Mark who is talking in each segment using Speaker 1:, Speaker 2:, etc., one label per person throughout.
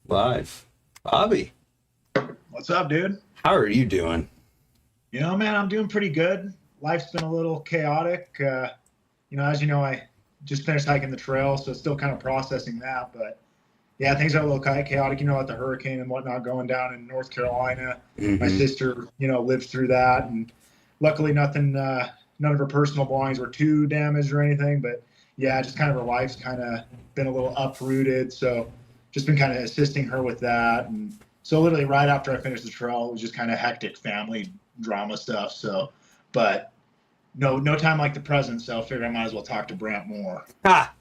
Speaker 1: Live. Bobby,
Speaker 2: What's up, dude?
Speaker 1: how are you doing?
Speaker 2: Man, I'm doing pretty good. Life's been a little chaotic. As you know, I just finished hiking the trail, so still kind of processing that. But yeah, things are a little chaotic, with the hurricane and whatnot going down in North Carolina. My
Speaker 1: Hmm.
Speaker 2: sister, lived through that, and luckily none of her personal belongings were too damaged or anything. But yeah, just kind of her life's kind of been a little uprooted. So just been kind of assisting her with that. And so literally right after I finished the trail, it was just kind of hectic family drama stuff. So, but no time like the present. So I figured I might as well talk to Brant more.
Speaker 1: Ah,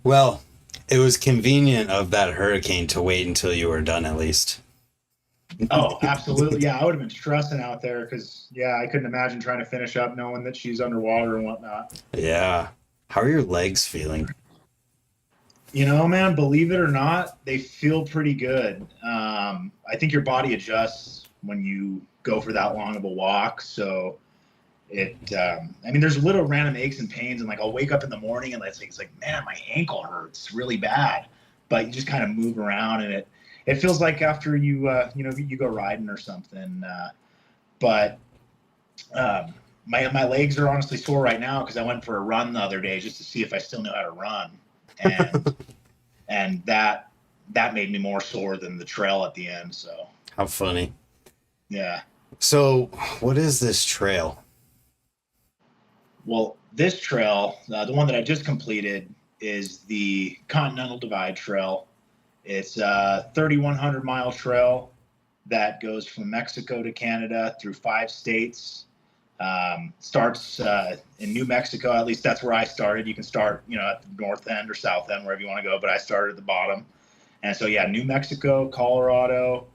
Speaker 1: well, it was convenient of that hurricane to wait until you were done at least.
Speaker 2: Oh, absolutely. Yeah, I would have been stressing out there because, yeah, I couldn't imagine trying to finish up knowing that she's underwater and whatnot.
Speaker 1: Yeah. How are your legs feeling?
Speaker 2: Man, believe it or not, they feel pretty good. I think your body adjusts when you go for that long of a walk. So there's little random aches and pains, and like I'll wake up in the morning and it's like, man, my ankle hurts really bad. But you just kind of move around, and it feels like after you go riding or something. But my legs are honestly sore right now because I went for a run the other day just to see if I still know how to run, and and that made me more sore than the trail at the end. So
Speaker 1: How funny.
Speaker 2: yeah.
Speaker 1: So, what is this trail?
Speaker 2: Well, this trail, the one that I just completed, is the Continental Divide Trail. It's a 3,100-mile trail that goes from Mexico to Canada through 5 states. Starts in New Mexico. At least that's where I started. You can start, at the north end or south end, wherever you want to go. But I started at the bottom. And so, yeah, New Mexico, Colorado,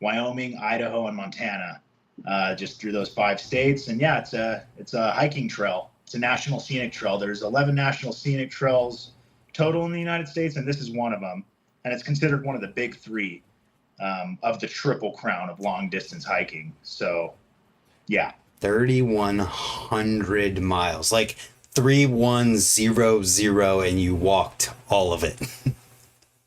Speaker 2: Wyoming, Idaho, and Montana, just through those 5 states. And yeah, it's a hiking trail. It's a national scenic trail. There's 11 national scenic trails total in the United States, and this is one of them. And it's considered one of the big three of the triple crown of long distance hiking. So yeah.
Speaker 1: 3,100 miles. Like 3,100, and you walked all of it.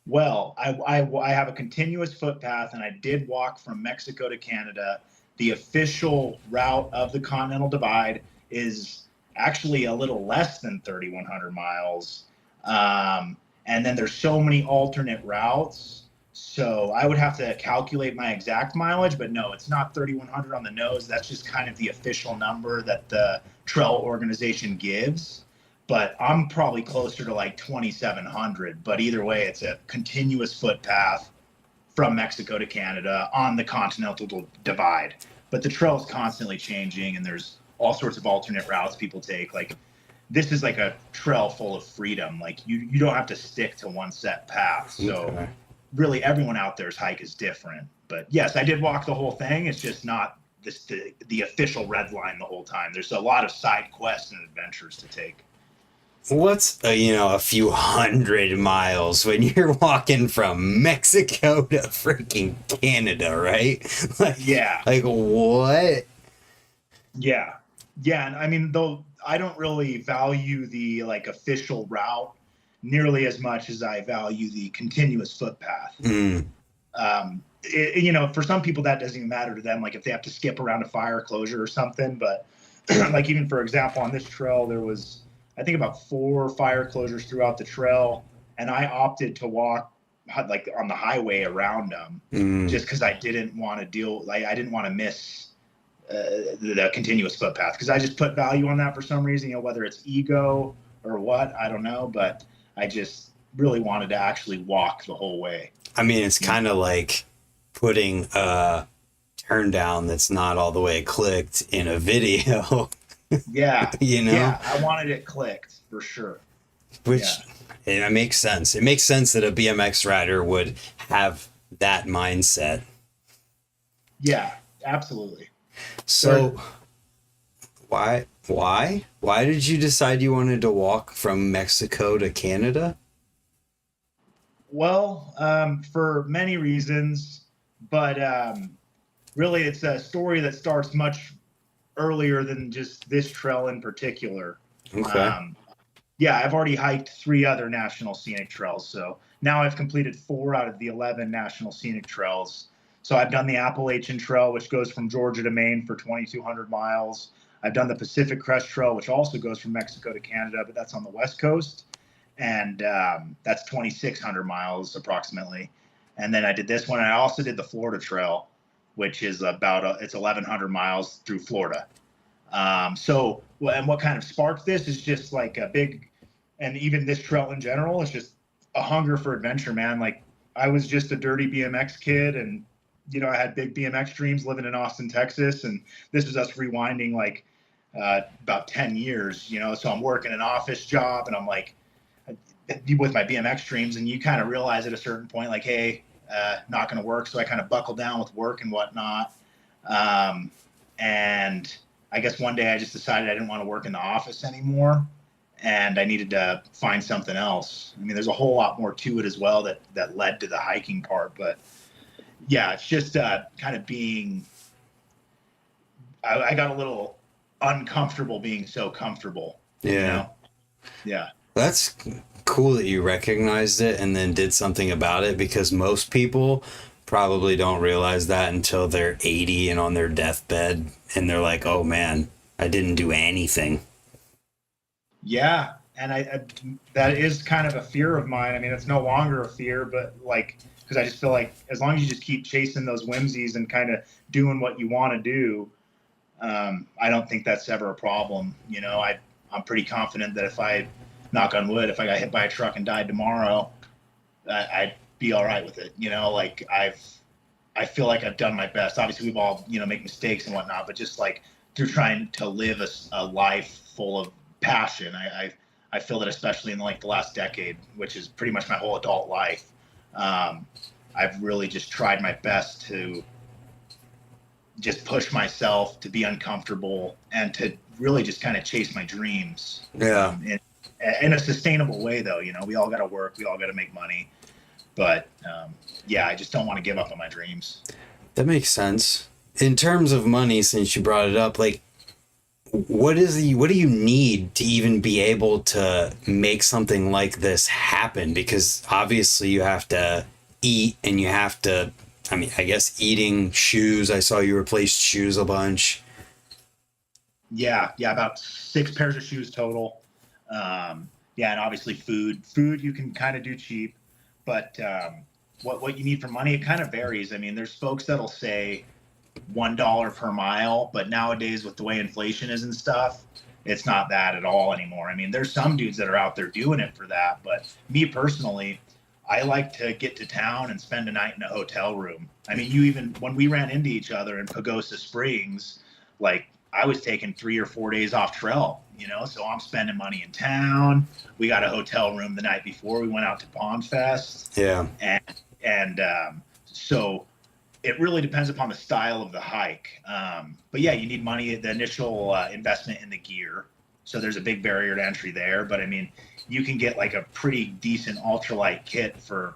Speaker 2: Well, I have a continuous footpath, and I did walk from Mexico to Canada. The official route of the Continental Divide is actually a little less than 3,100 miles. And then there's so many alternate routes. So I would have to calculate my exact mileage, but no, it's not 3,100 on the nose. That's just kind of the official number that the trail organization gives. But I'm probably closer to like 2,700. But either way, it's a continuous footpath from Mexico to Canada on the Continental Divide. But the trail is constantly changing, and there's all sorts of alternate routes people take. Like this is like a trail full of freedom. Like you don't have to stick to one set path. So
Speaker 1: Okay.
Speaker 2: really, everyone out there's hike is different. But yes, I did walk the whole thing. It's just not the official red line the whole time. There's a lot of side quests and adventures to take.
Speaker 1: What's a few hundred miles when you're walking from Mexico to freaking Canada, right? like,
Speaker 2: Yeah.
Speaker 1: like what?
Speaker 2: Yeah. Yeah. And though I don't really value the like official route nearly as much as I value the continuous footpath.
Speaker 1: Mm,
Speaker 2: For some people that doesn't even matter to them. Like if they have to skip around a fire closure or something, but like even for example, on this trail, there was, I think about 4 fire closures throughout the trail. And I opted to walk like on the highway around them
Speaker 1: mm.
Speaker 2: just because I didn't want to miss the continuous footpath because I just put value on that for some reason, whether it's ego or what, I don't know, but I just really wanted to actually walk the whole way.
Speaker 1: I mean, it's kind of like putting a turn down that's not all the way clicked in a video,
Speaker 2: Yeah.
Speaker 1: you know?
Speaker 2: Yeah. I wanted it clicked for sure.
Speaker 1: Which
Speaker 2: Yeah.
Speaker 1: it makes sense. It makes sense that a BMX rider would have that mindset.
Speaker 2: Yeah. Absolutely.
Speaker 1: So why did you decide you wanted to walk from Mexico to Canada?
Speaker 2: Well, for many reasons, but really it's a story that starts much earlier than just this trail in particular.
Speaker 1: Okay.
Speaker 2: Um, yeah, I've already hiked 3 other national scenic trails. So now I've completed 4 out of the 11 national scenic trails. So I've done the Appalachian Trail, which goes from Georgia to Maine for 2,200 miles. I've done the Pacific Crest Trail, which also goes from Mexico to Canada, but that's on the West Coast. And that's 2,600 miles approximately. And then I did this one. And I also did the Florida Trail, which is it's 1,100 miles through Florida. And what kind of sparked this is just like a big, and even this trail in general is just a hunger for adventure, man. Like I was just a dirty BMX kid, and I had big BMX dreams living in Austin, Texas, and this was us rewinding like about 10 years, so I'm working an office job and I'm like with my BMX dreams, and you kind of realize at a certain point, like, hey, not going to work. So I kind of buckled down with work and whatnot. And I guess one day I just decided I didn't want to work in the office anymore, and I needed to find something else. I mean, there's a whole lot more to it as well that led to the hiking part, but yeah, it's just kind of being, I got a little uncomfortable being so comfortable.
Speaker 1: Yeah.
Speaker 2: Yeah.
Speaker 1: That's cool that you recognized it and then did something about it, because most people probably don't realize that until they're 80 and on their deathbed and they're like, oh man, I didn't do anything.
Speaker 2: Yeah. And I that is kind of a fear of mine. I mean, it's no longer a fear, but like, because I just feel like as long as you just keep chasing those whimsies and kind of doing what you want to do, I don't think that's ever a problem. I'm pretty confident that if I, knock on wood, if I got hit by a truck and died tomorrow, I'd be all right with it. Like I feel like I've done my best. Obviously we've all, make mistakes and whatnot, but just like through trying to live a life full of passion, I feel that especially in like the last decade, which is pretty much my whole adult life, I've really just tried my best to just push myself to be uncomfortable and to really just kind of chase my dreams.
Speaker 1: Yeah.
Speaker 2: In a sustainable way, though. We all got to work, we all got to make money, but yeah, I just don't want to give up on my dreams.
Speaker 1: That makes sense. In terms of money, since you brought it up, like what do you need to even be able to make something like this happen? Because obviously you have to eat, and you have to, I mean, I guess eating, shoes. I saw you replaced shoes a bunch.
Speaker 2: Yeah, about 6 pairs of shoes total. Yeah, and obviously food you can kind of do cheap, but what you need for money, it kind of varies. I mean, there's folks that'll say $1 per mile, but nowadays with the way inflation is and stuff, it's not that at all anymore. I mean, there's some dudes that are out there doing it for that, but me personally, I like to get to town and spend a night in a hotel room. I mean, even when we ran into each other in Pagosa Springs, like I was taking 3 or 4 days off trail, so I'm spending money in town. We got a hotel room the night before we went out to Pond Fest.
Speaker 1: Yeah.
Speaker 2: And so it really depends upon the style of the hike. But yeah, you need money, the initial investment in the gear. So there's a big barrier to entry there. But I mean, you can get like a pretty decent ultralight kit for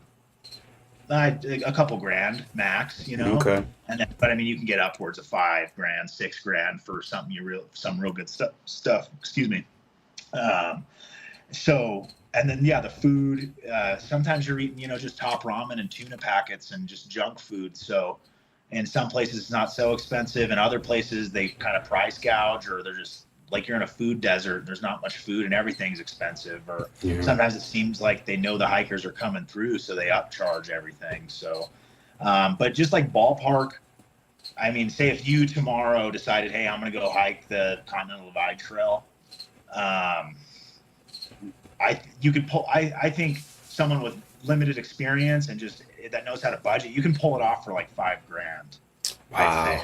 Speaker 2: a couple grand max,
Speaker 1: Okay.
Speaker 2: And then, but I mean, you can get upwards of $5,000, $6,000 for some real good stuff. Excuse me. So, and then yeah, the food. Sometimes you're eating, just top ramen and tuna packets and just junk food. So, in some places it's not so expensive, and other places they kind of price gouge, or they're just like you're in a food desert. There's not much food and everything's expensive. Or sometimes it seems like they know the hikers are coming through, so they upcharge everything. So, but just like ballpark, I mean, say if you tomorrow decided, hey, I'm going to go hike the Continental Divide Trail, I think someone with limited experience and just that knows how to budget, you can pull it off for like $5,000.
Speaker 1: Wow.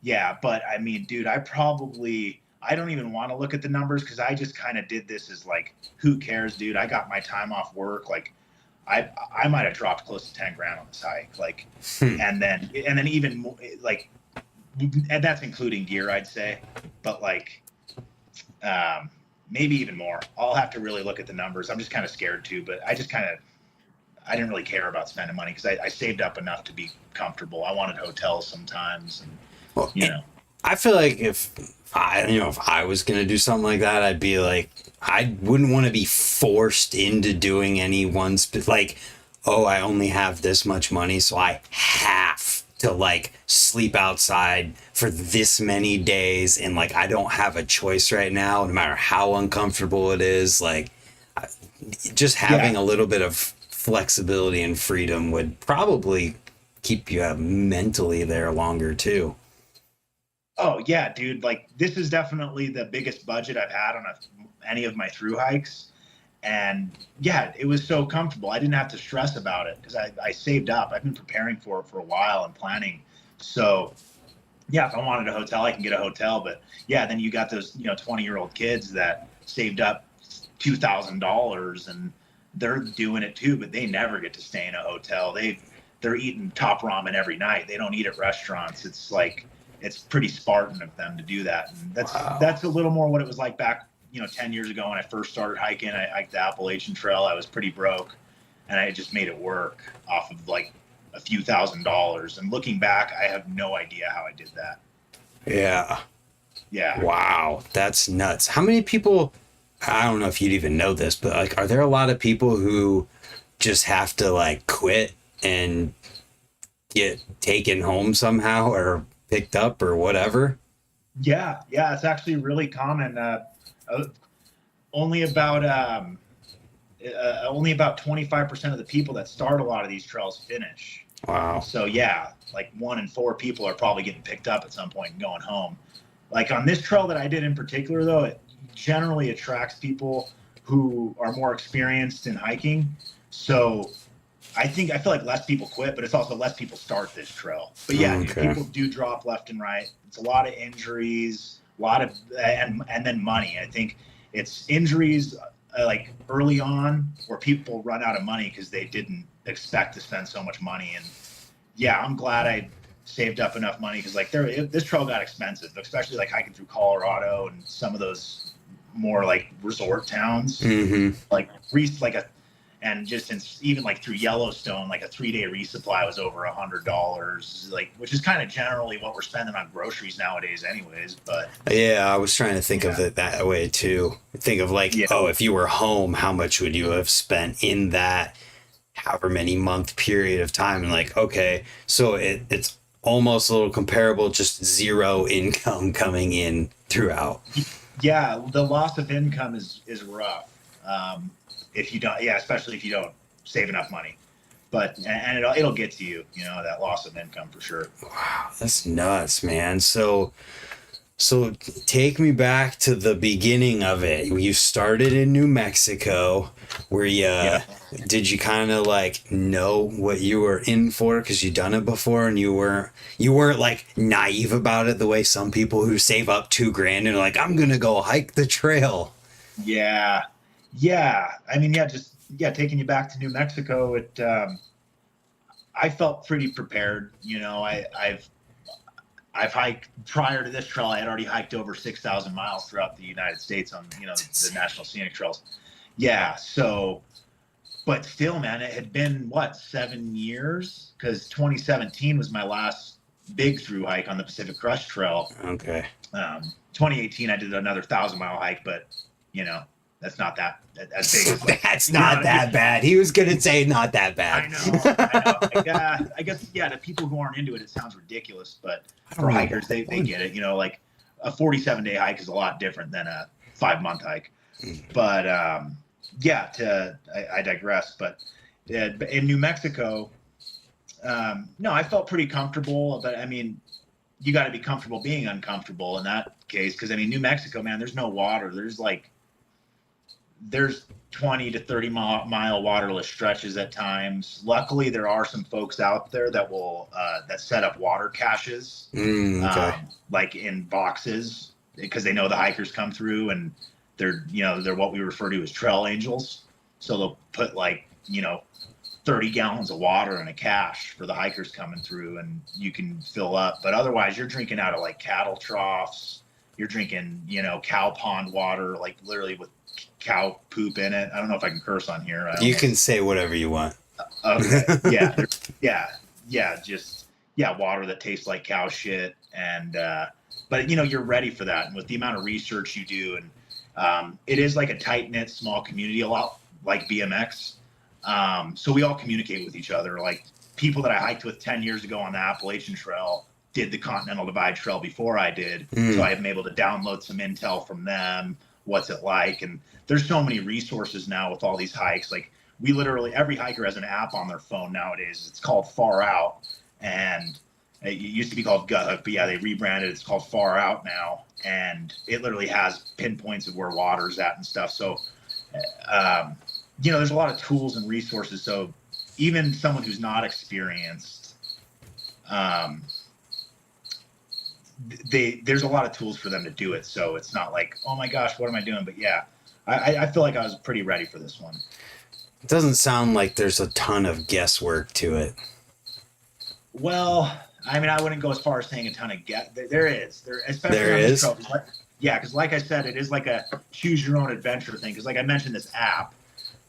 Speaker 2: Yeah, but I mean, dude, I don't even want to look at the numbers, because I just kind of did this as like, who cares, dude? I got my time off work. Like, I might have dropped close to $10,000 on this hike. Like, and then even more, like, and that's including gear, I'd say, but like, maybe even more. I'll have to really look at the numbers. I'm just kind of scared too, but I didn't really care about spending money, because I saved up enough to be comfortable. I wanted hotels sometimes, and
Speaker 1: Well, I feel like if I was gonna do something like that, I'd be like, I wouldn't want to be forced into doing any one like, oh, I only have this much money, so I have to like sleep outside for this many days, and like I don't have a choice right now, no matter how uncomfortable it is. Like, just having
Speaker 2: Yeah.
Speaker 1: a little bit of flexibility and freedom would probably keep you mentally there longer too.
Speaker 2: Oh yeah, dude. Like this is definitely the biggest budget I've had on any of my through hikes. And yeah, it was so comfortable. I didn't have to stress about it because I saved up. I've been preparing for it for a while and planning. So yeah, if I wanted a hotel, I can get a hotel. But yeah, then you got those, 20-year-old kids that saved up $2,000 and they're doing it too, but they never get to stay in a hotel. They're eating top ramen every night. They don't eat at restaurants. It's like it's pretty Spartan of them to do that. And
Speaker 1: Wow.
Speaker 2: that's a little more what it was like back, 10 years ago when I first started hiking. I hiked the Appalachian Trail. I was pretty broke and I just made it work off of like a few $1,000s. And looking back, I have no idea how I did that.
Speaker 1: Yeah.
Speaker 2: Yeah.
Speaker 1: Wow, that's nuts. How many people, I don't know if you'd even know this, but like, are there a lot of people who just have to like quit and get taken home somehow or picked up or whatever?
Speaker 2: Yeah. Yeah. It's actually really common. Uh, only about, only about 25% of the people that start a lot of these trails finish.
Speaker 1: Wow.
Speaker 2: So yeah, like 1 in 4 people are probably getting picked up at some point and going home. Like on this trail that I did in particular, though, it generally attracts people who are more experienced in hiking. So I feel like less people quit, but it's also less people start this trail. But yeah, dude,
Speaker 1: Okay.
Speaker 2: people do drop left and right. It's a lot of injuries, a lot of and then money. I think it's injuries like early on where people run out of money because they didn't expect to spend so much money. And yeah, I'm glad I saved up enough money because like this trail got expensive, especially like hiking through Colorado and some of those more like resort towns,
Speaker 1: Mm-hmm.
Speaker 2: like like a and just even like through Yellowstone, like a 3-day resupply was over $100, like which is kind of generally what we're spending on groceries nowadays, anyways. But
Speaker 1: Yeah, I was trying to think of
Speaker 2: yeah,
Speaker 1: it that way too. Think of like,
Speaker 2: yeah,
Speaker 1: oh, if you were home, how much would you have spent in that however many month period of time? And like, okay, so it's almost a little comparable, just zero income coming in throughout.
Speaker 2: yeah. The loss of income is rough. If you don't, yeah, especially if you don't save enough money. But and it'll get to you, that loss of income for sure.
Speaker 1: Wow, that's nuts, man. So take me back to the beginning of it. You started in New Mexico. Where you
Speaker 2: Yeah.
Speaker 1: did you kind of like know what you were in for because you'd done it before and you weren't like naive about it the way some people who save up 2 grand and are like, I'm gonna go hike the trail.
Speaker 2: Yeah. Yeah. I mean, yeah, just yeah, taking you back to New Mexico, I felt pretty prepared. I've hiked prior to this trail. I had already hiked over 6,000 miles throughout the United States on, the national scenic trails. Yeah. So, but still, man, it had been what, 7 years? Because 2017 was my last big through hike on the Pacific Crest Trail.
Speaker 1: Okay.
Speaker 2: 2018, I did another 1,000-mile hike, but that's not that as big as like,
Speaker 1: That's not that bad. He was gonna say not that
Speaker 2: I
Speaker 1: bad.
Speaker 2: know. Like, I guess, yeah, to people who aren't into it, it sounds ridiculous, but
Speaker 1: I don't
Speaker 2: for
Speaker 1: know.
Speaker 2: hikers, they get it. Like a 47-day hike is a lot different than a 5-month hike. But yeah, I digress. But in New Mexico, no, I felt pretty comfortable. But I mean, you got to be comfortable being uncomfortable in that case, because I mean, New Mexico, man, there's no water. There's 20 to 30 mile waterless stretches at times. Luckily, there are some folks out there that will that set up water caches,
Speaker 1: Okay.
Speaker 2: like in boxes, because they know the hikers come through, and they're what we refer to as trail angels. So they'll put 30 gallons of water in a cache for the hikers coming through, and you can fill up. But otherwise, you're drinking out of like cattle troughs. You're drinking, cow pond water, like literally with cow poop in it. I don't know if I can curse on here.
Speaker 1: You can say whatever you want.
Speaker 2: Okay. Yeah. Yeah. Just water that tastes like cow shit. And but you're ready for that. And with the amount of research you do, and it is like a tight knit, small community, a lot like BMX. So we all communicate with each other. Like people that I hiked with 10 years ago on the Appalachian Trail did the Continental Divide Trail before I did. So I'm able to download some intel from them. What's it like? And there's so many resources now with all these hikes. Like we literally, every hiker has an app on their phone nowadays. It's called Far Out. And it used to be called Gut Hook, but yeah, they rebranded. It's called Far Out now. And it literally has pinpoints of where water's at and stuff. So, there's a lot of tools and resources. So even someone who's not experienced, there's a lot of tools for them to do it. So it's not like, oh my gosh, what am I doing? But yeah, I feel like I was pretty ready for this one.
Speaker 1: It doesn't sound like there's a ton of guesswork to it.
Speaker 2: Well, I mean, I wouldn't go as far as saying a ton of guess. There is, especially
Speaker 1: there
Speaker 2: on
Speaker 1: is.
Speaker 2: This trail. Yeah, because like I said, it is like a choose your own adventure thing. Because like I mentioned, this app,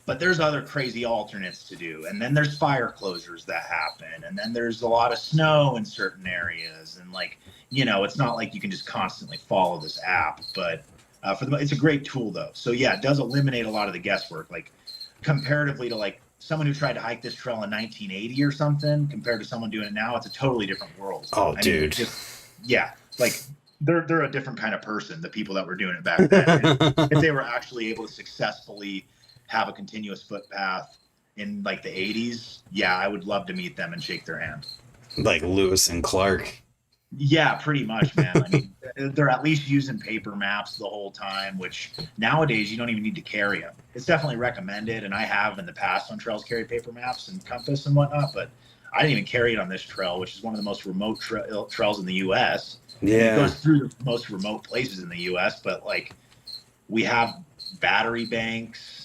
Speaker 2: but there's other crazy alternates to do, and then there's fire closures that happen, and then there's a lot of snow in certain areas, and like it's not like you can just constantly follow this app. But it's a great tool though. So yeah, it does eliminate a lot of the guesswork. Like comparatively to like someone who tried to hike this trail in 1980 or something, compared to someone doing it now, it's a totally different world.
Speaker 1: Oh, dude.
Speaker 2: Like they're a different kind of person, the people that were doing it back then. If they were actually able to successfully have a continuous footpath in like the 80s, yeah, I would love to meet them and shake their hand.
Speaker 1: Like Lewis and Clark.
Speaker 2: Yeah, pretty much, man. I mean, they're at least using paper maps the whole time, which nowadays you don't even need to carry them. It's definitely recommended, and I have in the past on trails carried paper maps and compass and whatnot, but I didn't even carry it on this trail, which is one of the most remote trails in the U.S.
Speaker 1: Yeah.
Speaker 2: It goes through the most remote places in the U.S., but like we have battery banks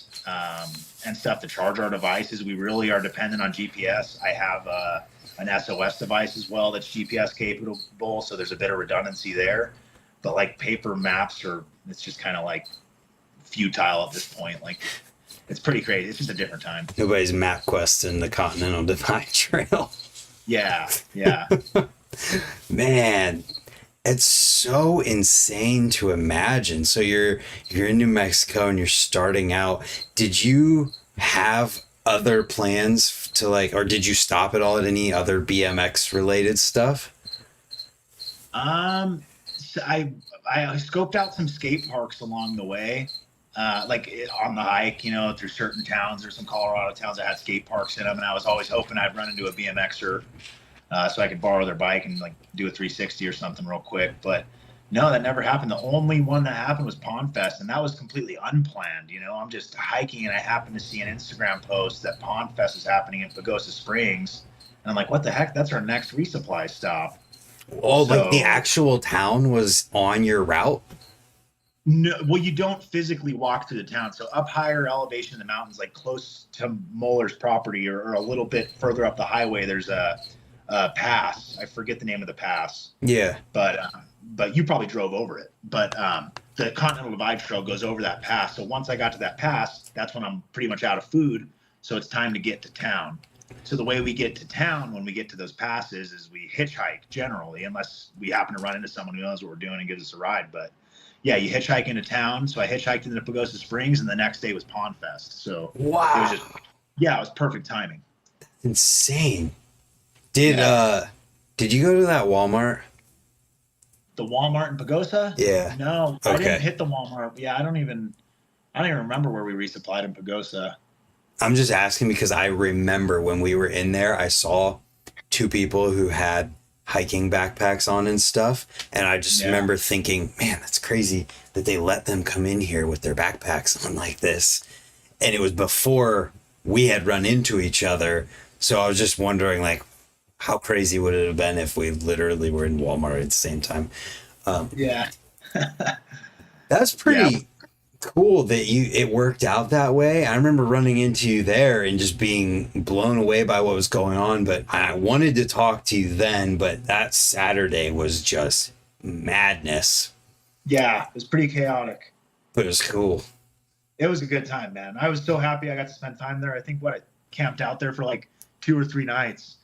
Speaker 2: and stuff to charge our devices. We really are dependent on GPS. I have an SOS device as well that's GPS capable, so there's a bit of redundancy there. But like paper maps it's just kind of like futile at this point. Like it's pretty crazy. It's just a different time.
Speaker 1: Nobody's map questing the Continental Divide Trail.
Speaker 2: Yeah.
Speaker 1: Man, it's so insane to imagine. So you're in New Mexico and you're starting out. Did you have other plans to like, or did you stop at all at any other BMX related stuff?
Speaker 2: So I scoped out some skate parks along the way, like on the hike, through certain towns. There's some Colorado towns that had skate parks in them, and I was always hoping I'd run into a BMXer so I could borrow their bike and like do a 360 or something real quick. But no, that never happened. The only one that happened was Pond Fest, and that was completely unplanned. I'm just hiking and I happened to see an Instagram post that Pond Fest is happening in Pagosa Springs, and I'm like, what the heck? That's our next resupply stop.
Speaker 1: Oh, so, like the actual town was on your route?
Speaker 2: No, well, you don't physically walk through the town. So up higher elevation in the mountains, like close to Muller's property or a little bit further up the highway, there's a pass. I forget the name of the pass.
Speaker 1: Yeah.
Speaker 2: But you probably drove over it. But the Continental Divide Trail goes over that pass. So once I got to that pass, that's when I'm pretty much out of food. So it's time to get to town. So the way we get to town when we get to those passes is we hitchhike generally, unless we happen to run into someone who knows what we're doing and gives us a ride. But yeah, you hitchhike into town. So I hitchhiked into Pagosa Springs, and the next day was Pond Fest. So
Speaker 1: wow.
Speaker 2: It was perfect timing.
Speaker 1: Insane. Did you go to that Walmart?
Speaker 2: The Walmart in Pagosa?
Speaker 1: Yeah.
Speaker 2: No,
Speaker 1: okay.
Speaker 2: I didn't hit the Walmart. Yeah, I don't even remember where we resupplied in Pagosa.
Speaker 1: I'm just asking because I remember when we were in there, I saw two people who had hiking backpacks on and stuff. And I just remember thinking, man, that's crazy that they let them come in here with their backpacks on like this. And it was before we had run into each other. So I was just wondering, like, how crazy would it have been if we literally were in Walmart at the same time? That's pretty cool that it worked out that way. I remember running into you there and just being blown away by what was going on. But I wanted to talk to you then, but that Saturday was just madness.
Speaker 2: Yeah, it was pretty chaotic.
Speaker 1: But it was cool.
Speaker 2: It was a good time, man. I was so happy I got to spend time there. I think I camped out there for like 2 or 3 nights.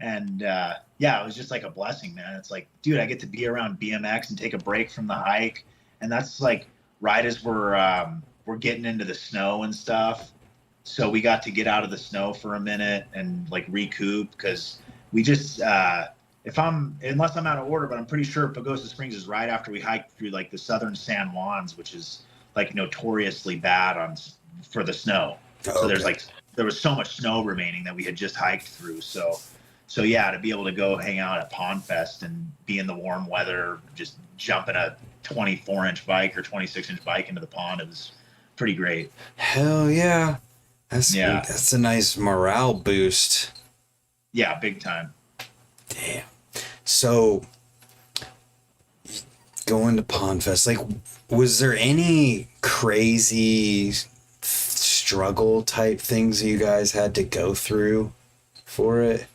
Speaker 2: And yeah, it was just like a blessing, man. It's like, dude, I get to be around BMX and take a break from the hike, and that's like right as we're getting into the snow and stuff. So we got to get out of the snow for a minute and like recoup, because we just if I'm unless I'm out of order, but I'm pretty sure Pagosa Springs is right after we hiked through like the southern San Juans, which is like notoriously bad for the snow.
Speaker 1: Okay.
Speaker 2: So there was so much snow remaining that we had just hiked through. So yeah, to be able to go hang out at Pond Fest and be in the warm weather, just jumping a 24-inch bike or 26-inch bike into the pond, it was pretty great.
Speaker 1: Hell yeah. That's a nice morale boost.
Speaker 2: Yeah, big time.
Speaker 1: Damn. So going to Pond Fest, like, was there any crazy struggle type things you guys had to go through for it?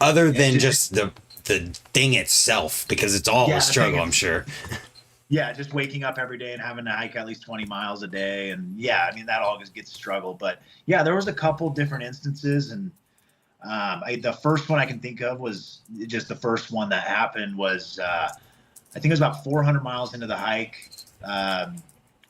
Speaker 1: Other than just the thing itself, because it's all a struggle, I'm sure.
Speaker 2: Yeah, just waking up every day and having to hike at least 20 miles a day. And yeah, I mean, that all just gets struggle. But yeah, there was a couple different instances. And the first one I can think of was just the first one that happened was, I think it was about 400 miles into the hike,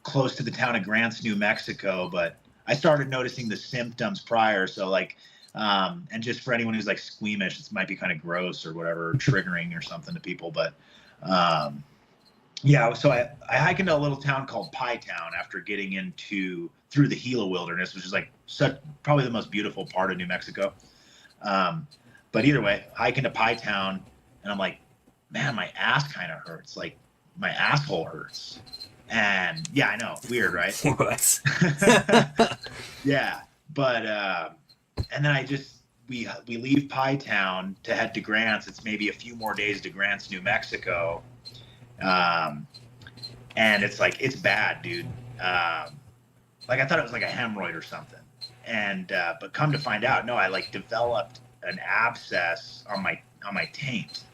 Speaker 2: close to the town of Grants, New Mexico. But I started noticing the symptoms prior. So like, and just for anyone who's like squeamish, this might be kind of gross or whatever, triggering or something to people. But yeah, so I hike into a little town called Pie Town after getting through the Gila Wilderness, which is like probably the most beautiful part of New Mexico. But either way, hike into Pie Town, and I'm like, man, my ass kind of hurts. Like my asshole hurts. And yeah, I know, weird, right?
Speaker 1: What?
Speaker 2: Yeah, but and then we leave Pie Town to head to Grants. It's maybe a few more days to Grants, New Mexico. And it's like, it's bad, dude. Like I thought it was like a hemorrhoid or something. And, but come to find out, no, I like developed an abscess on my taint.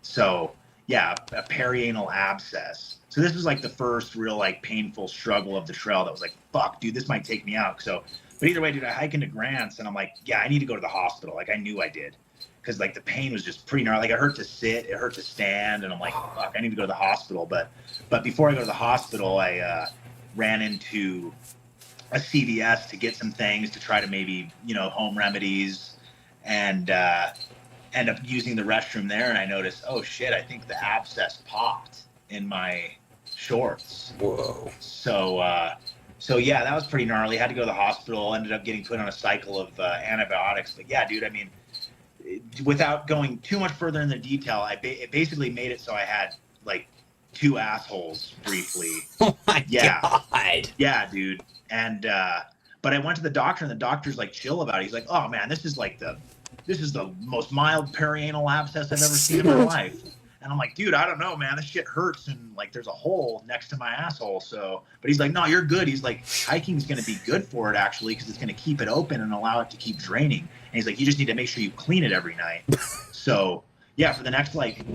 Speaker 2: So yeah, a perianal abscess. So this was like the first real like painful struggle of the trail that was like, fuck, dude, this might take me out. So, but either way, dude, I hike into Grants and I'm like, yeah, I need to go to the hospital. Like I knew I did. Cause like the pain was just pretty gnarly. Like it hurt to sit, it hurt to stand. And I'm like, fuck, I need to go to the hospital. But before I go to the hospital, I ran into a CVS to get some things to try to maybe, home remedies, and end up using the restroom there. And I noticed, oh shit, I think the abscess popped in my shorts.
Speaker 1: Whoa.
Speaker 2: So yeah, that was pretty gnarly. Had to go to the hospital, ended up getting put on a cycle of antibiotics. But yeah, dude, I mean, without going too much further in the detail, it basically made it so I had like 2 assholes briefly.
Speaker 1: Oh my God.
Speaker 2: Yeah, dude. And but I went to the doctor, and the doctor's like chill about it. He's like, oh man, this is the most mild perianal abscess I've ever seen in my life. And I'm like, dude, I don't know, man. This shit hurts, and like there's a hole next to my asshole. So, but he's like, no, you're good. He's like, hiking's going to be good for it actually, because it's going to keep it open and allow it to keep draining. And he's like, you just need to make sure you clean it every night. So yeah, for the next like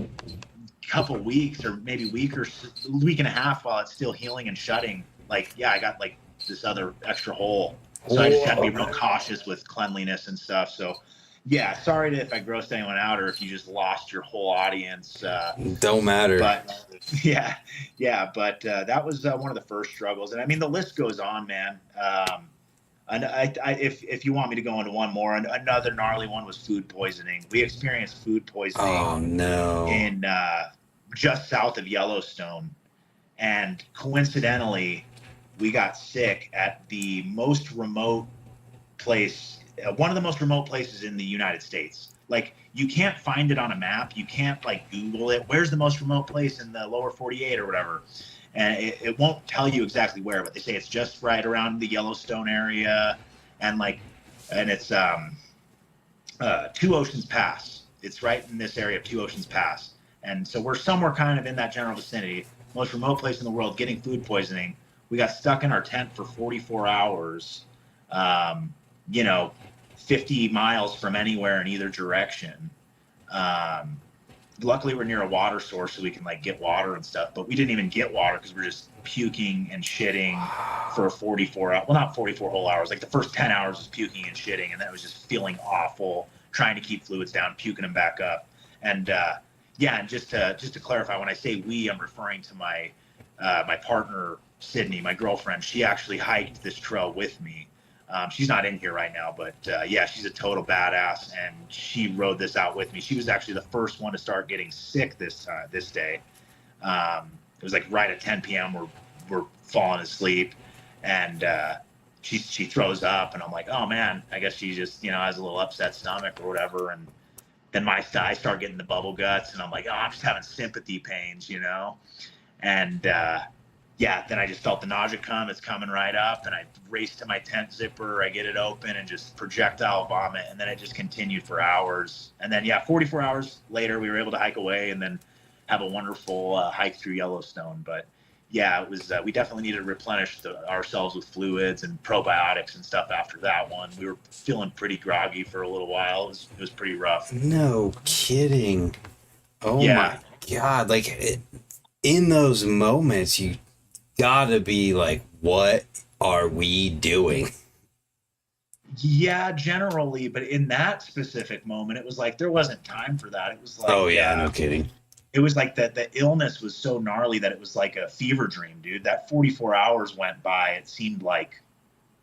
Speaker 2: couple weeks or maybe week and a half while it's still healing and shutting, like, yeah, I got like this other extra hole. So I just had to be real cautious with cleanliness and stuff. So yeah, sorry if I grossed anyone out or if you just lost your whole audience.
Speaker 1: Don't matter.
Speaker 2: But yeah, but that was one of the first struggles. And I mean, the list goes on, man. And if you want me to go into one more, another gnarly one was food poisoning. We experienced food poisoning.
Speaker 1: Oh no!
Speaker 2: In just south of Yellowstone, and coincidentally, we got sick at the most remote place, one of the most remote places in the United States. Like you can't find it on a map. You can't like Google it. Where's the most remote place in the lower 48 or whatever? And it won't tell you exactly where, but they say it's just right around the Yellowstone area. And it's Two Oceans Pass. It's right in this area of Two Oceans Pass. And so we're somewhere kind of in that general vicinity, most remote place in the world, getting food poisoning. We got stuck in our tent for 44 hours, 50 miles from anywhere in either direction. Luckily we're near a water source so we can like get water and stuff, but we didn't even get water because we're just puking and shitting for 44 hours. Well, not 44 whole hours. Like the first 10 hours was puking and shitting, and that was just feeling awful, trying to keep fluids down, puking them back up. And and just to clarify, when I say we, I'm referring to my my partner Sydney, my girlfriend. She actually hiked this trail with me. She's not in here right now, but she's a total badass, and she rode this out with me. She was actually the first one to start getting sick this day. It was like right at 10 p.m. We're falling asleep, and she throws up, and I'm like, oh man, I guess she just has a little upset stomach or whatever. And then I start getting the bubble guts, and I'm like, oh, I'm just having sympathy pains, and then I just felt the nausea come. It's coming right up, and I race to my tent zipper. I get it open and just projectile vomit, and then it just continued for hours. And then 44 hours later, we were able to hike away and then have a wonderful hike through Yellowstone. But it was we definitely needed to replenish ourselves with fluids and probiotics and stuff after that one. We were feeling pretty groggy for a little while. It was pretty rough.
Speaker 1: No kidding. Oh
Speaker 2: Yeah.
Speaker 1: my God. Like in those moments, you gotta be like, what are we doing?
Speaker 2: Yeah, generally, but in that specific moment, it was like there wasn't time for that. It was like,
Speaker 1: Oh yeah, no kidding.
Speaker 2: It was like the illness was so gnarly that it was like a fever dream, dude. That 44 hours went by. It seemed like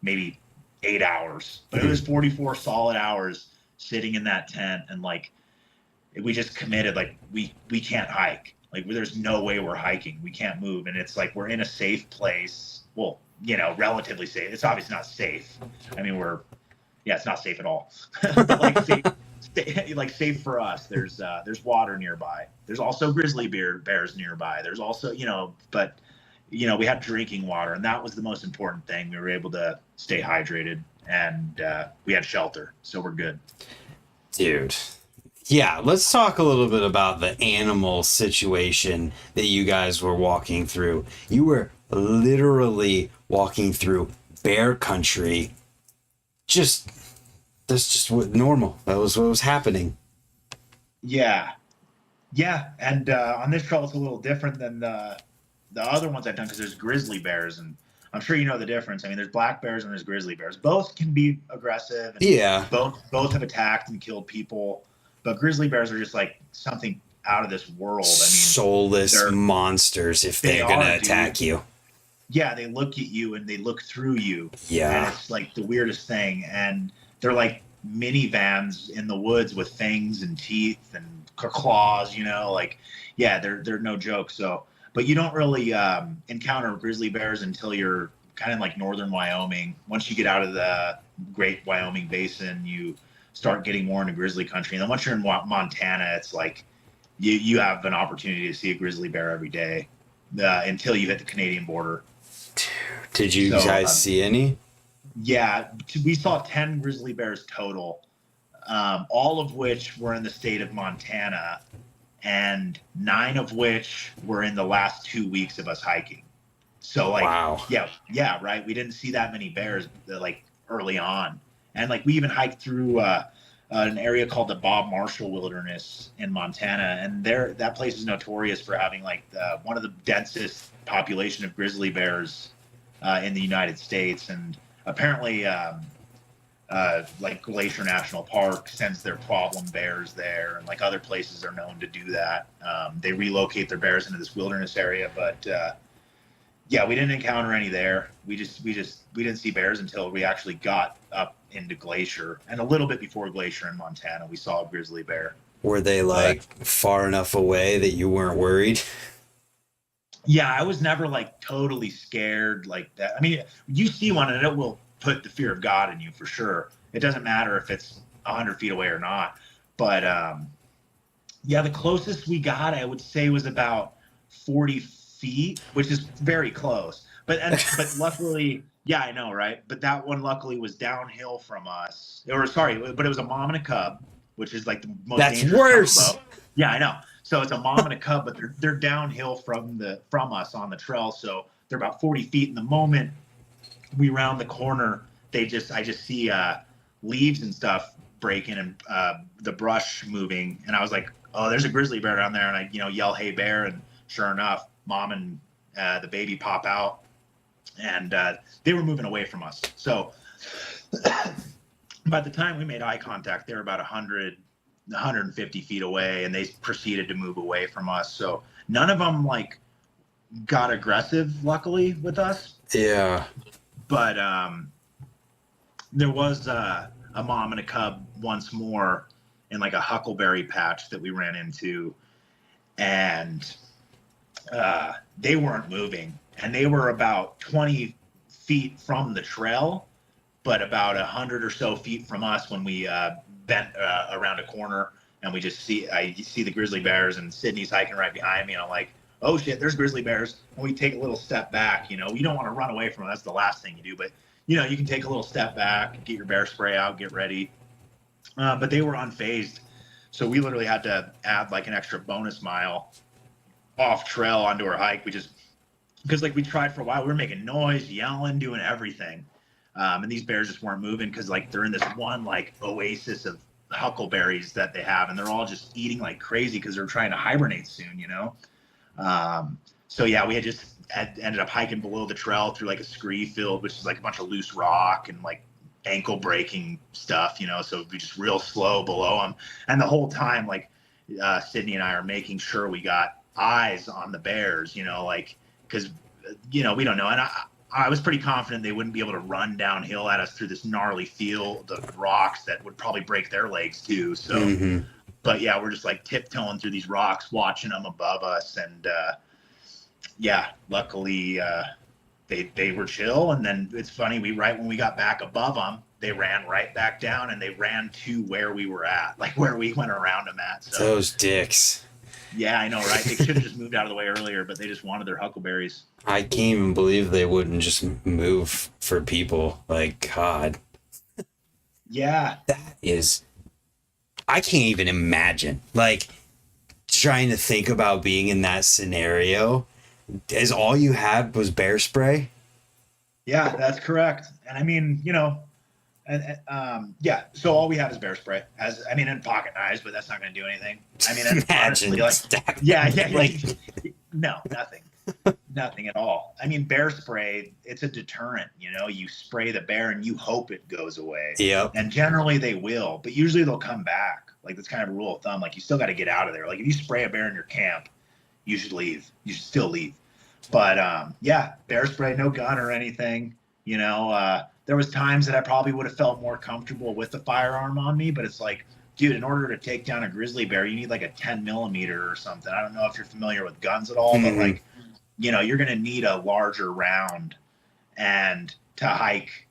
Speaker 2: maybe 8 hours, but it was 44 solid hours sitting in that tent, and like we just committed, like we can't hike. Like there's no way we're hiking. We can't move, and it's like we're in a safe place. Well, relatively safe. It's obviously not safe. I mean, it's not safe at all. But like safe for us. There's water nearby. There's also grizzly bears nearby. There's also we had drinking water, and that was the most important thing. We were able to stay hydrated, and we had shelter, so we're good.
Speaker 1: Dude. Yeah, let's talk a little bit about the animal situation that you guys were walking through. You were literally walking through bear country. That's just what normal. That was what was happening.
Speaker 2: Yeah. And on this trail, it's a little different than the other ones I've done, because there's grizzly bears, and I'm sure you know the difference. I mean, there's black bears and there's grizzly bears. Both can be aggressive. And both have attacked and killed people. But grizzly bears are just like something out of this world. I mean,
Speaker 1: soulless monsters if they're going to attack you.
Speaker 2: Yeah, they look at you and they look through you.
Speaker 1: Yeah.
Speaker 2: And it's like the weirdest thing. And they're like minivans in the woods with fangs and teeth and claws, they're no joke. So, but you don't really encounter grizzly bears until you're kind of like northern Wyoming. Once you get out of the Great Wyoming Basin, you start getting more into grizzly country. And then once you're in Montana, it's like you have an opportunity to see a grizzly bear every day until you hit the Canadian border.
Speaker 1: Did you guys see any?
Speaker 2: Yeah, we saw 10 grizzly bears total, all of which were in the state of Montana, and 9 of which were in the last 2 weeks of us hiking. So
Speaker 1: wow.
Speaker 2: Yeah, right. We didn't see that many bears like early on. And like we even hiked through an area called the Bob Marshall Wilderness in Montana, and that place is notorious for having like one of the densest population of grizzly bears in the United States. And apparently, like Glacier National Park sends their problem bears there, and like other places are known to do that. They relocate their bears into this wilderness area, but we didn't encounter any there. We didn't see bears until we actually got up into Glacier, and a little bit before Glacier in Montana, we saw a grizzly bear.
Speaker 1: Were they like far enough away that you weren't worried?
Speaker 2: Yeah, I was never like totally scared like that. I mean, you see one and it will put the fear of God in you for sure. It doesn't matter if it's 100 feet away or not. But the closest we got, I would say, was about 40 feet, which is very close. But luckily, yeah, I know, right? But that one luckily was downhill from us. But it was a mom and a cub, which is like the most dangerous
Speaker 1: worse.
Speaker 2: combo. Yeah, I know. So it's a mom and a cub, but they're downhill from us on the trail. So they're about 40 feet. And the moment we round the corner, I just see leaves and stuff breaking and the brush moving. And I was like, oh, there's a grizzly bear down there. And I, yell, hey, bear. And sure enough, mom and the baby pop out, and they were moving away from us. So By the time we made eye contact, they were about 150 feet away, and they proceeded to move away from us. So none of them like got aggressive, luckily, with us.
Speaker 1: Yeah.
Speaker 2: But there was a mom and a cub once more in like a huckleberry patch that we ran into, and they weren't moving, and they were about 20 feet from the trail, but about 100 or so feet from us when we bent around a corner, and I see the grizzly bears, and Sydney's hiking right behind me, and I'm like, oh shit, there's grizzly bears. And we take a little step back. You don't want to run away from them. That's the last thing you do. But you can take a little step back, get your bear spray out, get ready. But they were unfazed, so we literally had to add like an extra bonus mile off trail onto our hike. Because like we tried for a while, we were making noise, yelling, doing everything. And these bears just weren't moving because like they're in this one like oasis of huckleberries that they have, and they're all just eating like crazy because they're trying to hibernate soon. So yeah, we ended up hiking below the trail through like a scree field, which is like a bunch of loose rock and like ankle breaking stuff. So we just real slow below them, and the whole time like Sydney and I are making sure we got eyes on the bears. Because we don't know, and I was pretty confident they wouldn't be able to run downhill at us through this gnarly field of rocks that would probably break their legs too. So, But yeah, we're just like tiptoeing through these rocks, watching them above us. And yeah, luckily they were chill. And then it's funny, right when we got back above them, they ran right back down, and they ran to where we were at, like where we went around them at. So,
Speaker 1: those dicks.
Speaker 2: Yeah, I know, right? They should have just moved out of the way earlier, but they just wanted their huckleberries.
Speaker 1: I can't even believe they wouldn't just move for people. Like, God.
Speaker 2: Yeah.
Speaker 1: That is... I can't even imagine. Like, trying to think about being in that scenario. As all you had was bear spray?
Speaker 2: Yeah, that's correct. And I mean, yeah, so all we have is bear spray. And pocket knives, but that's not going to do anything. I mean,
Speaker 1: imagine,
Speaker 2: honestly, like, yeah, like, no, nothing at all. I mean, bear spray, it's a deterrent. You spray the bear and you hope it goes away.
Speaker 1: Yep.
Speaker 2: And generally they will, but usually they'll come back. Like, that's kind of a rule of thumb. Like, you still got to get out of there. Like, if you spray a bear in your camp, you should leave. You should still leave. But yeah, bear spray, no gun or anything. There was times that I probably would have felt more comfortable with the firearm on me, but it's like, dude, in order to take down a grizzly bear, you need like a 10 millimeter or something. I don't know if you're familiar with guns at all, but like, you're going to need a larger round, and to hike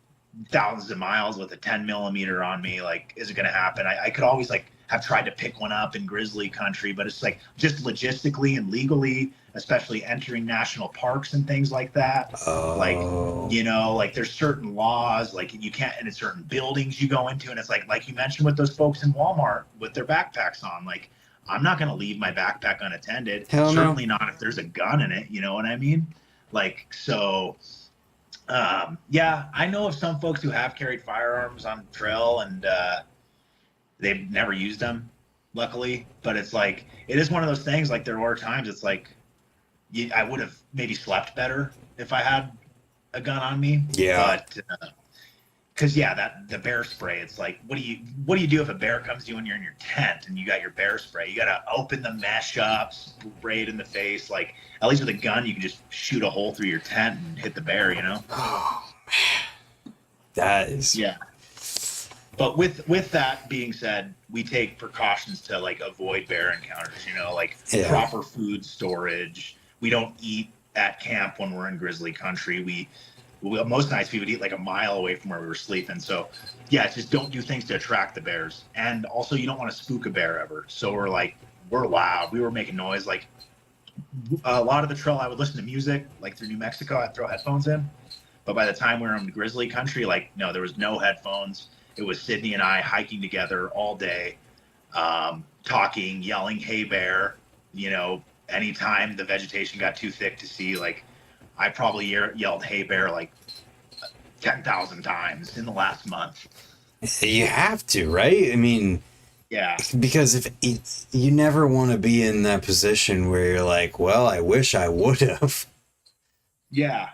Speaker 2: thousands of miles with a 10 millimeter on me, like, is it going to happen? I could always like have tried to pick one up in grizzly country, but it's like just logistically and legally, especially entering national parks and things like that. Like, like there's certain laws, like you can't, and it's certain buildings you go into. And it's like you mentioned with those folks in Walmart with their backpacks on, like, I'm not going to leave my backpack unattended.
Speaker 1: Hell
Speaker 2: Certainly
Speaker 1: no.
Speaker 2: not if there's a gun in it. You know what I mean? Like, so, yeah, I know of some folks who have carried firearms on trail, and they've never used them, luckily. But it's like, it is one of those things, like there were times it's like, I would have maybe slept better if I had a gun on me.
Speaker 1: Yeah.
Speaker 2: But because the bear spray, it's like, what do you do if a bear comes to you when you're in your tent and you got your bear spray? You got to open the mesh up, spray it in the face. Like, at least with a gun, you can just shoot a hole through your tent and hit the bear.
Speaker 1: Oh man, that is...
Speaker 2: Yeah. But with that being said, we take precautions to like avoid bear encounters. Proper food storage. We don't eat at camp when we're in grizzly country. Most nights we would eat like a mile away from where we were sleeping. So yeah, just don't do things to attract the bears. And also, you don't want to spook a bear ever. So we're loud. We were making noise. Like, a lot of the trail, I would listen to music, like through New Mexico. I'd throw headphones in. But by the time we were in grizzly country, like, no, there was no headphones. It was Sydney and I hiking together all day, talking, yelling, "Hey bear!" Anytime the vegetation got too thick to see, like, I probably yelled "Hey bear" like 10,000 times in the last month.
Speaker 1: You have to, right? I mean,
Speaker 2: yeah,
Speaker 1: because you never want to be in that position where you're like, well, I wish I would have.
Speaker 2: Yeah,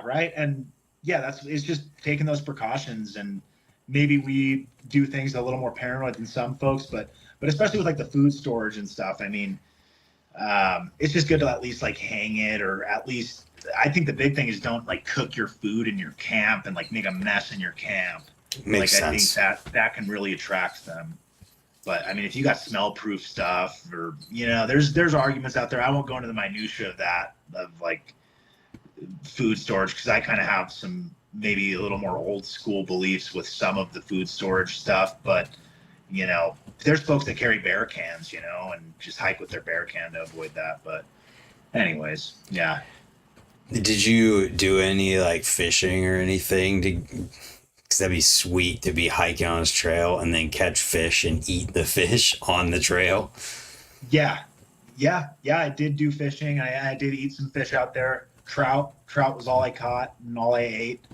Speaker 2: right. And yeah, it's just taking those precautions. And maybe we do things a little more paranoid than some folks, but especially with like the food storage and stuff. I mean, it's just good to at least like hang it, or at least I think the big thing is don't like cook your food in your camp and like make a mess in your camp.
Speaker 1: Makes
Speaker 2: Like I think
Speaker 1: sense.
Speaker 2: that can really attract them. But I mean, if you got smell proof stuff, or there's arguments out there. I won't go into the minutia of that, of like food storage, because I kind of have some maybe a little more old school beliefs with some of the food storage stuff. But there's folks that carry bear cans, and just hike with their bear can to avoid that. But anyways, yeah.
Speaker 1: Did you do any like fishing or anything to? Because that'd be sweet to be hiking on this trail and then catch fish and eat the fish on the trail.
Speaker 2: Yeah, I did do fishing. I did eat some fish out there. Trout was all I caught and all I ate.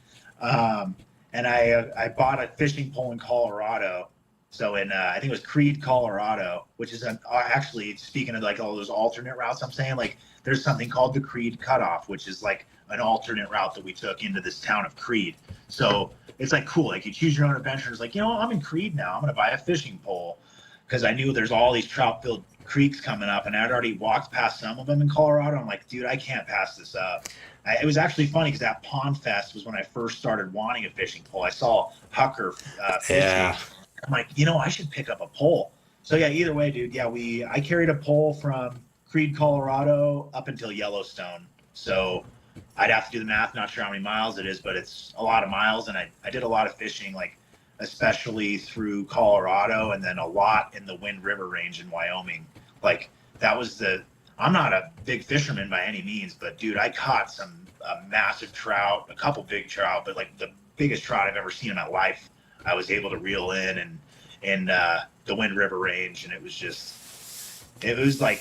Speaker 2: And I bought a fishing pole in Colorado. So in I think it was Creed, Colorado, which is actually, speaking of like all those alternate routes, I'm saying, like, there's something called the Creed Cutoff, which is like an alternate route that we took into this town of Creed. So it's like cool. Like, you choose your own adventure. It's like, I'm in Creed now. I'm going to buy a fishing pole, because I knew there's all these trout-filled creeks coming up, and I'd already walked past some of them in Colorado. I'm like, dude, I can't pass this up. It was actually funny because that Pond Fest was when I first started wanting a fishing pole. I saw Hucker fishing.
Speaker 1: Yeah.
Speaker 2: I'm like, I should pick up a pole. So yeah, either way, dude. Yeah, I carried a pole from Creed, Colorado up until Yellowstone. So I'd have to do the math. Not sure how many miles it is, but it's a lot of miles. And I did a lot of fishing, like especially through Colorado, and then a lot in the Wind River Range in Wyoming. Like that was I'm not a big fisherman by any means, but dude, I caught some massive trout, a couple big trout, but like the biggest trout I've ever seen in my life, I was able to reel in the Wind River Range, and it was like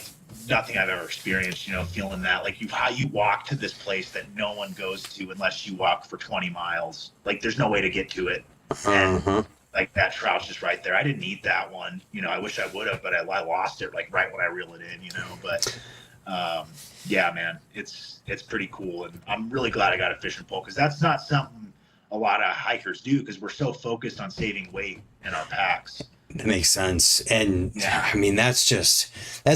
Speaker 2: nothing I've ever experienced. Feeling that like how you walk to this place that no one goes to unless you walk for 20 miles. Like there's no way to get to it, and like that trout's just right there. I didn't eat that one. I wish I would have, but I lost it like right when I reel it in. But yeah, man, it's pretty cool, and I'm really glad I got a fishing pole, because that's not something a lot of hikers do, because we're so focused on saving weight in our packs.
Speaker 1: That makes sense. And yeah. I mean, that's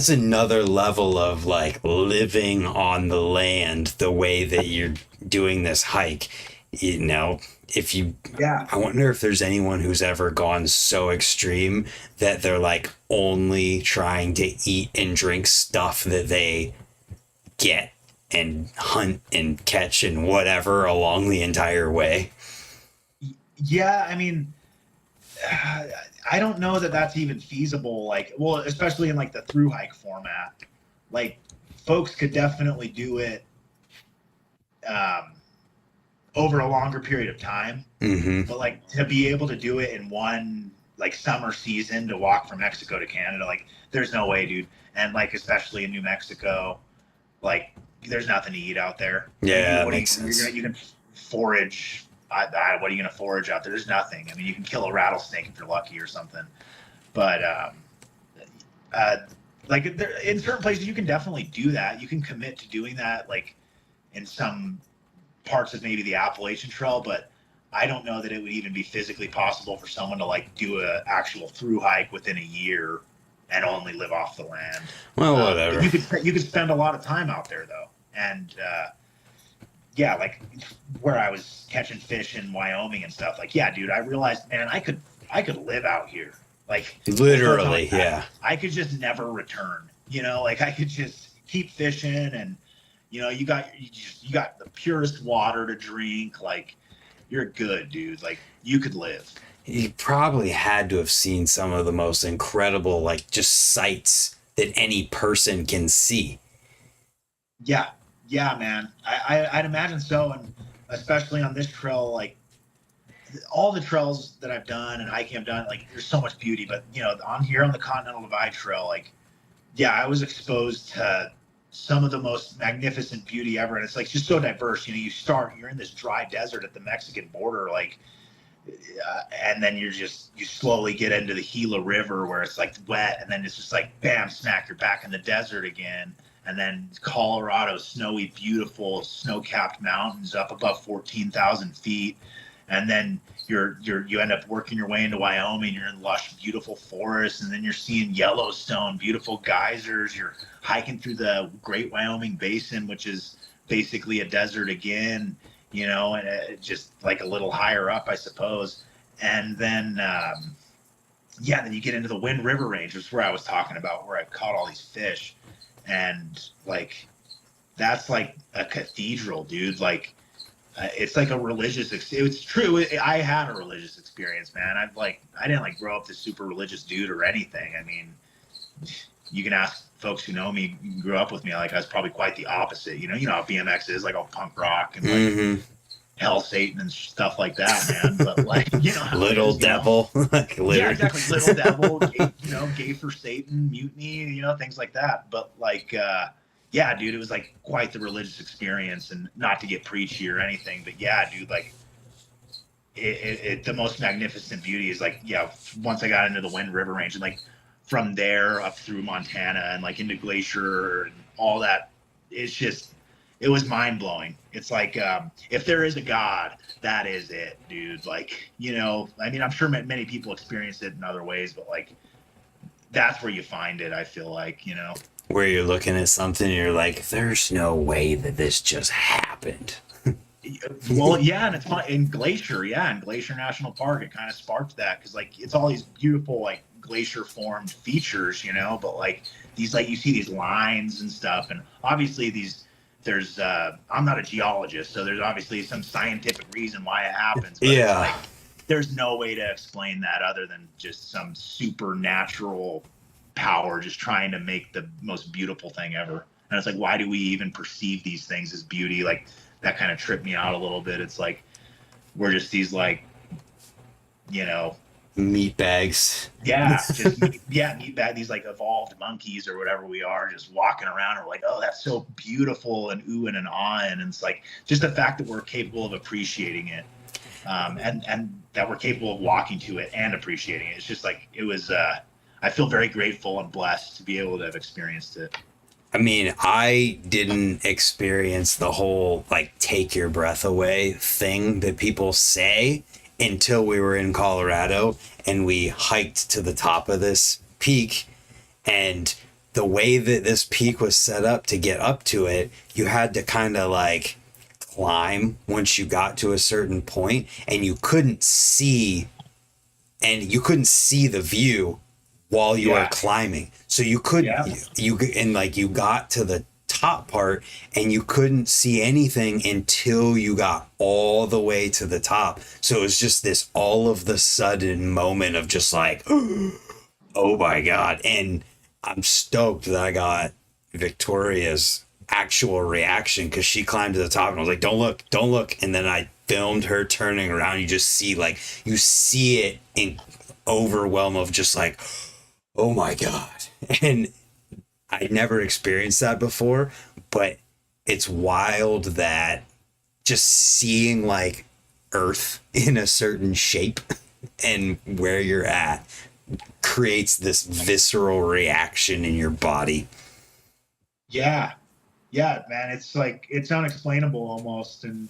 Speaker 1: another level of like living on the land the way that you're doing this hike. I wonder if there's anyone who's ever gone so extreme that they're like only trying to eat and drink stuff that they get and hunt and catch and whatever along the entire way.
Speaker 2: Yeah, I mean, I don't know that that's even feasible. Like, well, especially in like the thruhike format, like folks could definitely do it over a longer period of time.
Speaker 1: Mm-hmm.
Speaker 2: But like to be able to do it in one like summer season, to walk from Mexico to Canada, like there's no way, dude. And like especially in New Mexico, like there's nothing to eat out there.
Speaker 1: Yeah,
Speaker 2: like,
Speaker 1: makes sense.
Speaker 2: You can forage. What are you going to forage out there? There's nothing. I mean, you can kill a rattlesnake if you're lucky or something. But like in certain places, you can definitely do that. You can commit to doing that, like in some parts of maybe the Appalachian Trail. But I don't know that it would even be physically possible for someone to like do a actual through hike within a year and only live off the land.
Speaker 1: Well, whatever.
Speaker 2: You could spend a lot of time out there though, and yeah, like where I was catching fish in Wyoming and stuff. Like, yeah, dude, I realized, man, I could live out here. Like
Speaker 1: literally, yeah.
Speaker 2: I could just never return. Like I could just keep fishing, and you got the purest water to drink. Like you're good, dude. Like you could live.
Speaker 1: You probably had to have seen some of the most incredible, like just sights that any person can see.
Speaker 2: Yeah, man. I'd imagine so, and especially on this trail, like all the trails that I've done and hiking I've done, like there's so much beauty. But on the Continental Divide Trail, like yeah, I was exposed to some of the most magnificent beauty ever, and it's like just so diverse. You're in this dry desert at the Mexican border, like, and then you slowly get into the Gila River where it's like wet, and then it's just like bam, smack, you're back in the desert again. And then Colorado, snowy, beautiful, snow-capped mountains up above 14,000 feet. And then you end up working your way into Wyoming. You're in lush, beautiful forests, and then you're seeing Yellowstone, beautiful geysers. You're hiking through the Great Wyoming Basin, which is basically a desert again, and just like a little higher up, I suppose. And then, then you get into the Wind River Range, which is where I was talking about, where I caught all these fish, and like that's like a cathedral, dude. Like it's like a religious. It's true. I had a religious experience, man. I didn't like grow up this super religious dude or anything. I mean, you can ask folks who know me, grew up with me. Like I was probably quite the opposite. You know how BMX is, like all punk rock and like hell Satan and stuff like that, man. But like how
Speaker 1: little devil, like
Speaker 2: yeah, exactly, little devil, gay for Satan, mutiny, things like that. But like. Yeah, dude, it was like quite the religious experience, and not to get preachy or anything, but yeah, dude, like the most magnificent beauty is like, once I got into the Wind River Range and like from there up through Montana and like into Glacier and all that, it was mind blowing. It's like, if there is a God, that is it, dude. Like, I mean, I'm sure many people experience it in other ways, but like, that's where you find it, I feel like,
Speaker 1: Where you're looking at something and you're like, there's no way that this just happened.
Speaker 2: Well, yeah, and it's fun in Glacier, in Glacier National Park, it kind of sparked that, because like it's all these beautiful like glacier formed features, but like these, like you see these lines and stuff, and obviously there's I'm not a geologist, so there's obviously some scientific reason why it happens, but it's like there's no way to explain that other than just some supernatural power just trying to make the most beautiful thing ever. And it's like, why do we even perceive these things as beauty? Like that kind of tripped me out a little bit. It's like we're just these like
Speaker 1: meat bags.
Speaker 2: Meat bag, these like evolved monkeys or whatever we are, just walking around and we're like, oh, that's so beautiful, and oohing and ahhing. And it's like just the fact that we're capable of appreciating it, and that we're capable of walking to it and appreciating it. It's just like it was I feel very grateful and blessed to be able to have experienced it.
Speaker 1: I mean, I didn't experience the whole like take your breath away thing that people say until we were in Colorado and we hiked to the top of this peak. And the way that this peak was set up to get up to it, you had to kind of like climb once you got to a certain point, and you couldn't see the view while you are climbing. So you couldn't, you got to the top part and you couldn't see anything until you got all the way to the top. So it was just this all of the sudden moment of just like, oh my God. And I'm stoked that I got Victoria's actual reaction, because she climbed to the top and I was like, don't look. And then I filmed her turning around. You just see it in overwhelm of just like, oh my God. And I never experienced that before, but it's wild that just seeing like Earth in a certain shape and where you're at creates this visceral reaction in your body.
Speaker 2: Yeah, man. It's like, it's unexplainable almost. And,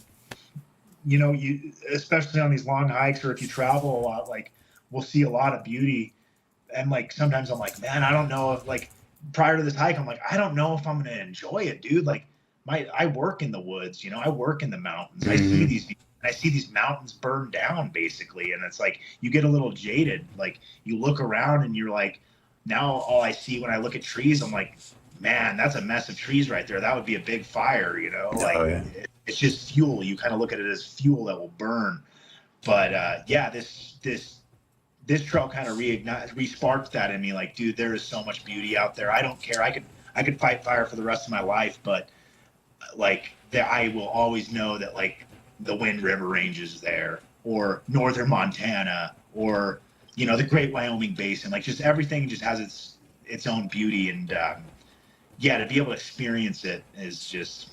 Speaker 2: you, especially on these long hikes, or if you travel a lot, like we'll see a lot of beauty. And like sometimes I'm like, man, I don't know if, like, prior to this hike, I'm like, I don't know if I'm gonna enjoy it, dude. Like I work in the woods, I work in the mountains.
Speaker 1: Mm-hmm.
Speaker 2: I see these mountains burn down basically, and it's like you get a little jaded. Like you look around and you're like, now all I see when I look at trees, I'm like, man, that's a mess of trees right there. That would be a big fire, like it's just fuel. You kind of look at it as fuel that will burn. But this trail kind of re-sparked that in me. Like, dude, there is so much beauty out there. I don't care. I could fight fire for the rest of my life, but like I will always know that like the Wind River Range is there, or northern Montana, or the Great Wyoming Basin. Like just everything just has its own beauty, and to be able to experience it is just.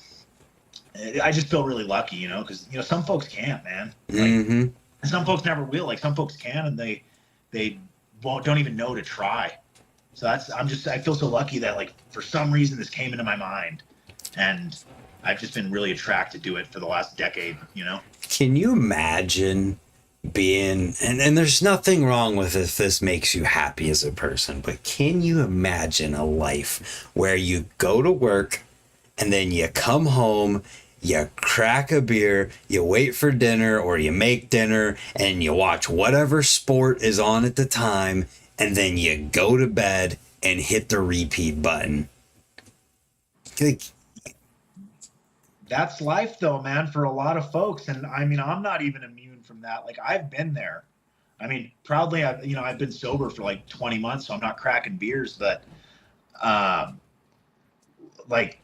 Speaker 2: I just feel really lucky, because some folks can't, man. Like, some folks never will. Like some folks can, and they don't even know to try. So I feel so lucky that like for some reason this came into my mind, and I've just been really attracted to it for the last decade.
Speaker 1: Can you imagine being, and there's nothing wrong with if this makes you happy as a person, but can you imagine a life where you go to work and then you come home, you crack a beer, you wait for dinner or you make dinner and you watch whatever sport is on at the time, and then you go to bed and hit the repeat button? Like,
Speaker 2: That's life though, man, for a lot of folks. And I mean, I'm not even immune from that. Like I've been there. I mean, proudly, I've been sober for like 20 months, so I'm not cracking beers, but, um, like,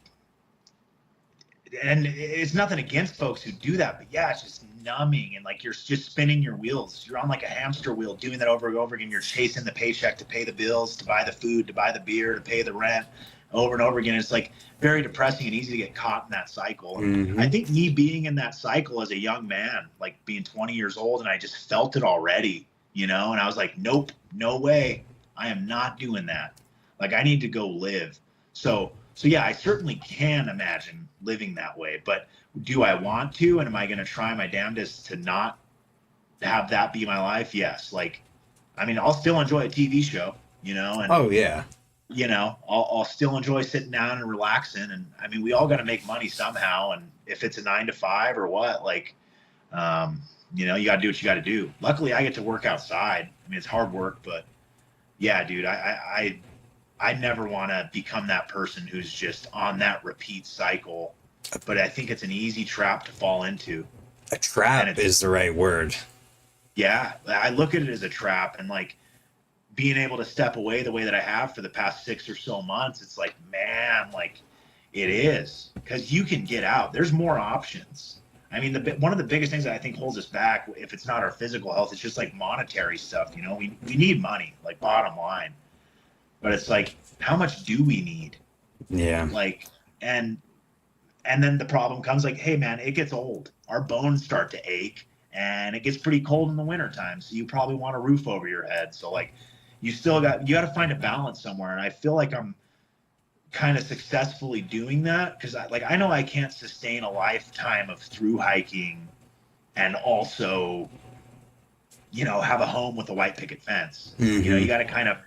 Speaker 2: and it's nothing against folks who do that, but yeah, it's just numbing, and like you're just spinning your wheels. You're on like a hamster wheel doing that over and over again. You're chasing the paycheck to pay the bills, to buy the food, to buy the beer, to pay the rent over and over again. It's like very depressing and easy to get caught in that cycle. And I think me being in that cycle as a young man, like being 20 years old, and I just felt it already, and I was like, nope, no way. I am not doing that. Like I need to go live. So yeah, I certainly can imagine living that way, but do I want to? And am I going to try my damnedest to not have that be my life? Yes. Like, I mean, I'll still enjoy a TV show, and
Speaker 1: oh yeah,
Speaker 2: I'll still enjoy sitting down and relaxing. And I mean, we all got to make money somehow. And if it's a 9 to 5 or what, like, you got to do what you got to do. Luckily I get to work outside. I mean, it's hard work, but yeah, dude, I never want to become that person who's just on that repeat cycle, but I think it's an easy trap to fall into.
Speaker 1: A trap is the right word.
Speaker 2: Yeah. I look at it as a trap, and like being able to step away the way that I have for the past 6 or so months, it's like, man, like it is, because you can get out. There's more options. I mean, one of the biggest things that I think holds us back, if it's not our physical health, it's just like monetary stuff. We need money, like bottom line. But it's like, how much do we need?
Speaker 1: Yeah.
Speaker 2: Like, and then the problem comes, like, hey man, it gets old. Our bones start to ache, and it gets pretty cold in the wintertime. So you probably want a roof over your head. So like, you got to find a balance somewhere. And I feel like I'm kind of successfully doing that, because I know I can't sustain a lifetime of through hiking and also, have a home with a white picket fence. You got to kind of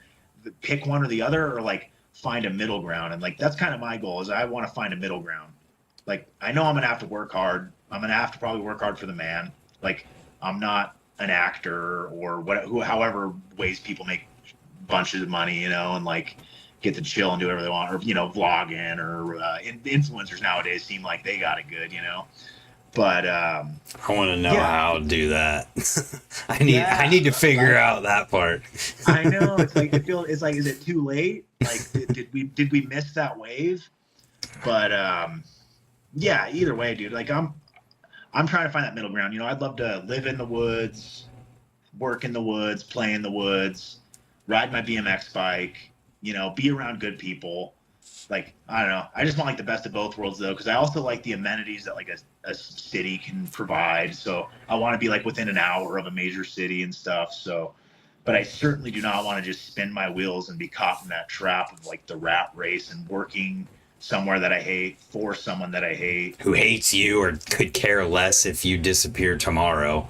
Speaker 2: pick one or the other, or like find a middle ground. And like, that's kind of my goal, is I want to find a middle ground. Like, I know I'm going to have to work hard. I'm going to have to probably work hard for the man. Like, I'm not an actor or however ways people make bunches of money, and like get to chill and do whatever they want, or, vlogging, or influencers nowadays seem like they got it good, but
Speaker 1: I want to know how to do that. I need to figure out that part.
Speaker 2: I know, it's like, it's like, is it too late? Like, did we miss that wave? But yeah, either way, dude, like I'm trying to find that middle ground. I'd love to live in the woods, work in the woods, play in the woods, ride my BMX bike, be around good people. Like, I don't know. I just want like the best of both worlds though, because I also like the amenities that like a city can provide. So I want to be like within an hour of a major city and stuff. So, but I certainly do not want to just spin my wheels and be caught in that trap of like the rat race and working somewhere that I hate for someone that I hate.
Speaker 1: Who hates you or could care less if you disappear tomorrow.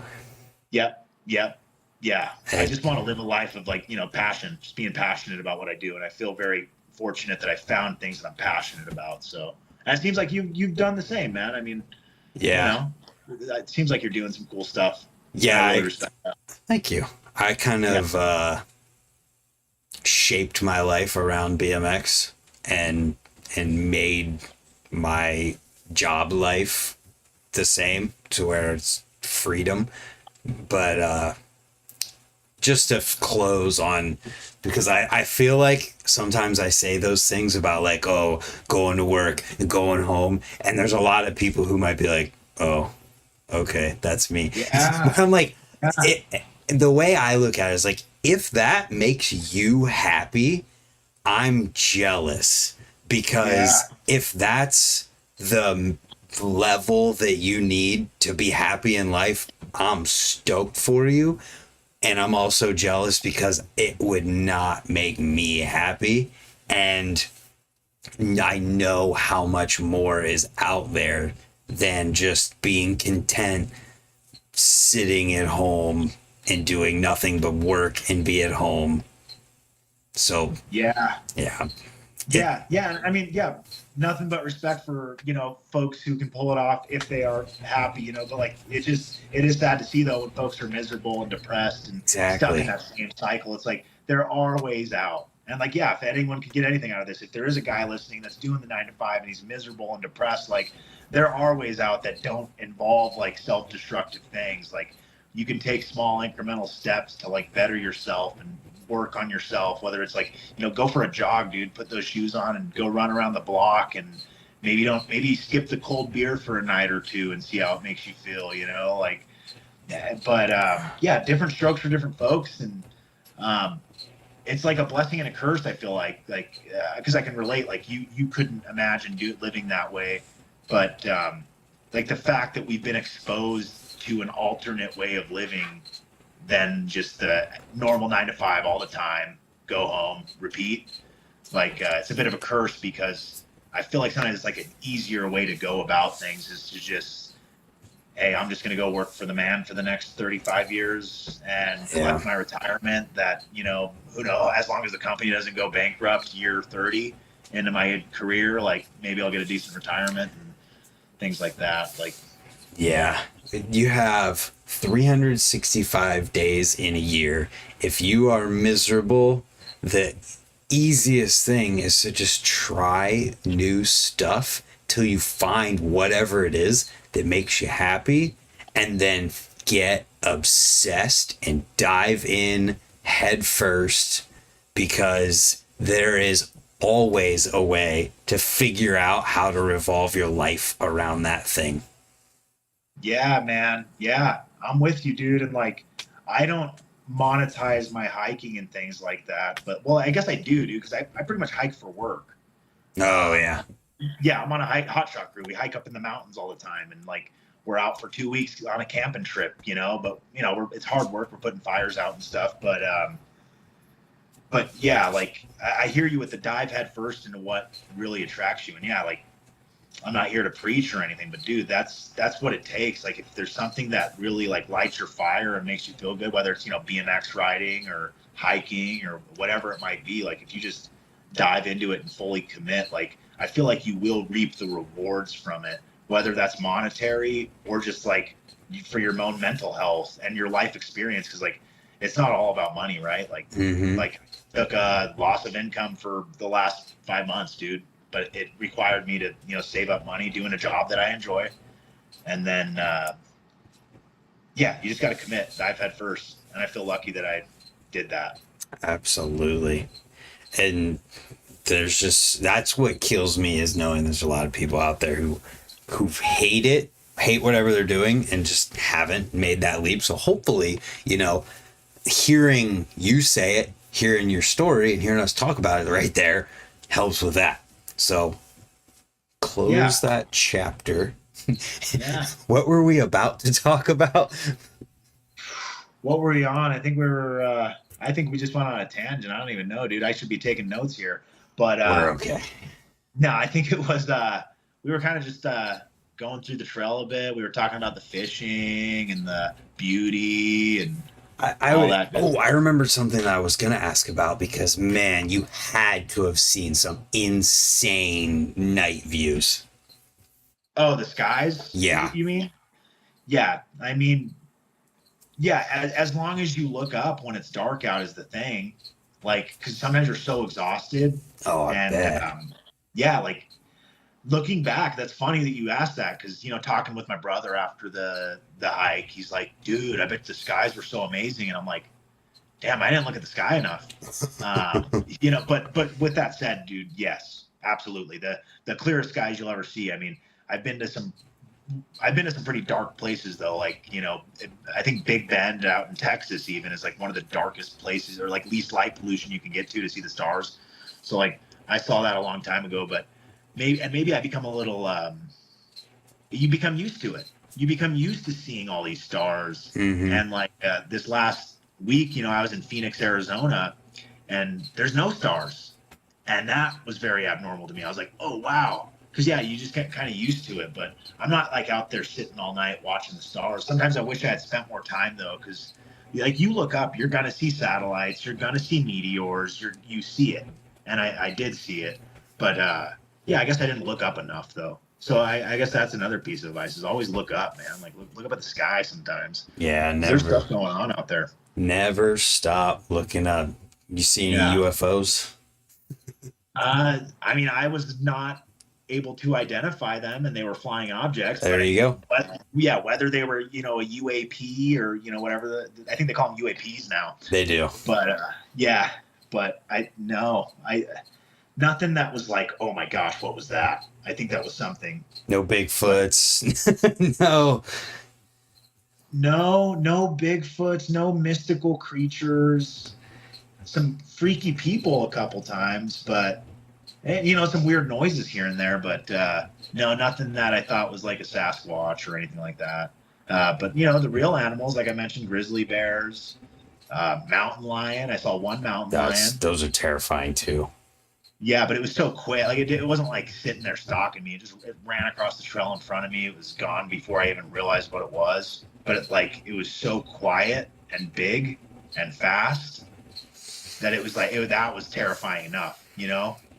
Speaker 2: Yep. Yeah. I just want to live a life of like, passion, just being passionate about what I do. And I feel very fortunate that I found things that I'm passionate about. So, and it seems like you've done the same, man. I mean,
Speaker 1: yeah,
Speaker 2: it seems like you're doing some cool stuff.
Speaker 1: Yeah. I really respect that. Thank you. I kind of shaped my life around BMX and made my job life the same, to where it's freedom. But just to close on, because I feel like sometimes I say those things about like, oh, going to work and going home, and there's a lot of people who might be like, oh, okay, that's me. Yeah. I'm like, the way I look at it is like, if that makes you happy, I'm jealous, because if that's the level that you need to be happy in life, I'm stoked for you. And I'm also jealous because it would not make me happy. And I know how much more is out there than just being content sitting at home and doing nothing but work and be at home. So
Speaker 2: Yeah.
Speaker 1: yeah, it,
Speaker 2: Yeah. I mean, yeah, nothing but respect for, folks who can pull it off if they are happy, but like it is sad to see though when folks are miserable and depressed and stuck in
Speaker 1: exactly.
Speaker 2: that same cycle. It's like there are ways out. And like, yeah, if anyone could get anything out of this, if there is a guy listening that's doing the 9 to 5 and he's miserable and depressed, like there are ways out that don't involve like self-destructive things. Like you can take small incremental steps to like better yourself and work on yourself, whether it's like, go for a jog, dude, put those shoes on and go run around the block, and maybe skip the cold beer for a night or two and see how it makes you feel, like, but yeah, different strokes for different folks. And it's like a blessing and a curse. I feel like, cause I can relate, like you couldn't imagine living that way. But like the fact that we've been exposed to an alternate way of living than just the normal 9 to 5 all the time, go home, repeat. Like it's a bit of a curse because I feel like sometimes it's like an easier way to go about things is to just, hey, I'm just going to go work for the man for the next 35 years and collect my retirement that, who knows, as long as the company doesn't go bankrupt year 30 into my career, like maybe I'll get a decent retirement and things like that. Like,
Speaker 1: Yeah. You have 365 days in a year. If you are miserable, the easiest thing is to just try new stuff till you find whatever it is that makes you happy, and then get obsessed and dive in head first, because there is always a way to figure out how to revolve your life around that thing.
Speaker 2: yeah, man. Yeah, I'm with you, dude. And like, I don't monetize my hiking and things like that. But, well, I guess I do, dude, because I pretty much hike for work.
Speaker 1: Oh,
Speaker 2: Um,
Speaker 1: yeah.
Speaker 2: yeah, I'm on a hot shot crew. We hike up in the mountains all the time. And like, we're out for 2 weeks on a camping trip, but, it's hard work. We're putting fires out and stuff. But yeah, like, I hear you with the dive head first into what really attracts you. And yeah, like, I'm not here to preach or anything, but dude, that's what it takes. Like if there's something that really like lights your fire and makes you feel good, whether it's, BMX riding or hiking or whatever it might be, like if you just dive into it and fully commit, like I feel like you will reap the rewards from it, whether that's monetary or just like for your own mental health and your life experience. Cause like, it's not all about money, right?
Speaker 1: Mm-hmm.
Speaker 2: Like took a loss of income for the last 5 months, dude, but it required me to, save up money doing a job that I enjoy. And then, yeah, you just got to commit, dive head first. And I feel lucky that I did that.
Speaker 1: Absolutely. And that's what kills me, is knowing there's a lot of people out there who hate whatever they're doing and just haven't made that leap. So hopefully, hearing you say it, hearing your story and hearing us talk about it right there helps with that. So
Speaker 2: Yeah.
Speaker 1: close that chapter.
Speaker 2: Yeah.
Speaker 1: What were we about to talk about?
Speaker 2: What were we on? I think we just went on a tangent. I don't even know, dude. I should be taking notes here. But
Speaker 1: We're okay.
Speaker 2: no, I think it was, we were kind of just going through the trail a bit. We were talking about the fishing and the beauty and all that.
Speaker 1: I remember something that I was going to ask about, because man, you had to have seen some insane night views.
Speaker 2: Oh, the skies?
Speaker 1: Yeah.
Speaker 2: You mean? Yeah. I mean, yeah, as long as you look up when it's dark out is the thing. Like, because sometimes you're so exhausted.
Speaker 1: Oh, I
Speaker 2: And
Speaker 1: bet.
Speaker 2: yeah, like looking back, that's funny that you asked that because, talking with my brother after the hike, he's like, dude, I bet the skies were so amazing. And I'm like, damn, I didn't look at the sky enough. But with that said, dude, yes, absolutely. The clearest skies you'll ever see. I mean, I've been to some pretty dark places though. Like, I think Big Bend out in Texas even is like one of the darkest places, or like least light pollution you can get to see the stars. So like I saw that a long time ago, but maybe I become a little, you become used to it. You become used to seeing all these stars.
Speaker 1: Mm-hmm.
Speaker 2: And like this last week, I was in Phoenix, Arizona, and there's no stars. And that was very abnormal to me. I was like, oh, wow. because yeah, you just get kind of used to it. But I'm not like out there sitting all night watching the stars. Sometimes I wish I had spent more time though, because like you look up, you're gonna see satellites, you're gonna see meteors, you see it, and I did see it, but yeah, I guess I didn't look up enough though. So I guess that's another piece of advice is always look up, man. Like look up at the sky sometimes.
Speaker 1: Yeah,
Speaker 2: There's stuff going on out there.
Speaker 1: never stop looking up. You see any
Speaker 2: Yeah.
Speaker 1: UFOs?
Speaker 2: I mean, I was not able to identify them, and they were flying objects.
Speaker 1: There you go.
Speaker 2: Yeah, whether they were, a UAP or whatever. I think they call them UAPs now.
Speaker 1: They do.
Speaker 2: But yeah, but nothing that was like, oh my gosh, what was that? I think that was something.
Speaker 1: No Bigfoots. No.
Speaker 2: No Bigfoots, no mystical creatures. Some freaky people a couple times, but some weird noises here and there, but no, nothing that I thought was like a Sasquatch or anything like that. But the real animals, like I mentioned, grizzly bears, mountain lion. I saw one mountain lion.
Speaker 1: Those are terrifying too.
Speaker 2: Yeah, but it was so quick. Like it wasn't like sitting there stalking me. It ran across the trail in front of me. It was gone before I even realized what it was. But it was so quiet and big and fast that it was like that was terrifying enough.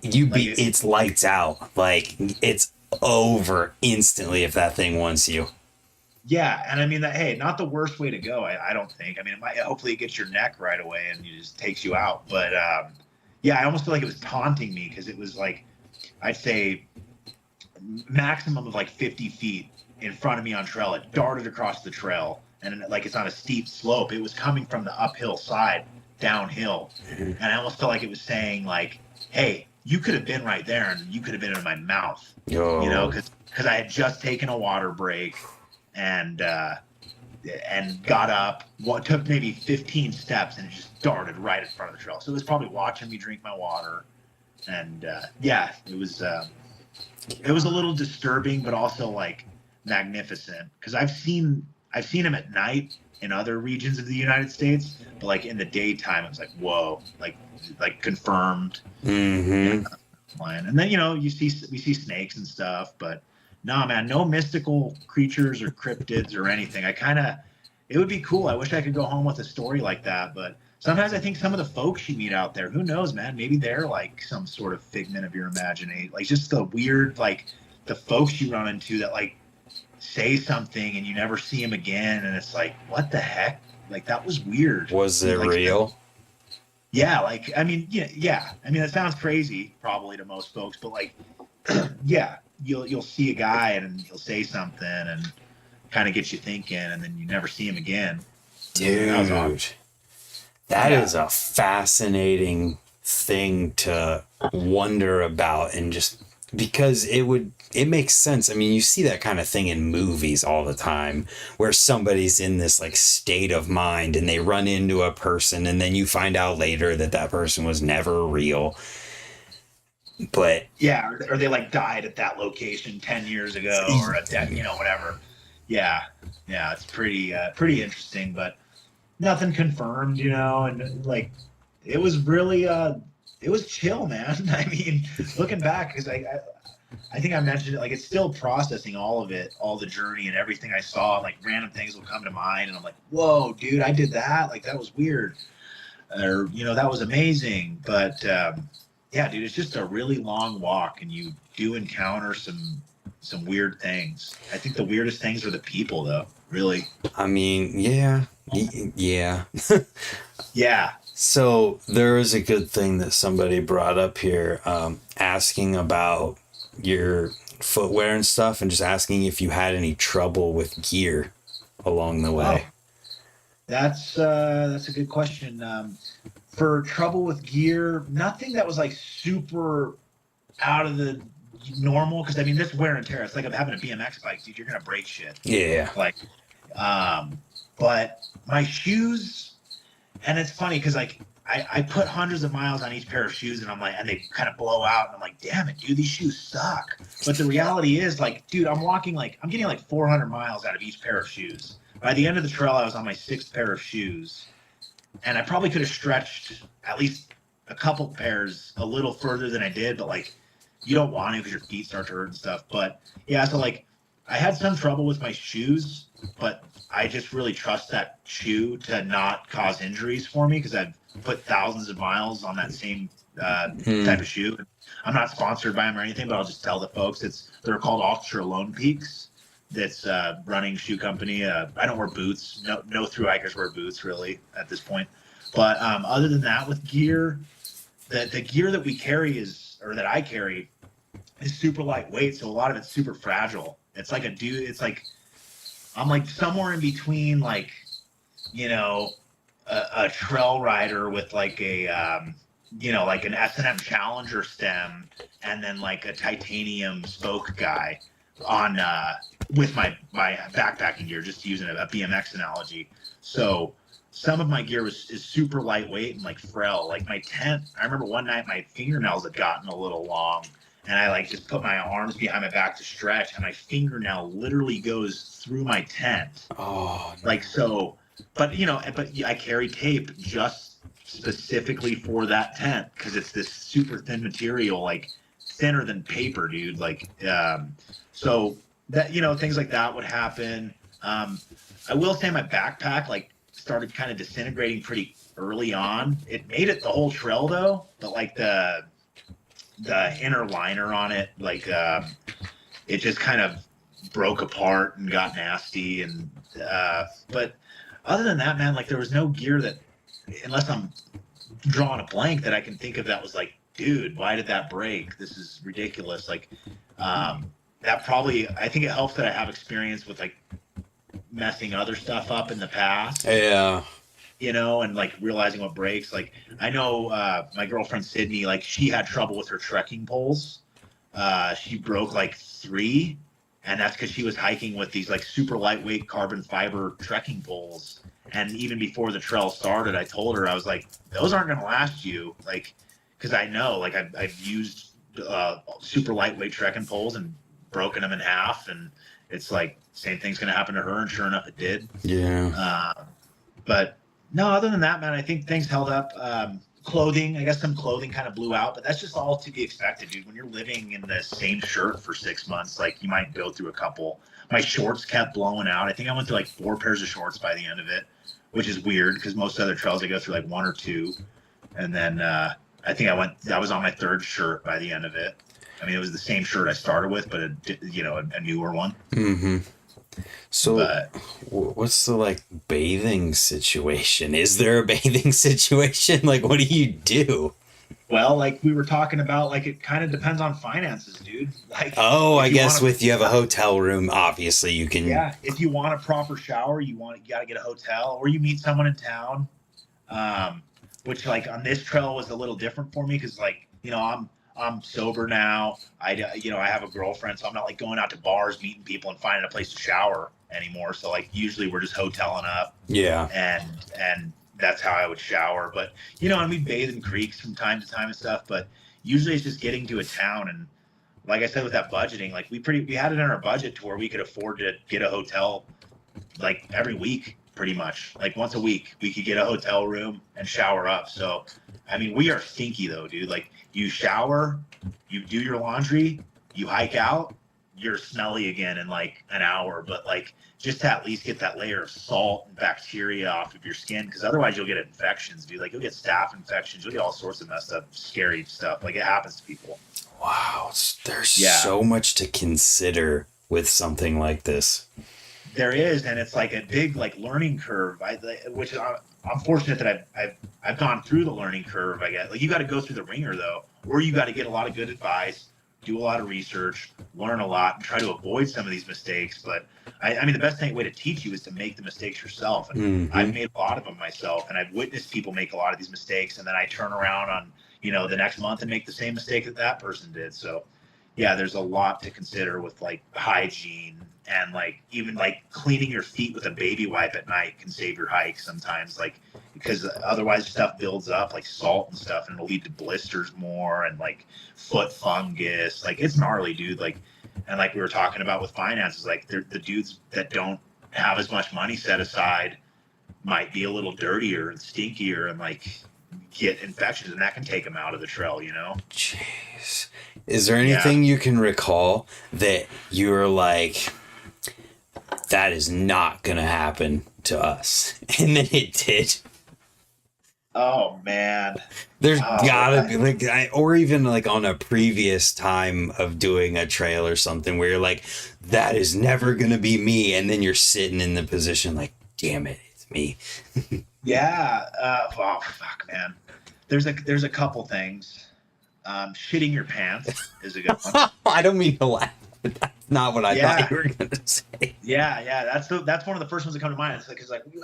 Speaker 1: It's lights out. Like it's over instantly if that thing wants you.
Speaker 2: Yeah, and I mean that. Hey, not the worst way to go. I don't think. I mean, hopefully it gets your neck right away and it just takes you out. But yeah, I almost feel like it was taunting me because it was like, I'd say, maximum of like 50 feet in front of me on trail. It darted across the trail, and like it's on a steep slope. It was coming from the uphill side downhill, and I almost felt like it was saying like, "Hey, you could have been right there, and you could have been in my mouth." Because I had just taken a water break, and got up. Took maybe 15 steps, and it just darted right in front of the trail. So it was probably watching me drink my water, and yeah, it was a little disturbing, but also like magnificent. Because I've seen them at night in other regions of the United States, but like in the daytime, it was like whoa, like confirmed.
Speaker 1: Mm-hmm.
Speaker 2: And then we see snakes and stuff, but no, man, no mystical creatures or cryptids or anything. It would be cool. I wish I could go home with a story like that, but sometimes I think some of the folks you meet out there, who knows, man, maybe they're like some sort of figment of your imagination. Like just the weird, like the folks you run into that like say something and you never see them again. And it's like, what the heck? Like that was weird.
Speaker 1: Was it
Speaker 2: like,
Speaker 1: real?
Speaker 2: Yeah. Like, I mean, yeah. I mean, that sounds crazy probably to most folks, but like, yeah, you'll see a guy and he'll say something and kind of get you thinking, and then you never see him again.
Speaker 1: Dude, that is a fascinating thing to wonder about, and just because it makes sense. I mean, you see that kind of thing in movies all the time where somebody's in this like state of mind and they run into a person and then you find out later that person was never real. But
Speaker 2: yeah, or they like died at that location 10 years ago or whatever. Yeah, it's pretty interesting, but nothing confirmed, and like it was really it was chill, man. I mean, looking back, because I think I mentioned it, like it's still processing all of it, all the journey and everything I saw, like random things will come to mind and I'm like, whoa, dude, I did that, like that was weird, or that was amazing. But yeah, dude, it's just a really long walk and you do encounter some weird things. I think the weirdest things are the people, though. Really.
Speaker 1: I mean, yeah.
Speaker 2: Yeah.
Speaker 1: So there is a good thing that somebody brought up here, asking about your footwear and stuff, and just asking if you had any trouble with gear along the way.
Speaker 2: Oh, that's a good question. For trouble with gear, nothing that was like super out of the normal, because I mean this wear and tear, it's like I'm having a BMX bike, dude. You're gonna break shit.
Speaker 1: Yeah.
Speaker 2: Like, but my shoes, and it's funny because like I put hundreds of miles on each pair of shoes, and I'm like, and they kind of blow out, and I'm like, damn it, dude, these shoes suck. But the reality is, like, dude, I'm getting like 400 miles out of each pair of shoes. By the end of the trail, I was on my 6th pair of shoes, and I probably could have stretched at least a couple pairs a little further than I did, but like you don't want to because your feet start to hurt and stuff. But yeah, so like I had some trouble with my shoes, but I just really trust that shoe to not cause injuries for me because I've put thousands of miles on that same type of shoe. I'm not sponsored by them or anything, but I'll just tell the folks they're called Ultra Lone Peaks. That's running shoe company. I don't wear boots. No through hikers wear boots really at this point. But other than that, with gear, the gear that we carry that I carry is super lightweight, so a lot of it's super fragile. It's like it's like I'm like somewhere in between like, a trail rider with like a like an S&M Challenger stem and then like a titanium spoke guy on with my backpacking gear, just using a BMX analogy. So some of my gear is super lightweight and like frail. Like my tent, I remember one night my fingernails had gotten a little long and I like just put my arms behind my back to stretch and my fingernail literally goes through my tent.
Speaker 1: Oh,
Speaker 2: like so, but I carry tape just specifically for that tent because it's this super thin material, like thinner than paper, dude. Like, so that, things like that would happen. I will say my backpack like started kind of disintegrating pretty early on. It made it the whole trail though, but like the inner liner on it, like it just kind of broke apart and got nasty. And but other than that, man, like there was no gear that, unless I'm drawing a blank, that I can think of that was like, dude, why did that break? This is ridiculous. Like that probably, I think it helps that I have experience with like messing other stuff up in the past.
Speaker 1: Yeah.
Speaker 2: And like realizing what breaks. Like I know my girlfriend Sydney, like she had trouble with her trekking poles. She broke like 3, and that's because she was hiking with these like super lightweight carbon fiber trekking poles. And even before the trail started, I told her, I was like, those aren't going to last you. Like, because I know, like I've used super lightweight trekking poles and broken them in half, and it's like same thing's going to happen to her. And sure enough, it did.
Speaker 1: Yeah.
Speaker 2: But no, other than that, man, I think things held up. Clothing, I guess some clothing kind of blew out, but that's just all to be expected, dude. When you're living in the same shirt for 6 months, like you might go through a couple. My shorts kept blowing out. I think I went through like 4 pairs of shorts by the end of it, which is weird because most other trails I go through like 1 or 2. And then I think I was on my 3rd shirt by the end of it. I mean, it was the same shirt I started with, but a newer one.
Speaker 1: Mm-hmm. So what's the like bathing situation? Is there a bathing situation? Like, what do you do?
Speaker 2: Well, like we were talking about, like it kind of depends on finances, dude. Like,
Speaker 1: I guess you have a hotel room, obviously you can.
Speaker 2: Yeah, if you want a proper shower, you got to get a hotel, or you meet someone in town. Which like on this trail was a little different for me because like I'm sober now. I have a girlfriend, so I'm not like going out to bars, meeting people, and finding a place to shower anymore. So like usually we're just hoteling up.
Speaker 1: Yeah.
Speaker 2: And that's how I would shower. But and we bathe in creeks from time to time and stuff. But usually it's just getting to a town. And like I said, with that budgeting, like we had it in our budget to where we could afford to get a hotel like every week, pretty much. Like once a week, we could get a hotel room and shower up. So I mean, we are stinky though, dude. Like you shower, you do your laundry, you hike out, you're smelly again in like an hour. But like just to at least get that layer of salt and bacteria off of your skin, because otherwise you'll get infections, dude. Like you'll get staph infections, you'll get all sorts of messed up, scary stuff. Like it happens to people.
Speaker 1: Wow, there's so much to consider with something like this.
Speaker 2: There is, and it's like a big like learning curve. Which I'm fortunate that I've gone through the learning curve. I guess like you got to go through the ringer though, or you got to get a lot of good advice, do a lot of research, learn a lot, and try to avoid some of these mistakes. But I mean, the best way to teach you is to make the mistakes yourself. And I've made a lot of them myself, and I've witnessed people make a lot of these mistakes, and then I turn around on the next month and make the same mistake that person did. So yeah, there's a lot to consider with like hygiene. And like even like cleaning your feet with a baby wipe at night can save your hike sometimes, like because otherwise stuff builds up like salt and stuff, and it'll lead to blisters more and like foot fungus. Like it's gnarly, dude. Like, and like we were talking about with finances, like the dudes that don't have as much money set aside might be a little dirtier and stinkier, and like get infections, and that can take them out of the trail, you know?
Speaker 1: Jeez. Is there anything you can recall that you were like, that is not going to happen to us? And then it did.
Speaker 2: Oh, man.
Speaker 1: There's gotta be like, or even like on a previous time of doing a trail or something where you're like, that is never going to be me. And then you're sitting in the position like, damn it, it's me.
Speaker 2: Yeah. Oh, fuck, man. There's a couple things. Shitting your pants is a good one.
Speaker 1: I don't mean to laugh, but that's not what I thought you were going to say.
Speaker 2: Yeah. That's one of the first ones that come to mind. It's like no,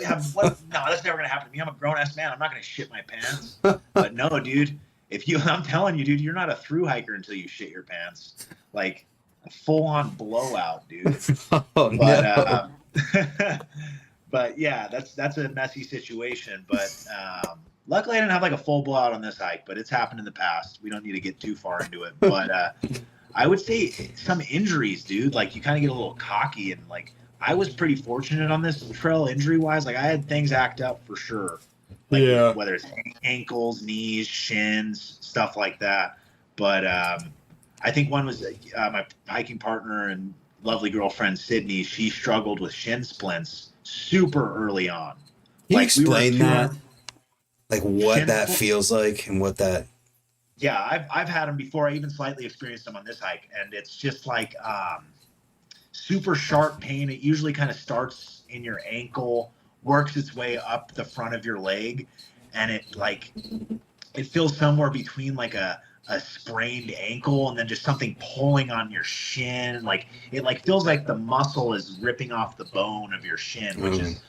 Speaker 2: that's never gonna happen to me. I'm a grown ass man. I'm not gonna shit my pants. But no, dude. I'm telling you, dude, you're not a thru hiker until you shit your pants. Like a full on blowout, dude.
Speaker 1: Oh, no.
Speaker 2: But yeah, that's a messy situation. But luckily, I didn't have like a full blowout on this hike. But it's happened in the past. We don't need to get too far into it. But I would say some injuries, dude. Like you kind of get a little cocky, and like I was pretty fortunate on this trail injury wise. Like I had things act up for sure. Like,
Speaker 1: yeah.
Speaker 2: Whether it's ankles, knees, shins, stuff like that. But I think one was my hiking partner and lovely girlfriend Sydney. She struggled with shin splints super early on.
Speaker 1: Can you explain that? Like what that feels like and what that.
Speaker 2: Yeah, I've had them before. I even slightly experienced them on this hike, and it's just like super sharp pain. It usually kind of starts in your ankle, works its way up the front of your leg, and it feels somewhere between like a sprained ankle and then just something pulling on your shin. Like it like feels like the muscle is ripping off the bone of your shin, which is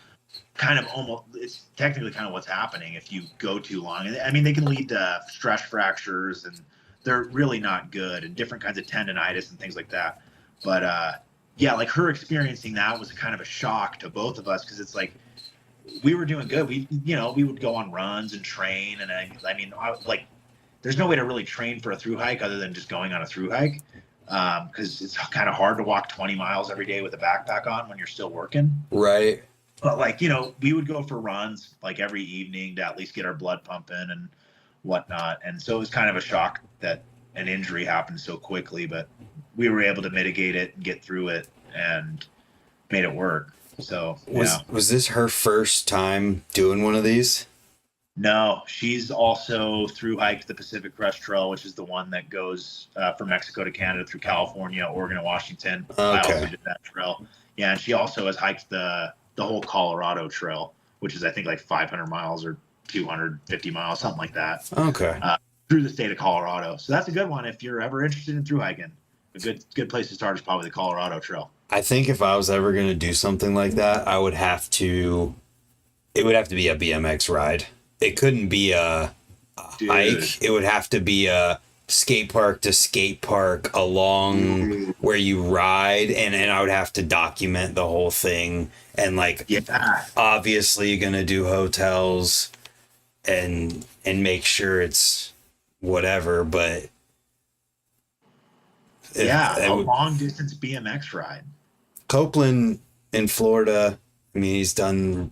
Speaker 2: kind of it's technically kind of what's happening if you go too long. I mean, they can lead to stress fractures, and they're really not good, and different kinds of tendonitis and things like that. But yeah, like her experiencing that was kind of a shock to both of us, because it's like we were doing good. We would go on runs and train, and I mean, there's no way to really train for a thru hike other than just going on a thru hike, because it's kind of hard to walk 20 miles every day with a backpack on when you're still working.
Speaker 1: Right.
Speaker 2: But we would go for runs like every evening to at least get our blood pumping and whatnot. And so it was kind of a shock that an injury happened so quickly, but we were able to mitigate it and get through it and made it work. So
Speaker 1: was this her first time doing one of these?
Speaker 2: No, she's also thru hiked the Pacific Crest Trail, which is the one that goes from Mexico to Canada through California, Oregon, and Washington.
Speaker 1: Okay.
Speaker 2: I also did that trail. Yeah, and she also has hiked the whole Colorado Trail, which is I think like 500 miles or 250 miles, something like that.
Speaker 1: Okay.
Speaker 2: Through the state of Colorado. So that's a good one if you're ever interested in thru hiking. A good place to start is probably the Colorado Trail.
Speaker 1: I think if I was ever going to do something like that, it would have to be a BMX ride. It couldn't be a hike. It would have to be a skate park to skate park along where you ride, and I would have to document the whole thing, and obviously you're gonna do hotels and make sure it's whatever, but
Speaker 2: a long distance BMX ride.
Speaker 1: Copeland in Florida, I mean, he's done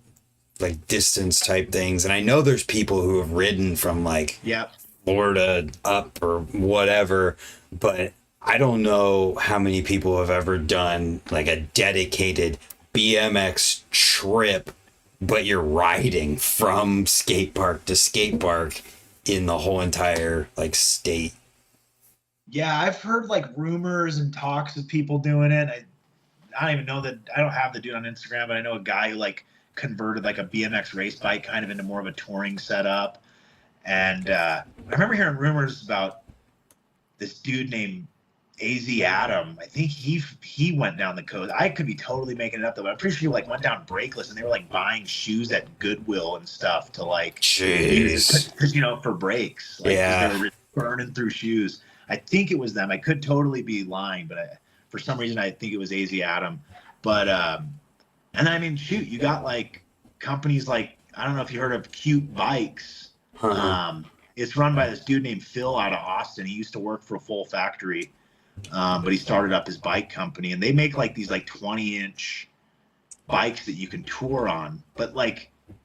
Speaker 1: like distance type things, and I know there's people who have ridden from Florida up or whatever, but I don't know how many people have ever done like a dedicated BMX trip, but you're riding from skate park to skate park in the whole entire state.
Speaker 2: Yeah, I've heard rumors and talks of people doing it. I don't even know that. I don't have the dude on Instagram, but I know a guy who converted a BMX race bike kind of into more of a touring setup. And I remember hearing rumors about this dude named AZ Adam. I think he went down the coast. I could be totally making it up though, but I'm pretty sure he went down Brakeless, and they were buying shoes at Goodwill and stuff to
Speaker 1: jeez,
Speaker 2: because for brakes. They were burning through shoes. I think it was them. I could totally be lying, but for some reason I think it was AZ Adam. But and then I mean, shoot, you got companies I don't know if you heard of Cute Bikes. It's run by this dude named Phil out of Austin. He used to work for a full factory, but he started up his bike company, and they make these 20-inch bikes that you can tour on. But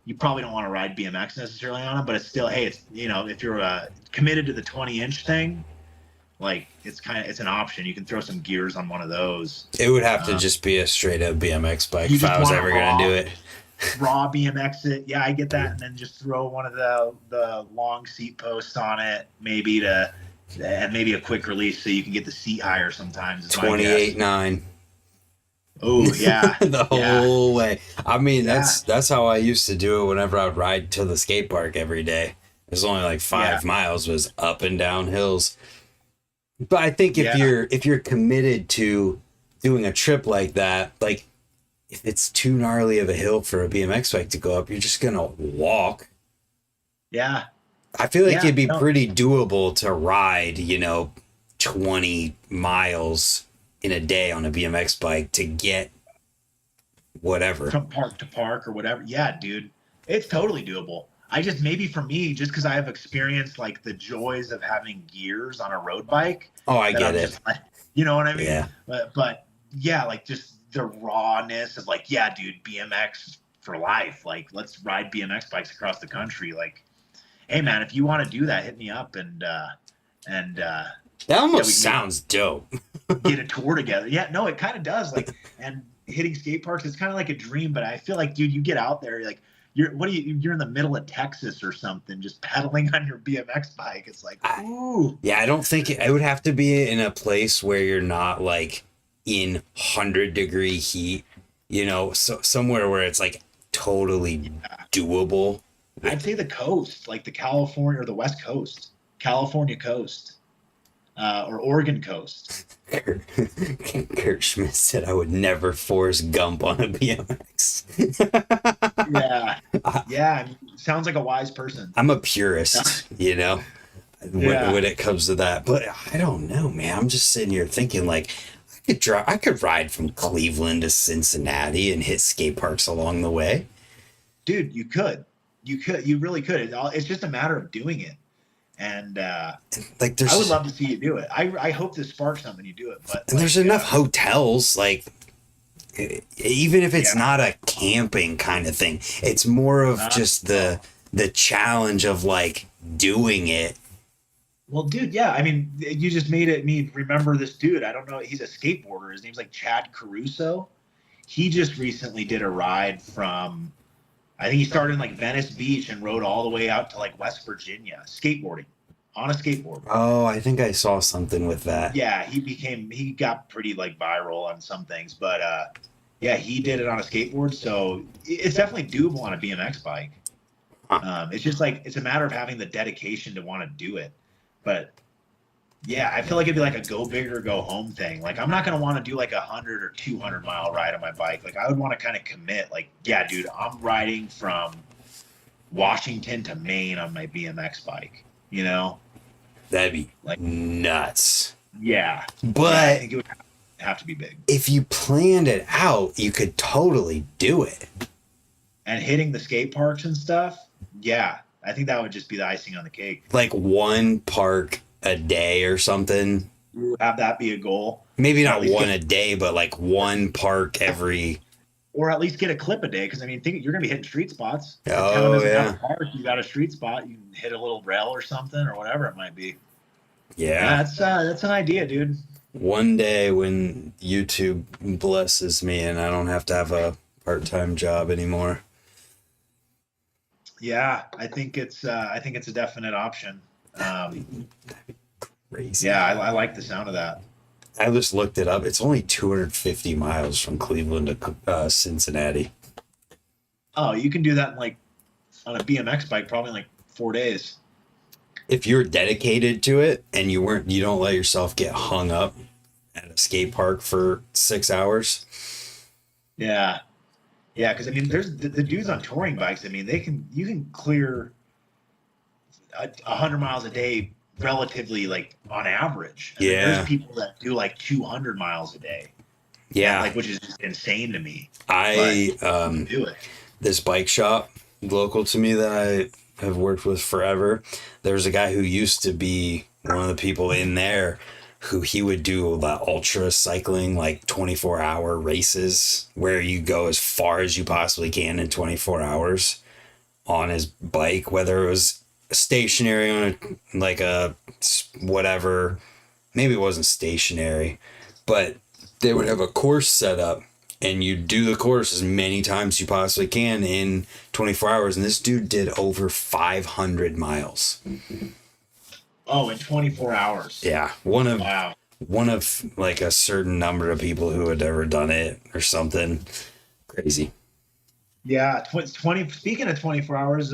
Speaker 2: you probably don't want to ride BMX necessarily on them, but it's still, hey, it's, if you're committed to the 20-inch thing, like it's an option. You can throw some gears on one of those.
Speaker 1: It would have to just be a straight up BMX bike
Speaker 2: You
Speaker 1: if
Speaker 2: just
Speaker 1: I was
Speaker 2: want
Speaker 1: ever going to do it.
Speaker 2: raw BMX it. Yeah, I get that. And then just throw one of the long seat posts on it, and maybe a quick release so you can get the seat higher sometimes.
Speaker 1: 28.9.
Speaker 2: Oh yeah.
Speaker 1: The whole way. I mean, that's how I used to do it whenever I would ride to the skate park every day. It was only like 5 miles, was up and down hills. But I think if you're committed to doing a trip like that, like if it's too gnarly of a hill for a BMX bike to go up, you're just gonna walk.
Speaker 2: Yeah.
Speaker 1: I feel like it'd be pretty doable to ride, 20 miles in a day on a BMX bike to get whatever.
Speaker 2: From park to park or whatever. Yeah, dude. It's totally doable. I just, maybe for me, just because I have experienced like the joys of having gears on a road bike.
Speaker 1: Oh, I get it.
Speaker 2: Just, you know what I mean?
Speaker 1: Yeah.
Speaker 2: But yeah, like just the rawness of like, yeah, dude, BMX for life. Like, let's ride BMX bikes across the country. Like, hey man, if you want to do that, hit me up and
Speaker 1: that almost sounds dope.
Speaker 2: Get a tour together. Yeah, no, it kind of does. Like, and hitting skate parks, it's kind of like a dream. But I feel like, dude, you get out there, like, you're in the middle of Texas or something, just pedaling on your BMX bike. It's like, ooh.
Speaker 1: Yeah, I don't think it would have to be in a place where you're not like in 100-degree heat, so somewhere where it's like totally doable.
Speaker 2: I'd say the coast, like the California or the West Coast, California coast, or Oregon coast.
Speaker 1: Kurt Schmidt said I would never force Gump on a BMX.
Speaker 2: Yeah. Sounds like a wise person.
Speaker 1: I'm a purist, when it comes to that. But I don't know, man. I'm just sitting here thinking like I could ride from Cleveland to Cincinnati and hit skate parks along the way.
Speaker 2: Dude, you could. You really could. It's just a matter of doing it. And
Speaker 1: like,
Speaker 2: I would love to see you do it. I hope this sparks something you do it. But
Speaker 1: there's enough hotels, like even if it's not a camping kind of thing, it's more of just the challenge of like doing it.
Speaker 2: Well, dude, yeah. I mean, you just made me remember this dude. I don't know. He's a skateboarder. His name's like Chad Caruso. He just recently did a ride from, I think he started in like Venice Beach and rode all the way out to like West Virginia, skateboarding on a skateboard.
Speaker 1: Oh, I think I saw something with that.
Speaker 2: Yeah, he got pretty like viral on some things, but yeah, he did it on a skateboard. So it's definitely doable on a BMX bike. It's just like, it's a matter of having the dedication to want to do it. But yeah, I feel like it'd be like a go big or go home thing. Like, I'm not going to want to do like 100 or 200 mile ride on my bike. Like, I would want to kind of commit, like, yeah, dude, I'm riding from Washington to Maine on my BMX bike,
Speaker 1: That'd be like nuts.
Speaker 2: Yeah.
Speaker 1: But
Speaker 2: I think it would have to be big.
Speaker 1: If you planned it out, you could totally do it.
Speaker 2: And hitting the skate parks and stuff, yeah, I think that would just be the icing on the cake.
Speaker 1: Like one park a day or something.
Speaker 2: Have that be a goal.
Speaker 1: Maybe not one a day, but like one park every.
Speaker 2: Or at least get a clip a day, because I mean, you're gonna be hitting street spots.
Speaker 1: Oh yeah.
Speaker 2: Park, you got a street spot, you can hit a little rail or something or whatever it might be.
Speaker 1: Yeah.
Speaker 2: That's an idea, dude.
Speaker 1: One day when YouTube blesses me and I don't have to have a part-time job anymore.
Speaker 2: Yeah, I think it's a definite option.
Speaker 1: Crazy.
Speaker 2: Yeah, I like the sound of that.
Speaker 1: I just looked it up. It's only 250 miles from Cleveland to Cincinnati.
Speaker 2: Oh, you can do that on a BMX bike, probably in like 4 days.
Speaker 1: If you're dedicated to it and you don't let yourself get hung up at a skate park for 6 hours.
Speaker 2: Yeah. Yeah, because I mean, there's the dudes on touring bikes. I mean, you can clear 100 miles a day relatively, like on average. And there's people that do like 200 miles a day.
Speaker 1: Yeah,
Speaker 2: which is just insane to me.
Speaker 1: I
Speaker 2: do it.
Speaker 1: This bike shop local to me that I have worked with forever. There's a guy who used to be one of the people in there who he would do the ultra cycling, like 24-hour races where you go as far as you possibly can in 24 hours. on his bike, whether it was stationary on a whatever, maybe it wasn't stationary, but they would have a course set up and you do the course as many times as you possibly can in 24 hours. And this dude did over 500 miles.
Speaker 2: Oh, in 24 hours.
Speaker 1: Yeah. One of like a certain number of people who had ever done it or something crazy.
Speaker 2: Yeah. 20, speaking of 24 hours,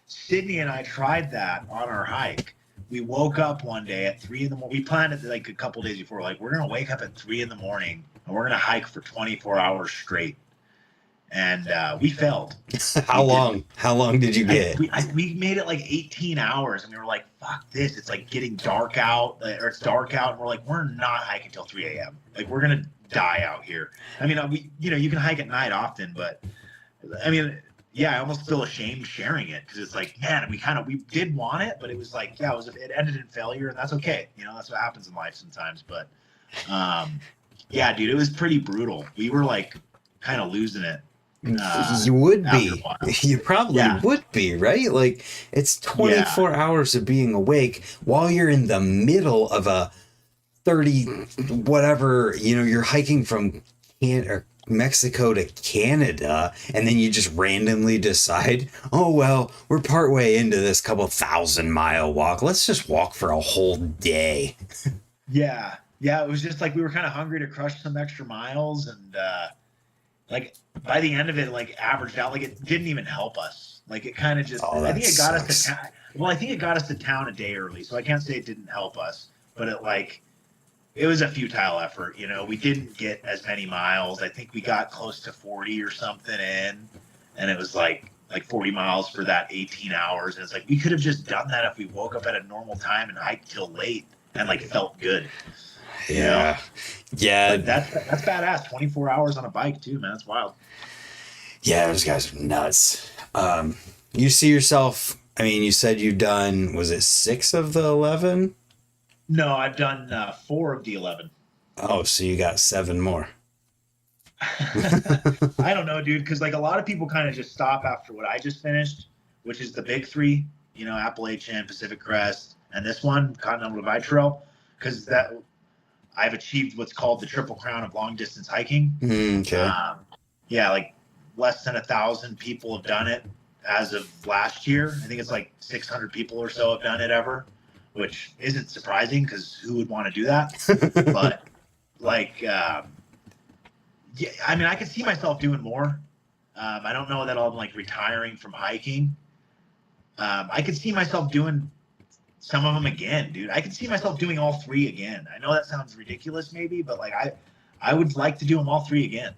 Speaker 2: Sydney and I tried that on our hike. We woke up one day at 3 a.m. We planned it like a couple days before. Like, we're going to wake up at 3 a.m. and we're going to hike for 24 hours straight. And we failed.
Speaker 1: How long did you get?
Speaker 2: We made it like 18 hours and we were like, fuck this. It's like getting dark out, or it's dark out. And we're like, we're not hiking till 3 a.m. Like, we're going to die out here. I mean, you can hike at night often, but I mean, yeah, I almost feel ashamed sharing it because it's like, man, we did want it, but it was like, yeah, it ended in failure, and that's okay. That's what happens in life sometimes. But yeah, dude, it was pretty brutal. We were like kind of losing it.
Speaker 1: You would be. You probably would be, right? Like, it's 24 hours of being awake while you're in the middle of a 30 whatever, you're hiking from Mexico to Canada, and then you just randomly decide, oh well, we're partway into this couple 1,000-mile walk, let's just walk for a whole day.
Speaker 2: Yeah it was just like we were kind of hungry to crush some extra miles, and like by the end of it, like averaged out, like it didn't even help us. Like it kind of just I think it got us to town. Well, I think it got us to town a day early, so I can't say it didn't help us, but it was a futile effort. We didn't get as many miles. I think we got close to 40 or something in, and it was like 40 miles for that 18 hours. And it's like, we could have just done that if we woke up at a normal time and hiked till late and like felt good.
Speaker 1: Yeah.
Speaker 2: But that's badass. 24 hours on a bike too, man. That's wild.
Speaker 1: Yeah, those guys are nuts. You see yourself, I mean, you said you've done, was it 6 of the 11?
Speaker 2: No, I've done 4 of the 11.
Speaker 1: Oh, so you got 7 more.
Speaker 2: I don't know, dude, because like a lot of people kind of just stop after what I just finished, which is the big 3, Appalachian, Pacific Crest, and this one, Continental Divide Trail, because that I've achieved what's called the Triple Crown of long distance hiking.
Speaker 1: Okay.
Speaker 2: Yeah, like less than 1,000 people have done it as of last year. I think it's like 600 people or so have done it ever, which isn't surprising because who would want to do that? But yeah, I mean, I could see myself doing more. I don't know that I'm like retiring from hiking. I could see myself doing some of them again, dude. I could see myself doing all 3 again. I know that sounds ridiculous maybe, but like I would like to do them all 3 again.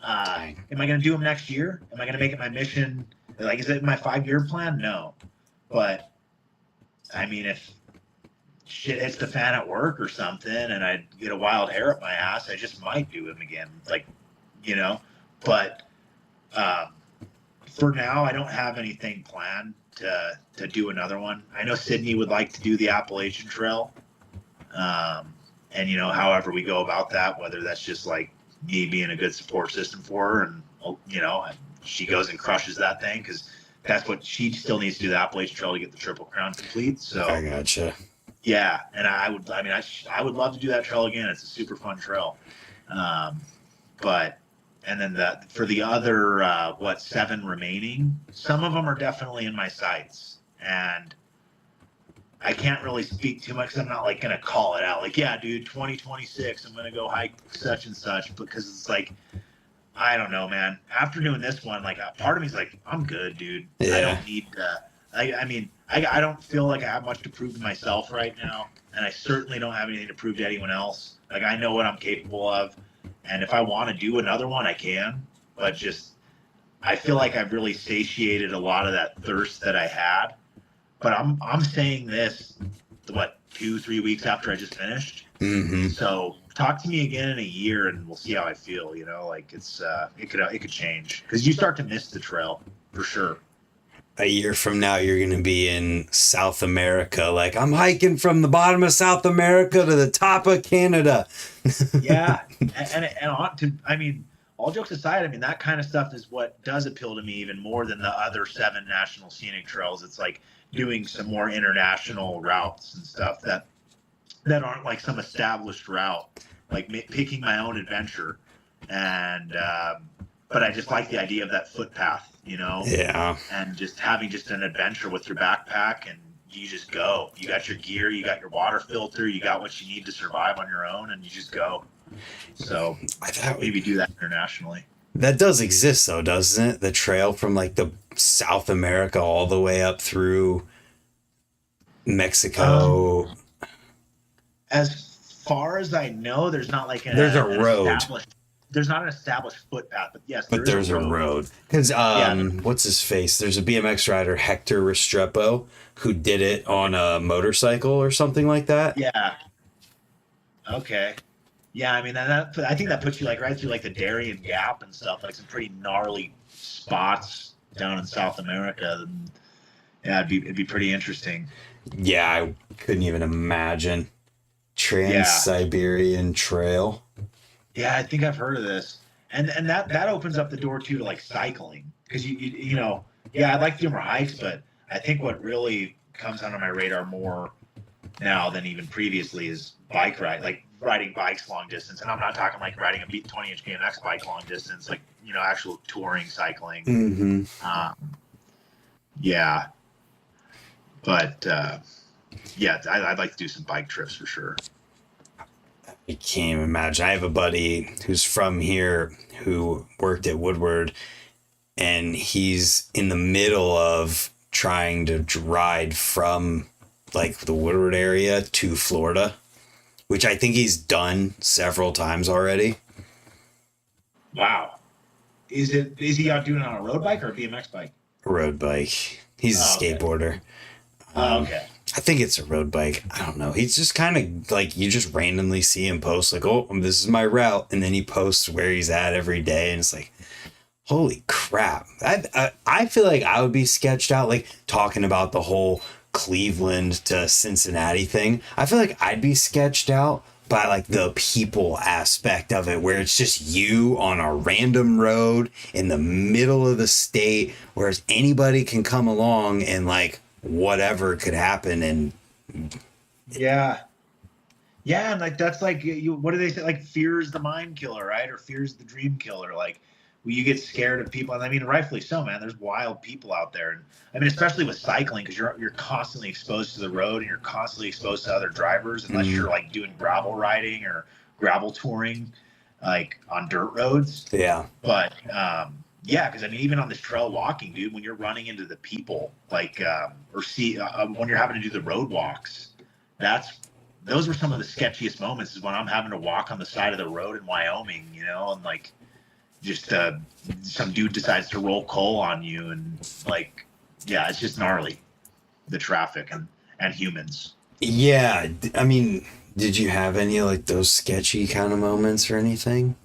Speaker 2: Am I going to do them next year? Am I going to make it my mission? Like, is it my 5-year plan? No. But I mean, if shit hits the fan at work or something and I get a wild hair up my ass, I just might do them again. Like, but for now, I don't have anything planned to do another one. I know Sydney would like to do the Appalachian Trail. And, however we go about that, whether that's just like me being a good support system for her and, she goes and crushes that thing because that's what she still needs to do, the Appalachian Trail to get the Triple Crown complete. So
Speaker 1: I gotcha.
Speaker 2: Yeah. And I would love to do that trail again. It's a super fun trail. And then for the other, 7 remaining, some of them are definitely in my sights, and I can't really speak too much. 'Cause I'm not like going to call it out. Like, yeah, dude, 2026, I'm going to go hike such and such, because it's like, I don't know, man. After doing this one, like part of me is like, I'm good, dude. Yeah. I don't need I don't feel like I have much to prove to myself right now. And I certainly don't have anything to prove to anyone else. Like, I know what I'm capable of. And if I want to do another one, I can. But I feel like I've really satiated a lot of that thirst that I had. But I'm saying this, 2-3 weeks after I just finished.
Speaker 1: Mm-hmm.
Speaker 2: So talk to me again in a year and we'll see how I feel. Like it could change, because you start to miss the trail for sure.
Speaker 1: A year from now, you're going to be in South America. Like, I'm hiking from the bottom of South America to the top of Canada.
Speaker 2: Yeah. I mean, all jokes aside, I mean, that kind of stuff is what does appeal to me even more than the other 7 national scenic trails. It's like doing some more international routes and stuff that aren't like some established route, like picking my own adventure. And but I just like the idea of that footpath,
Speaker 1: Yeah.
Speaker 2: and just having just an adventure with your backpack, and you just go. You got your gear, you got your water filter, you got what you need to survive on your own, and you just go. So
Speaker 1: I thought
Speaker 2: maybe do that internationally.
Speaker 1: that does exist though, doesn't it? The trail from like the South America all the way up through Mexico.
Speaker 2: As far as I know, there's not like
Speaker 1: There's a road.
Speaker 2: There's not an established footpath, but yes,
Speaker 1: But there's a road. Because what's his face? There's a BMX rider, Hector Restrepo, who did it on a motorcycle or something like that.
Speaker 2: Yeah. Okay. Yeah, I mean, I think that puts you like right through like the Darien Gap and stuff, like some pretty gnarly spots down in South America. Yeah, it'd be pretty interesting.
Speaker 1: Yeah, I couldn't even imagine. Trans-Siberian Trail.
Speaker 2: Yeah, I think I've heard of this, and that opens up the door too to like cycling, because yeah, I'd like to do more hikes, but I think what really comes onto my radar more now than even previously is bike ride, like riding bikes long distance, and I'm not talking like riding a 20-inch BMX bike long distance, like actual touring cycling.
Speaker 1: Mm-hmm.
Speaker 2: Yeah, but yeah, I'd like to do some bike trips for sure.
Speaker 1: I can't even imagine. I have a buddy who's from here who worked at Woodward, and he's in the middle of trying to ride from like the Woodward area to Florida, which I think he's done several times already.
Speaker 2: Wow. Is he out doing it on a road bike or a BMX bike?
Speaker 1: A road bike. He's a skateboarder.
Speaker 2: Okay.
Speaker 1: I think it's a road bike. I don't know. He's just kind of like, you just randomly see him post like, oh, this is my route. And then he posts where he's at every day. And it's like, holy crap. I feel like I would be sketched out, like talking about the whole Cleveland to Cincinnati thing. I feel like I'd be sketched out by like the people aspect of it, where it's just you on a random road in the middle of the state, whereas anybody can come along and like whatever could happen. And
Speaker 2: yeah, and like that's like what do they say, like fear is the mind killer, right? Or fear is the dream killer. Like when you get scared of people, and I mean rightfully so, man, there's wild people out there. And I mean especially with cycling, because you're constantly exposed to the road, and you're constantly exposed to other drivers, unless you're like doing gravel riding or gravel touring like on dirt roads.
Speaker 1: Yeah, but
Speaker 2: yeah, because I mean, even on this trail walking, dude, when you're running into the people, like, when you're having to do the road walks, those were some of the sketchiest moments. Is when I'm having to walk on the side of the road in Wyoming, and like, just some dude decides to roll coal on you, and like, yeah, it's just gnarly, the traffic and humans.
Speaker 1: Yeah, I mean, did you have any like those sketchy kind of moments or anything?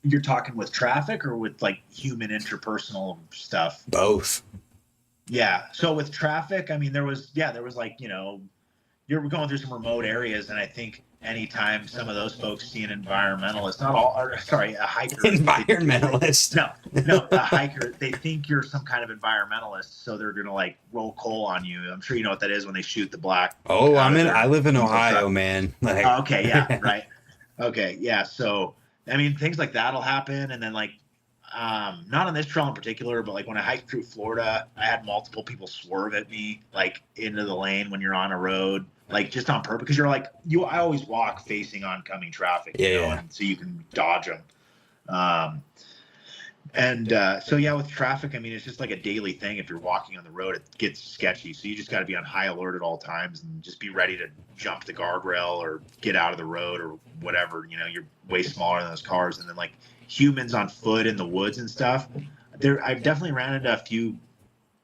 Speaker 2: You're talking with traffic or with like human interpersonal stuff?
Speaker 1: Both.
Speaker 2: Yeah. So with traffic, I mean, there was like, you're going through some remote areas. And I think anytime some of those folks see an environmentalist, a hiker.
Speaker 1: Environmentalist.
Speaker 2: No, a hiker, they think you're some kind of environmentalist. So they're going to like roll coal on you. I'm sure you know what that is when they shoot the black.
Speaker 1: Oh, I live in Ohio, man. Like...
Speaker 2: Okay. Yeah. Right. Okay. Yeah. So, I mean, things like that'll happen. And then like, not on this trail in particular, but like when I hiked through Florida, I had multiple people swerve at me, like into the lane when you're on a road, like just on purpose. Cause you're like, I always walk facing oncoming traffic, and so you can dodge them. So yeah, with traffic, I mean, it's just like a daily thing. If you're walking on the road, it gets sketchy. So you just got to be on high alert at all times and just be ready to jump the guardrail or get out of the road or whatever. You're way smaller than those cars. And then like humans on foot in the woods and stuff. I've definitely ran into a few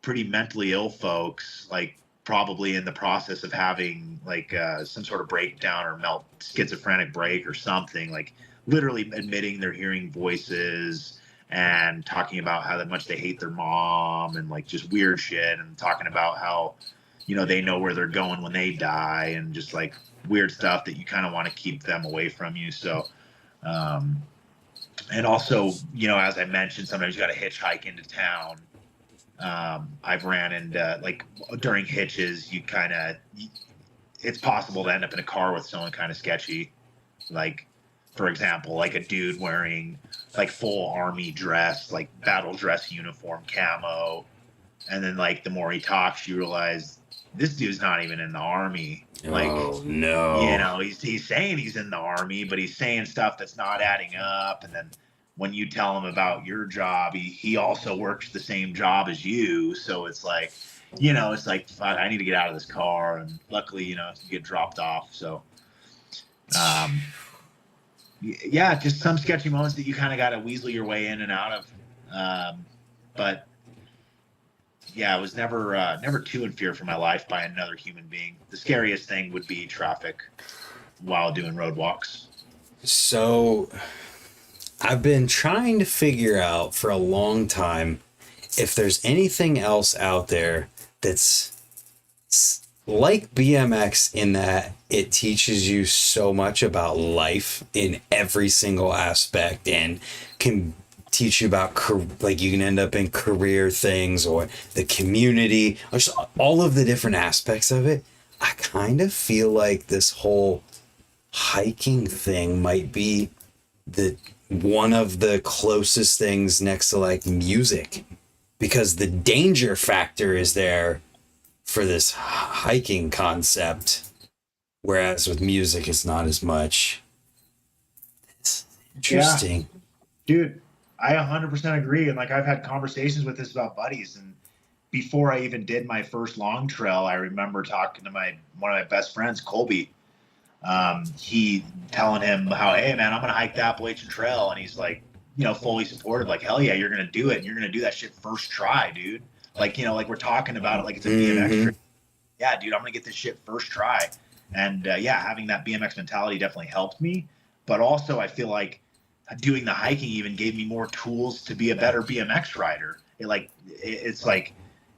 Speaker 2: pretty mentally ill folks, like probably in the process of having like some sort of breakdown or schizophrenic break or something, like literally admitting they're hearing voices and talking about how much they hate their mom and like just weird shit, and talking about how, they know where they're going when they die, and just like weird stuff that you kind of want to keep them away from you. So, And also, as I mentioned, sometimes you got to hitchhike into town. I've ran into, like, during hitches, it's possible to end up in a car with someone kind of sketchy. Like, for example, like a dude wearing like full army dress, like battle dress uniform, camo. And then, like, the more he talks, you realize this dude's not even in the army. Like,
Speaker 1: Oh no.
Speaker 2: he's saying he's in the army, but he's saying stuff that's not adding up. And then when you tell him about your job, he also works the same job as you. So it's like, it's like, fuck, I need to get out of this car. And luckily, you get dropped off. So, yeah, just some sketchy moments that you kind of got to weasel your way in and out of. But yeah, I was never too in fear for my life by another human being. The scariest thing would be traffic while doing road walks.
Speaker 1: So I've been trying to figure out for a long time if there's anything else out there that's like BMX in that it teaches you so much about life in every single aspect and can teach you about like you can end up in career things or the community or just all of the different aspects of it. I kind of feel like this whole hiking thing might be the one of the closest things next to like music, because the danger factor is there for this hiking concept, whereas with music it's not as much. It's interesting.
Speaker 2: Yeah. Dude, I 100% agree. And like, I've had conversations with this about buddies, and before I even did my first long trail, I remember talking to one of my best friends, Colby. He telling him how, hey man, I'm gonna hike the Appalachian Trail, and he's like, fully supportive, like, hell yeah, you're gonna do it, and you're gonna do that shit first try, dude. Like, like we're talking about it like it's a BMX trip. Yeah, dude, I'm gonna get this shit first try. And yeah, having that BMX mentality definitely helped me. But also, I feel like doing the hiking even gave me more tools to be a better BMX rider. It's like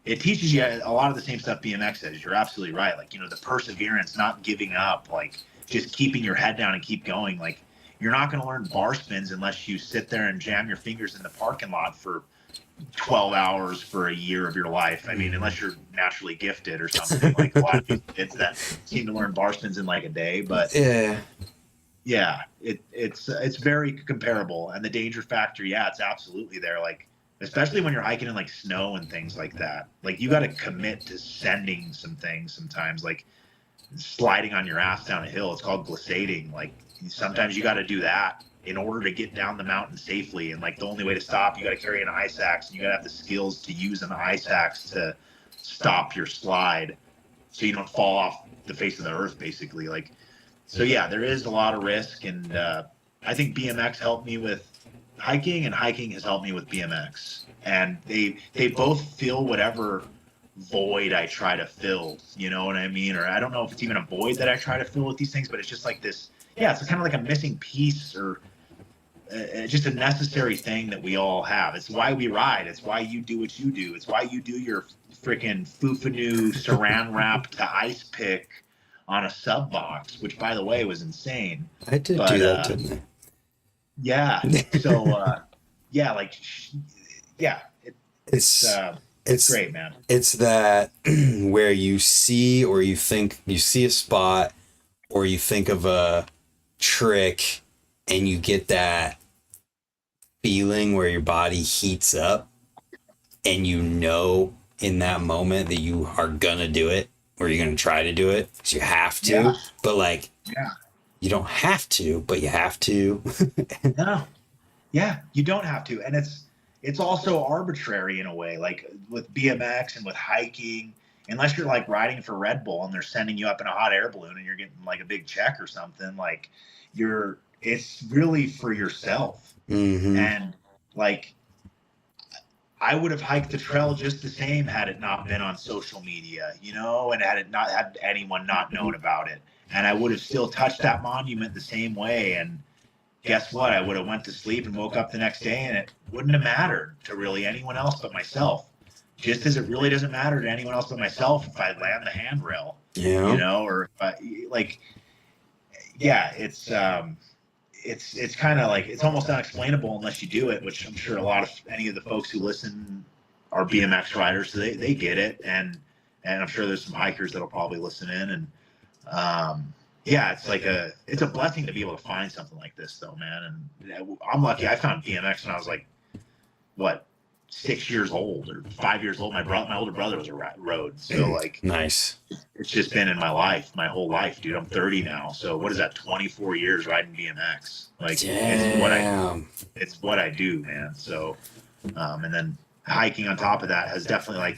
Speaker 2: it teaches you a lot of the same stuff BMX does. You're absolutely right. Like, the perseverance, not giving up, like just keeping your head down and keep going. Like, you're not going to learn bar spins unless you sit there and jam your fingers in the parking lot for 12 hours for a year of your life. I mean, unless you're naturally gifted or something. Like, a lot of these kids that seem to learn bar spins in like a day. But yeah, it's very comparable. And the danger factor, yeah, it's absolutely there. Like, especially when you're hiking in like snow and things like that. Like, you got to commit to sending some things sometimes, like sliding on your ass down a hill. It's called glissading. Like, sometimes you got to do that in order to get down the mountain safely. And like, the only way to stop, you got to carry an ice axe, and you got to have the skills to use an ice axe to stop your slide so you don't fall off the face of the earth, basically. Like, so yeah, there is a lot of risk. And I think BMX helped me with hiking, and hiking has helped me with BMX. And they both fill whatever void I try to fill, you know what I mean? Or I don't know if it's even a void that I try to fill with these things, but it's just like this, yeah, it's kind of like a missing piece, or just a necessary thing that we all have. It's why we ride. It's why you do what you do. It's why you do your freaking Fufanu saran wrap to ice pick on a sub box, which, by the way, was insane.
Speaker 1: I did do that, didn't I?
Speaker 2: Yeah. So, yeah, like, yeah, it's great, man.
Speaker 1: It's that where you see, or you think you see a spot, or you think of a trick, and you get that feeling where your body heats up, and in that moment that you are gonna do it, or you're gonna try to do it, because you have to. Yeah. But like, yeah, you don't have to, but you have to.
Speaker 2: No, yeah, you don't have to, and it's also arbitrary in a way. Like with BMX and with hiking, unless you're like riding for Red Bull and they're sending you up in a hot air balloon and you're getting like a big check or something, like it's really for yourself.
Speaker 1: Mm-hmm.
Speaker 2: And like, I would have hiked the trail just the same had it not been on social media, and had anyone not known about it. And I would have still touched that monument the same way. And guess what? I would have went to sleep and woke up the next day, and it wouldn't have mattered to really anyone else but myself. Just as it really doesn't matter to anyone else but myself if I land the handrail,
Speaker 1: yeah,
Speaker 2: or like, yeah, it's kind of like, it's almost unexplainable unless you do it, which I'm sure any of the folks who listen are BMX riders, so they get it. And I'm sure there's some hikers that'll probably listen in. And yeah, it's a blessing to be able to find something like this though, man. And I'm lucky. I found BMX when I was like, what, 6 years old or 5 years old. My older brother was rode. So like,
Speaker 1: Nice.
Speaker 2: it's just been in my life, my whole life, dude. I'm 30 now. So what is that? 24 years riding BMX. Like,
Speaker 1: Damn.
Speaker 2: it's what I do, man. So, and then hiking on top of that has definitely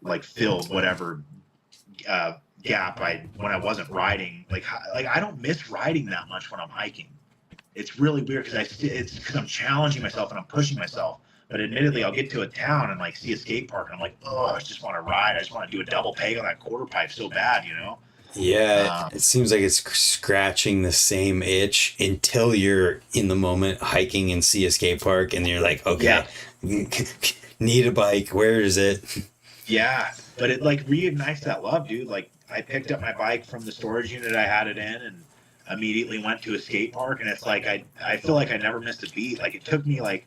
Speaker 2: like filled whatever, gap when I wasn't riding. Like I don't miss riding that much when I'm hiking. It's really weird it's because I'm challenging myself and I'm pushing myself. But admittedly, I'll get to a town and like see a skate park and I'm like, oh, I just want to ride. I just want to do a double peg on that quarter pipe so bad, you know?
Speaker 1: Yeah, it seems like it's scratching the same itch until you're in the moment hiking and see a skate park and you're like, okay, need a bike. Where is it?
Speaker 2: Yeah, but it like reignites that love, dude. Like I picked up my bike from the storage unit I had it in and immediately went to a skate park. And it's like, I feel like I never missed a beat. Like it took me like,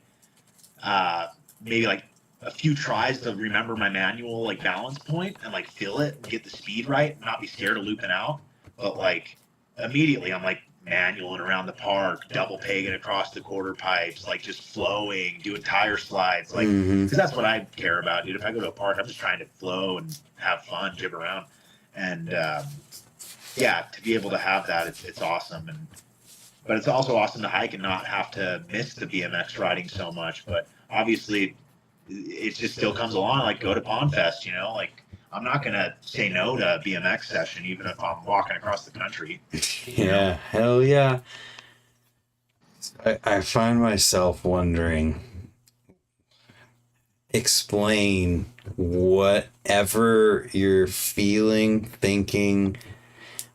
Speaker 2: maybe like a few tries to remember my manual like balance point and like feel it and get the speed right and not be scared of looping out. But like immediately I'm like manualing around the park, double pegging across the quarter pipes, like just flowing, doing tire slides, like because that's what I care about, dude. If I go to a park, I'm just trying to flow and have fun, jib around. And yeah, to be able to have that, it's awesome. But it's also awesome to hike and not have to miss the BMX riding so much. But obviously, it just still comes along. Like go to Pond Fest, you know. Like I'm not gonna say no to a BMX session, even if I'm walking across the country.
Speaker 1: Yeah, hell yeah. I find myself wondering. Explain whatever you're feeling, thinking,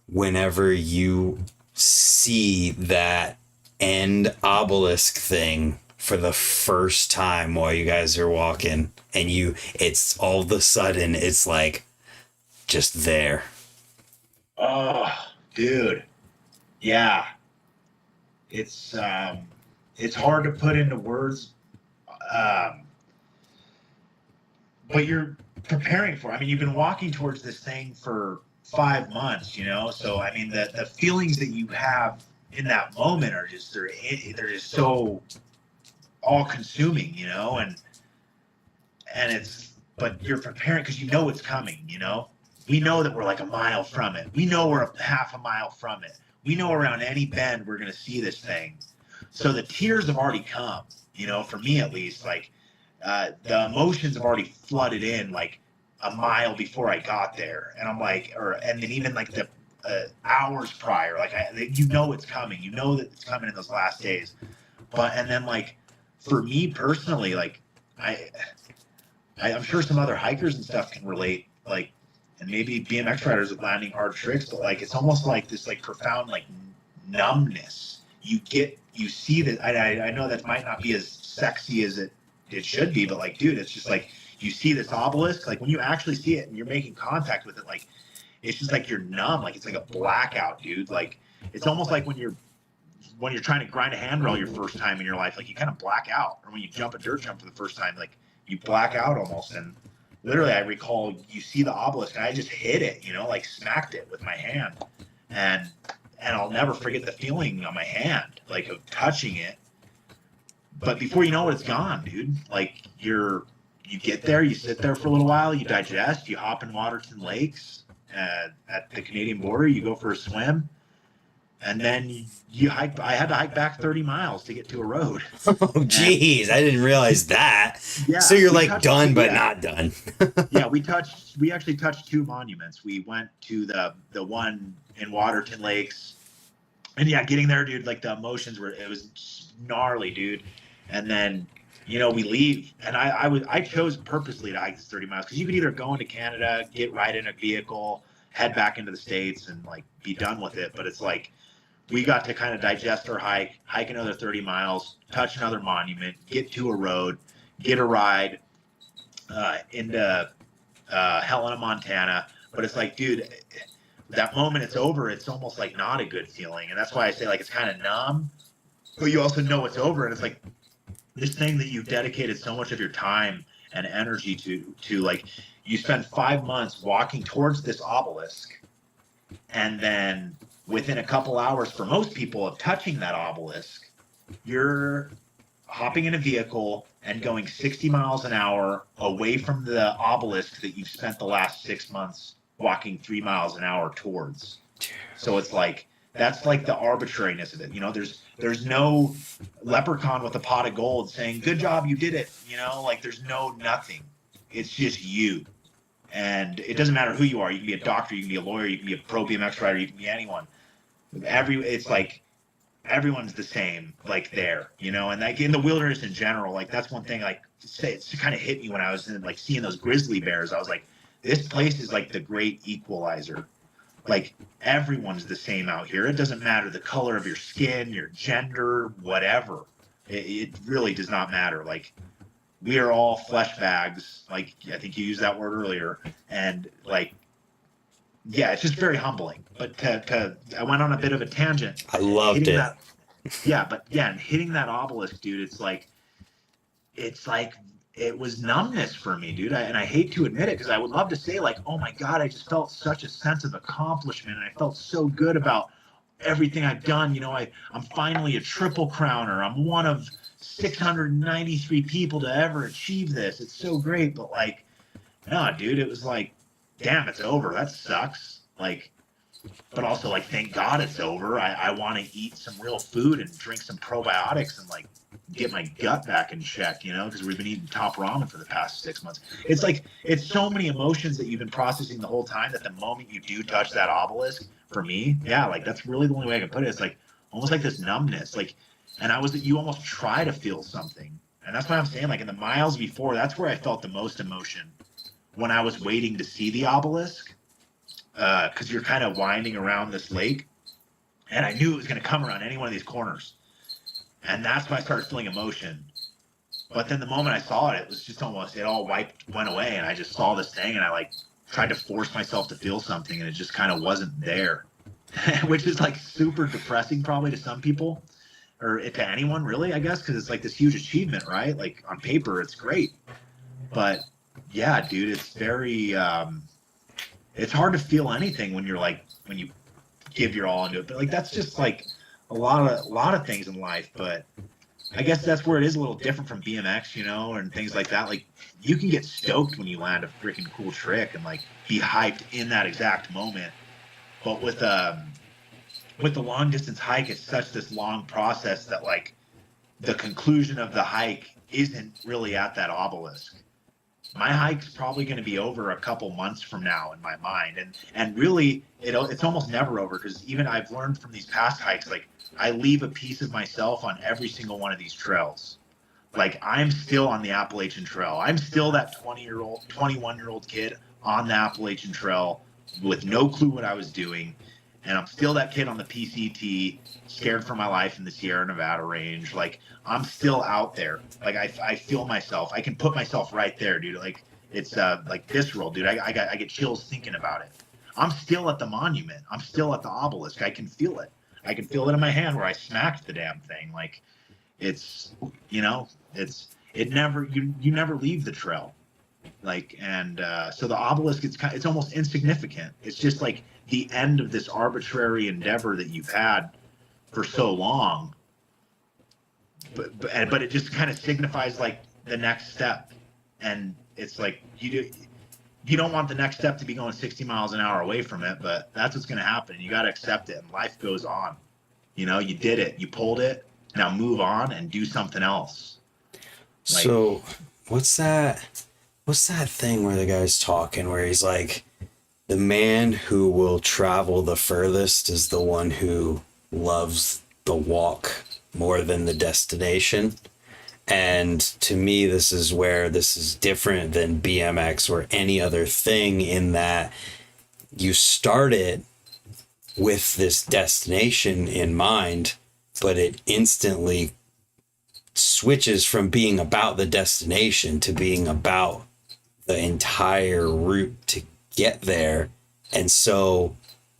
Speaker 1: whenever you see that end obelisk thing for the first time while you guys are walking and it's all of a sudden it's like just there.
Speaker 2: Oh, dude. Yeah. It's hard to put into words. But you're preparing for it. I mean, you've been walking towards this thing for 5 months, you know? So, I mean, the feelings that you have in that moment are just, they're just so all consuming, you know? And but you're preparing because you know it's coming, you know? We know that we're like a mile from it. We know we're half a mile from it. We know around any bend we're going to see this thing. So the tears have already come, you know, for me at least, like, the emotions have already flooded in like a mile before I got there. And I'm like, and then even like the hours prior, like you know it's coming, you know that it's coming in those last days. And then like, for me personally, like I'm sure some other hikers and stuff can relate, like, and maybe BMX riders with landing hard tricks, but like, it's almost like this like profound, like numbness. You see that, I know that might not be as sexy as it should be, but like, dude, it's just like you see this obelisk, like when you actually see it and you're making contact with it, like it's just like you're numb, like it's like a blackout, dude. Like it's almost like when you're trying to grind a handrail your first time in your life, like you kind of black out, or when you jump a dirt jump for the first time, like you black out almost. And literally, I recall you see the obelisk and I just hit it, you know, like smacked it with my hand, and I'll never forget the feeling on my hand, like of touching it. But before you know it, it's gone, dude. Like you get there, you sit there for a little while, you digest, you hop in Waterton Lakes at the Canadian border, you go for a swim, and then you hike. I had to hike back 30 miles to get to a road.
Speaker 1: Oh, geez, I didn't realize that.
Speaker 2: Yeah,
Speaker 1: so you're like done, but not done.
Speaker 2: Yeah, we actually touched 2 monuments. We went to the one in Waterton Lakes, and yeah, getting there, dude, like the emotions it was gnarly, dude. And then, you know, we leave, and I chose purposely to hike this 30 miles because you could either go into Canada, get right in a vehicle, head back into the States, and like be done with it. But it's like we got to kind of digest our hike another 30 miles, touch another monument, get to a road, get a ride into Helena, Montana. But it's like, dude, that moment it's over, it's almost like not a good feeling. And that's why I say like it's kind of numb, but you also know it's over. And it's like this thing that you've dedicated so much of your time and energy to like you spend 5 months walking towards this obelisk, and then within a couple hours for most people of touching that obelisk, you're hopping in a vehicle and going 60 miles an hour away from the obelisk that you've spent the last 6 months walking 3 miles an hour towards. So it's like, that's like the arbitrariness of it. You know, there's no leprechaun with a pot of gold saying, good job, you did it. You know, like there's no nothing. It's just you. And it doesn't matter who you are. You can be a doctor, you can be a lawyer, you can be a pro BMX rider, you can be anyone. It's like everyone's the same, like there, you know, and like in the wilderness in general, like that's one thing, like it's kind of hit me when I was in, like seeing those grizzly bears. I was like, this place is like the great equalizer. Like everyone's the same out here. It doesn't matter the color of your skin, your gender, whatever. It really does not matter. Like we are all flesh bags. Like I think you used that word earlier, and like, yeah, it's just very humbling. But I went on a bit of a tangent.
Speaker 1: I loved it.
Speaker 2: And hitting that obelisk, dude, it's like it was numbness for me, dude. And I hate to admit it because I would love to say like, oh my God, I just felt such a sense of accomplishment. And I felt so good about everything I've done. You know, I'm finally a triple crowner. I'm one of 693 people to ever achieve this. It's so great. But like, no, dude, it was like, damn, it's over. That sucks. Like, but also like, thank God it's over. I want to eat some real food and drink some probiotics and like get my gut back in check, you know, because we've been eating top ramen for the past 6 months. It's like, it's so many emotions that you've been processing the whole time that the moment you do touch that obelisk, for me, yeah, like that's really the only way I can put it. It's like almost like this numbness, like, and you almost try to feel something. And that's what I'm saying. Like in the miles before, that's where I felt the most emotion when I was waiting to see the obelisk. Because you're kind of winding around this lake, and I knew it was going to come around any one of these corners, and that's when I started feeling emotion. But then the moment I saw it, it was just almost, it all went away, and I just saw this thing, and I like tried to force myself to feel something, and it just kind of wasn't there, which is like super depressing probably to some people, or to anyone really, I guess, because it's like this huge achievement, right? Like on paper, it's great, but yeah, dude, it's very it's hard to feel anything when you're like, when you give your all into it. But like, that's just like a lot of things in life. But I guess that's where it is a little different from BMX, you know, and things like that. Like you can get stoked when you land a freaking cool trick and like be hyped in that exact moment. But with the long distance hike, it's such this long process that like the conclusion of the hike isn't really at that obelisk. My hike's probably going to be over a couple months from now in my mind. And really, it's almost never over, because even I've learned from these past hikes, like I leave a piece of myself on every single one of these trails. Like I'm still on the Appalachian Trail. I'm still that 21-year-old kid on the Appalachian Trail with no clue what I was doing. And I'm still that kid on the PCT, scared for my life in the Sierra Nevada range. Like I'm still out there. Like I feel myself. I can put myself right there, dude. Like it's like visceral, dude. I get chills thinking about it. I'm still at the monument. I'm still at the obelisk. I can feel it. I can feel it in my hand where I smacked the damn thing. Like it's, you know, you never leave the trail. Like, and so the obelisk, it's almost insignificant. It's just like the end of this arbitrary endeavor that you've had for so long. But it just kind of signifies like the next step. And it's like, you don't want the next step to be going 60 miles an hour away from it, but that's what's going to happen. You got to accept it, and life goes on. You know, you did it, you pulled it. Now move on and do something else.
Speaker 1: Like, so what's that thing where the guy's talking where he's like, the man who will travel the furthest is the one who loves the walk more than the destination. And to me, this is where this is different than BMX or any other thing, in that you start it with this destination in mind, but it instantly switches from being about the destination to being about the entire route to get there. And so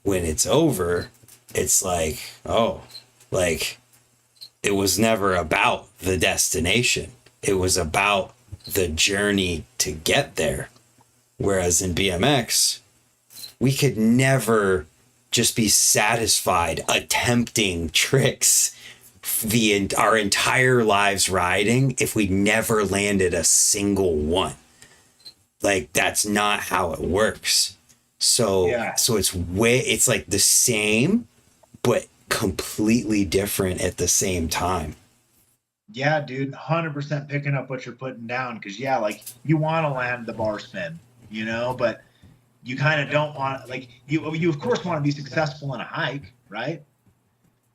Speaker 1: when it's over, it's like, oh, like it was never about the destination. It was about the journey to get there. Whereas in BMX, we could never just be satisfied attempting tricks our entire lives riding if we never landed a single one. Like, that's not how it works. So it's like the same but completely different at the same time.
Speaker 2: Yeah, dude, 100% picking up what you're putting down, because yeah, like you want to land the bar spin, but you kind of don't want, like, you of course want to be successful in a hike, right?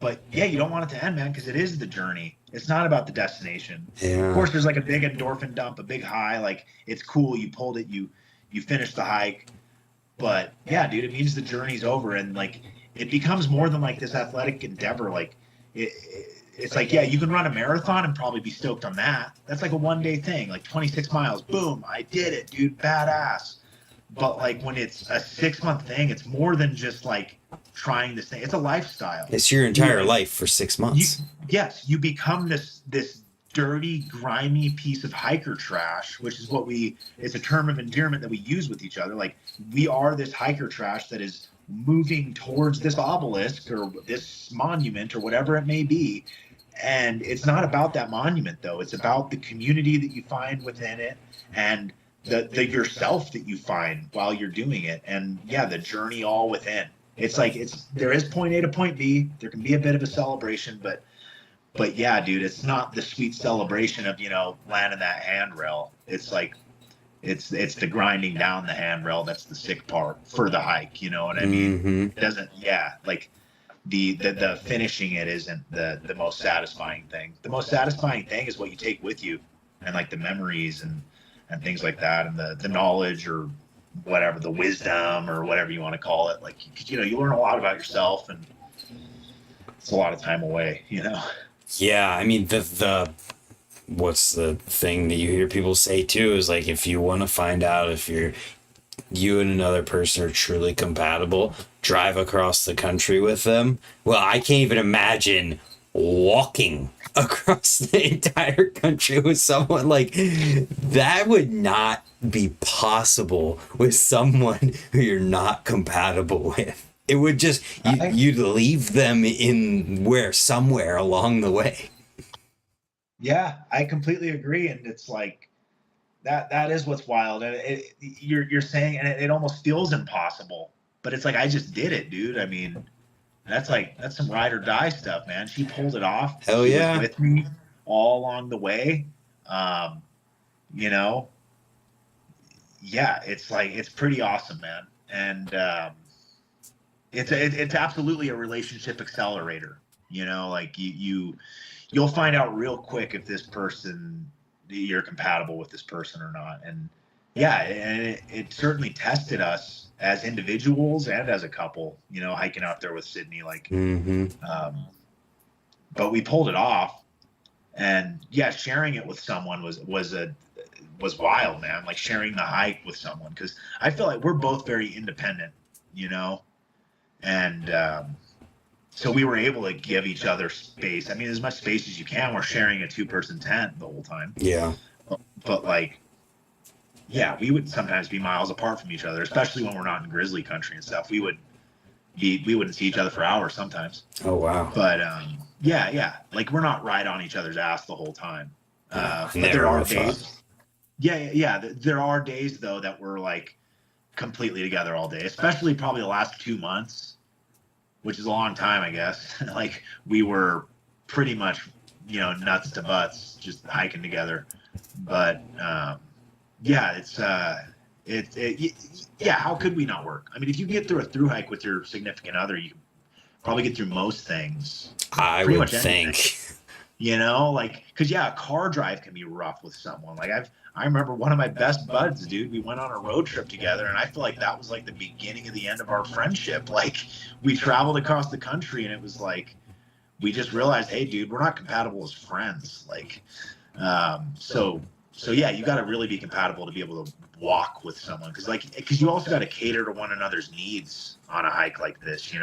Speaker 2: But yeah, you don't want it to end, man, because it is the journey. It's not about the destination.
Speaker 1: Yeah.
Speaker 2: Of course, there's like a big endorphin dump, a big high. Like, it's cool, you pulled it, you finished the hike. But yeah, dude, it means the journey's over, and like it becomes more than like this athletic endeavor. Like it's like, yeah, you can run a marathon and probably be stoked on that. That's like a 1-day thing, like 26 miles. Boom, I did it, dude, badass. But like when it's a 6-month thing, it's more than just like trying this thing. It's a lifestyle.
Speaker 1: It's your entire life for 6 months.
Speaker 2: You become this dirty, grimy piece of hiker trash, which is it's a term of endearment that we use with each other. Like, we are this hiker trash that is moving towards this obelisk or this monument or whatever it may be. And it's not about that monument, though. It's about the community that you find within it, and the yourself that you find while you're doing it. And yeah, the journey all within. It's like, there is point A to point B. There can be a bit of a celebration, but yeah, dude, it's not the sweet celebration of, landing that handrail. It's like, it's the grinding down the handrail that's the sick part for the hike. You know what I mean?
Speaker 1: Mm-hmm.
Speaker 2: It doesn't, like the finishing it isn't the most satisfying thing. The most satisfying thing is what you take with you, and like the memories and things like that, and the knowledge or whatever, the wisdom or whatever you want to call it. Like, you learn a lot about yourself, and it's a lot of time away,
Speaker 1: Yeah, I mean, what's the thing that you hear people say too is like, if you want to find out if you and another person are truly compatible, drive across the country with them. Well, I can't even imagine walking across the entire country with someone. Like, that would not be possible with someone who you're not compatible with. It would just, you'd leave them somewhere along the way.
Speaker 2: Yeah, I completely agree. And it's like, that is what's wild. And you're saying, and it almost feels impossible, but it's like, I just did it, dude. I mean, that's some ride or die stuff, man. She pulled it off.
Speaker 1: Hell yeah.
Speaker 2: She was with me all along the way. Yeah, it's like, it's pretty awesome, man. And, it's absolutely a relationship accelerator, like you'll find out real quick if this person, you're compatible with this person or not. And yeah, and it certainly tested us as individuals and as a couple, hiking out there with Sydney, like, but we pulled it off. And yeah, sharing it with someone was wild, man. Like, sharing the hike with someone, because I feel like we're both very independent, and so we were able to give each other space. I mean, as much space as you can. We're sharing a 2-person tent the whole time.
Speaker 1: Yeah.
Speaker 2: But like, yeah, we would sometimes be miles apart from each other, especially when we're not in grizzly country and stuff. We wouldn't see each other for hours sometimes.
Speaker 1: Oh, wow.
Speaker 2: But yeah, like, we're not right on each other's ass the whole time. But there are days. Yeah. There are days though that we're like completely together all day, especially probably the last 2 months, which is a long time, I guess. Like, we were pretty much, nuts to butts, just hiking together. But yeah, yeah, how could we not work? I mean, if you get through a thru hike with your significant other, you can probably get through most things.
Speaker 1: I would think.
Speaker 2: Like, because yeah, a car drive can be rough with someone. Like, I remember one of my best buds, dude. We went on a road trip together, and I feel like that was like the beginning of the end of our friendship. Like, we traveled across the country, and it was like, we just realized, hey, dude, we're not compatible as friends. Like, so so yeah, you got to really be compatible to be able to walk with someone, because you also got to cater to one another's needs on a hike like this.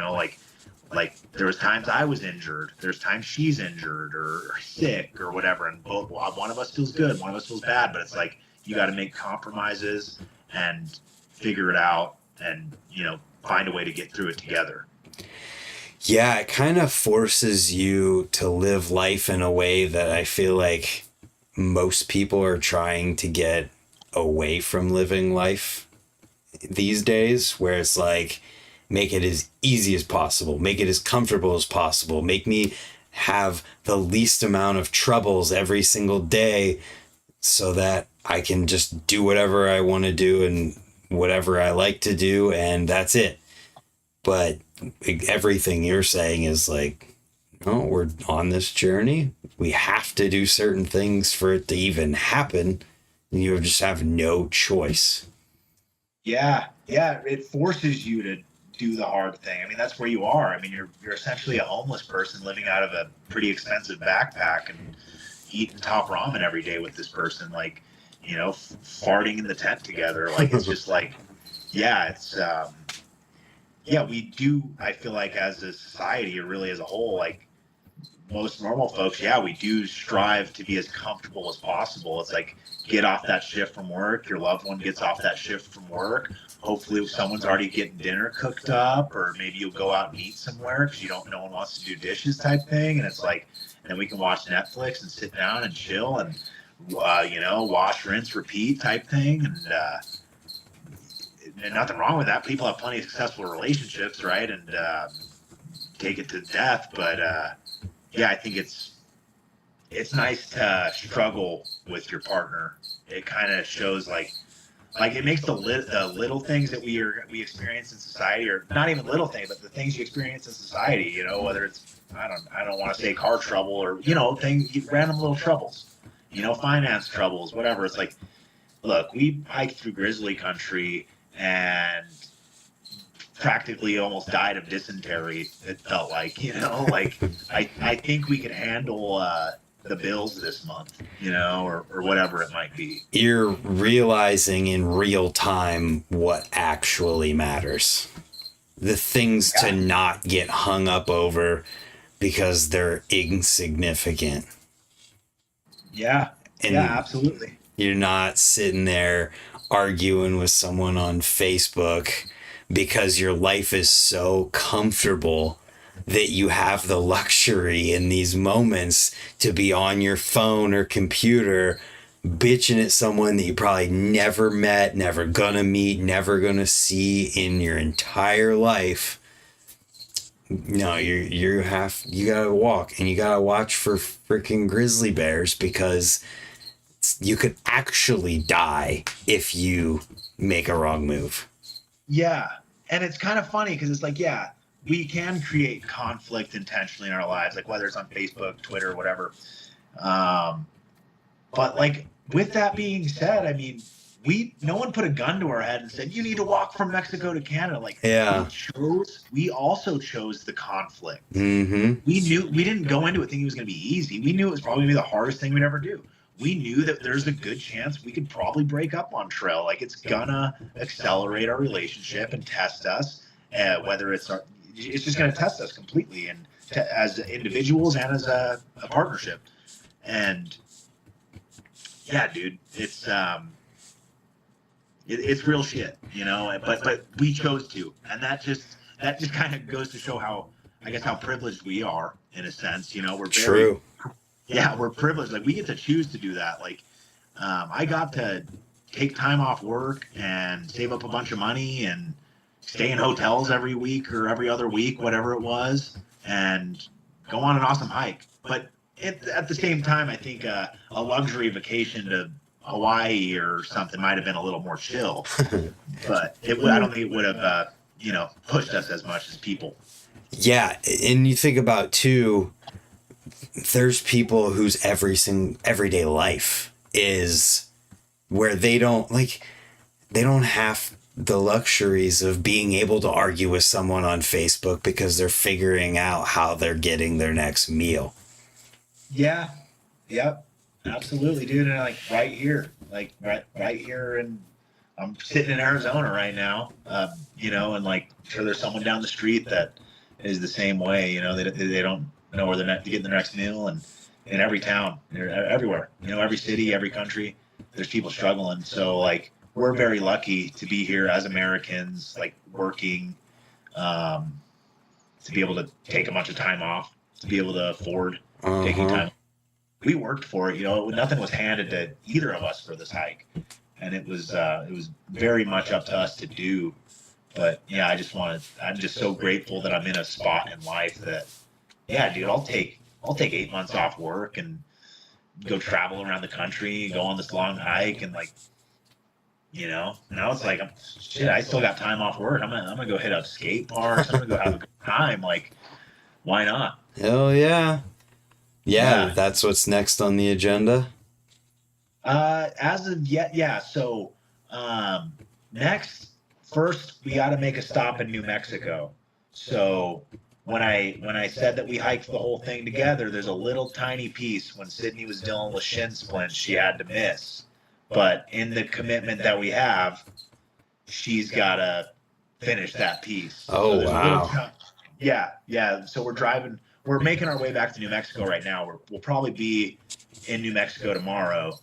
Speaker 2: Like there was times I was injured, there's times she's injured or sick or whatever, and both one of us feels good, one of us feels bad, but it's like you got to make compromises and figure it out, and find a way to get through it together.
Speaker 1: Yeah, it kind of forces you to live life in a way that I feel like most people are trying to get away from living life these days, where it's like, make it as easy as possible, make it as comfortable as possible, make me have the least amount of troubles every single day so that I can just do whatever I want to do and whatever I like to do, and that's it. But everything you're saying is like, no, we're on this journey. We have to do certain things for it to even happen. You just have no choice.
Speaker 2: Yeah, it forces you to do the hard thing. I mean, that's where you are. I mean, you're essentially a homeless person living out of a pretty expensive backpack and eating top ramen every day with this person, like, farting in the tent together. Like, it's just like, yeah, it's we do. I feel like as a society, or really as a whole, like most normal folks, we do strive to be as comfortable as possible. It's like, get off that shift from work, your loved one gets off that shift from work. Hopefully someone's already getting dinner cooked up, or maybe you'll go out and eat somewhere because no one wants to do dishes type thing. And it's like, and then we can watch Netflix and sit down and chill and, wash, rinse, repeat type thing. And nothing wrong with that. People have plenty of successful relationships, right? And take it to death. But I think it's nice to struggle with your partner. It kind of shows like it makes the little things that we experience in society, or not even little things, but the things you experience in society, whether it's, I don't want to say car trouble, or random little troubles, finance troubles, whatever. It's like, look, we hiked through grizzly country and practically almost died of dysentery. It felt like, like I think we could handle the bills this month, or whatever it might be.
Speaker 1: You're realizing in real time what actually matters. The things to not get hung up over because they're insignificant.
Speaker 2: Yeah.
Speaker 1: And
Speaker 2: absolutely.
Speaker 1: You're not sitting there arguing with someone on Facebook because your life is so comfortable that you have the luxury in these moments to be on your phone or computer bitching at someone that you probably never met, never gonna meet, never gonna see in your entire life. No, you gotta walk, and you gotta watch for freaking grizzly bears, because you could actually die if you make a wrong move.
Speaker 2: Yeah. And it's kind of funny because it's like, we can create conflict intentionally in our lives, like whether it's on Facebook, Twitter, whatever. But like, with that being said, I mean, no one put a gun to our head and said, you need to walk from Mexico to Canada. Like, we also chose the conflict.
Speaker 1: Mm-hmm.
Speaker 2: We didn't go into it thinking it was going to be easy. We knew it was probably going to be the hardest thing we'd ever do. We knew that there's a good chance we could probably break up on trail. Like, it's gonna accelerate our relationship and test us, whether it's just gonna test us completely, and as individuals and as a partnership. And dude, it's real shit, but we chose to, and that just kind of goes to show how privileged we are, in a sense. We're very
Speaker 1: true.
Speaker 2: Yeah, we're privileged. Like, we get to choose to do that. Like, I got to take time off work and save up a bunch of money and stay in hotels every week or every other week, whatever it was, and go on an awesome hike. But at the same time, I think a luxury vacation to Hawaii or something might have been a little more chill. But I don't think it would have, pushed us as much as people.
Speaker 1: Yeah, and you think about, too, there's people whose everyday life is where they don't have the luxuries of being able to argue with someone on Facebook because they're figuring out how they're getting their next meal.
Speaker 2: Yeah. Yep. Absolutely, dude. And like right here, and I'm sitting in Arizona right now. And like, I'm sure there's someone down the street that is the same way. They don't know where they're not to get their next meal, and in every town, everywhere, every city, every country, there's people struggling. So like, we're very lucky to be here as Americans, like working, to be able to take a bunch of time off, to be able to afford taking
Speaker 1: Uh-huh.
Speaker 2: time. We worked for it. Nothing was handed to either of us for this hike, and it was very much up to us to do. But yeah, I'm just so grateful that I'm in a spot in life that, yeah, dude, I'll take 8 months off work and go travel around the country, go on this long hike, and like, now it's like, shit, I still got time off work. I'm gonna go hit up skate parks. I'm gonna go have a good time. Like, why not?
Speaker 1: Hell yeah. Yeah,
Speaker 2: Yeah.
Speaker 1: that's what's next on the agenda.
Speaker 2: As of yet, yeah. So, next, first we got to make a stop in New Mexico. So when I said that we hiked the whole thing together, there's a little tiny piece when Sydney was dealing with shin splints she had to miss. But in the commitment that we have, she's got to finish that piece.
Speaker 1: Oh,
Speaker 2: So there's a little
Speaker 1: wow.
Speaker 2: chunk. Yeah, yeah. So we're making our way back to New Mexico right now. We'll probably be in New Mexico tomorrow,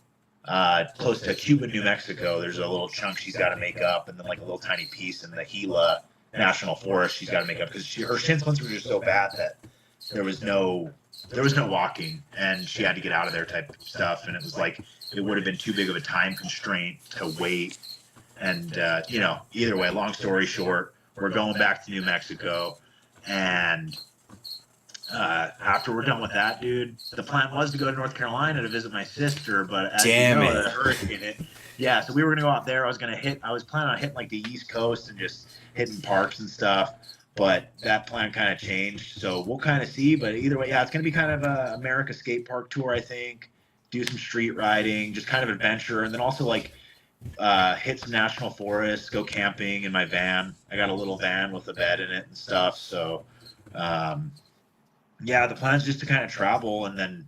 Speaker 2: close to Cuba, New Mexico. There's a little chunk she's got to make up, and then like a little tiny piece in the Gila National Forest she's got to make up because her shin splints were just so bad that there was no walking, and she had to get out of there type of stuff. And it was like it would have been too big of a time constraint to wait. And either way, long story short, we're going back to New Mexico, and after we're done with that, dude, the plan was to go to North Carolina to visit my sister, but as
Speaker 1: Damn
Speaker 2: you know,
Speaker 1: it.
Speaker 2: the hurricane hit. Yeah, so we were gonna go out there. I was planning on hitting like the East Coast and just hitting parks and stuff, but that plan kind of changed. So we'll kind of see. But either way, yeah, it's gonna be kind of a America skate park tour, I think. Do some street riding, just kind of adventure, and then also like hit some national forests, go camping in my van. I got a little van with a bed in it and stuff. So. Um, yeah, the plan is just to kind of travel and then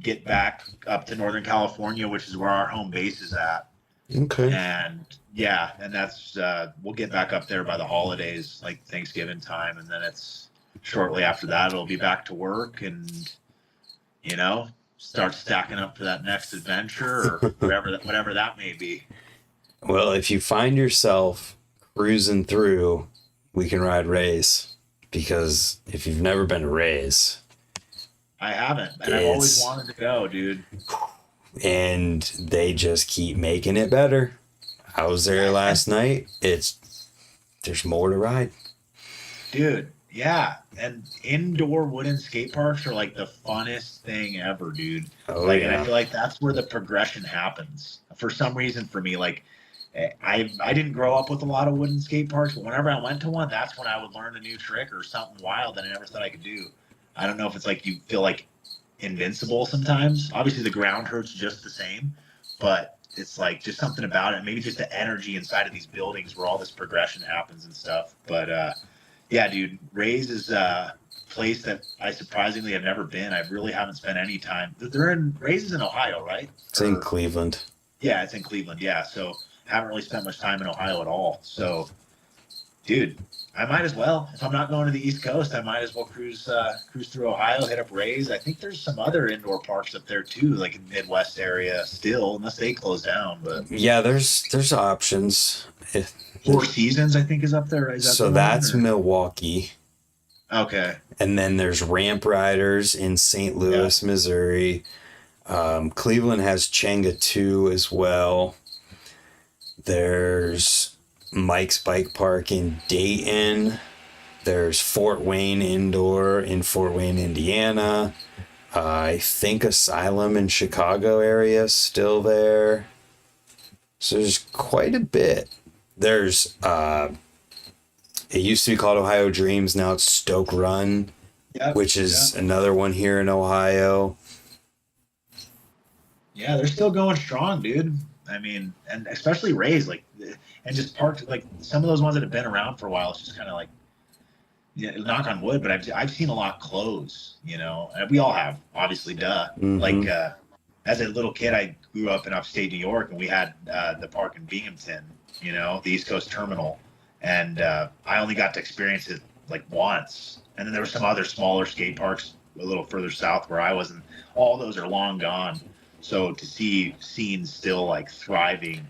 Speaker 2: get back up to Northern California, which is where our home base is at.
Speaker 1: Okay.
Speaker 2: And yeah, and that's we'll get back up there by the holidays, like Thanksgiving time, and then it's shortly after that it'll be back to work and start stacking up for that next adventure or whatever that may be.
Speaker 1: Well, if you find yourself cruising through, we can ride Rays. Because if you've never been to Rays,
Speaker 2: I haven't, and I've always wanted to go, dude.
Speaker 1: and they just keep making it better. I was there last night. There's more to ride.
Speaker 2: Dude, yeah. And indoor wooden skate parks are like the funnest thing ever, dude.
Speaker 1: Oh
Speaker 2: Like, and I
Speaker 1: yeah.
Speaker 2: feel like that's where the progression happens. For some reason, for me, like, I didn't grow up with a lot of wooden skate parks, but whenever I went to one, that's when I would learn a new trick or something wild that I never thought I could do. I don't know if it's like you feel like invincible sometimes. Obviously, the ground hurts just the same, but it's like just something about it. Maybe just the energy inside of these buildings where all this progression happens and stuff. But yeah, dude, Rays is a place that I surprisingly have never been. I really haven't spent any time. Rays is in Ohio, right?
Speaker 1: It's in Cleveland.
Speaker 2: Yeah, it's in Cleveland. Yeah, so haven't really spent much time in Ohio at all. So, dude, I might as well. If I'm not going to the East Coast, I might as well cruise through Ohio, hit up Rays. I think there's some other indoor parks up there too, like in the Midwest area still, unless they close down. But
Speaker 1: Yeah, there's options. If,
Speaker 2: Four Seasons, I think, is up there. Is that
Speaker 1: so
Speaker 2: the one,
Speaker 1: that's
Speaker 2: or?
Speaker 1: Milwaukee.
Speaker 2: Okay.
Speaker 1: And then there's Ramp Riders in St. Louis, Missouri. Cleveland has Changa 2 as well. There's Mike's Bike Park in Dayton. There's Fort Wayne Indoor in Fort Wayne, Indiana. I think Asylum in Chicago area is still there. So there's quite a bit. There's it used to be called Ohio Dreams, now it's Stoke Run,
Speaker 2: Yep.
Speaker 1: which is another one here in Ohio.
Speaker 2: Yeah, they're still going strong, dude. I mean, and especially Rays, like, and just parks, like some of those ones that have been around for a while. It's just kind of like, yeah, knock on wood, but I've seen a lot close. And we all have, obviously, duh.
Speaker 1: Mhm.
Speaker 2: Like as a little kid, I grew up in upstate New York, and we had the park in Binghamton, the East Coast Terminal, and I only got to experience it like once. And then there were some other smaller skate parks a little further south where I was, and all those are long gone. So to see scenes still like thriving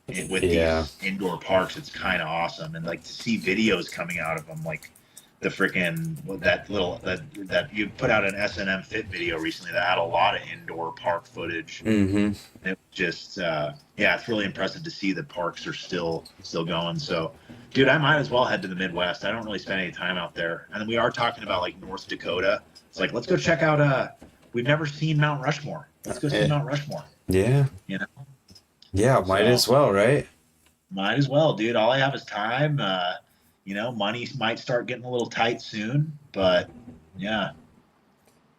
Speaker 2: with
Speaker 1: Yeah.
Speaker 2: these indoor parks, it's kind of awesome. And like to see videos coming out of them, like the freaking that you put out an S&M Fit video recently that had a lot of indoor park footage.
Speaker 1: Mm-hmm.
Speaker 2: It just yeah, it's really impressive to see the parks are still going. So, dude, I might as well head to the Midwest. I don't really spend any time out there. And then we are talking about like North Dakota. It's like, let's go check out we've never seen Mount Rushmore. Let's go see Mount Rushmore.
Speaker 1: Yeah.
Speaker 2: You know?
Speaker 1: Yeah, might as well, right?
Speaker 2: Might as well, dude. All I have is time. Money might start getting a little tight soon, but yeah,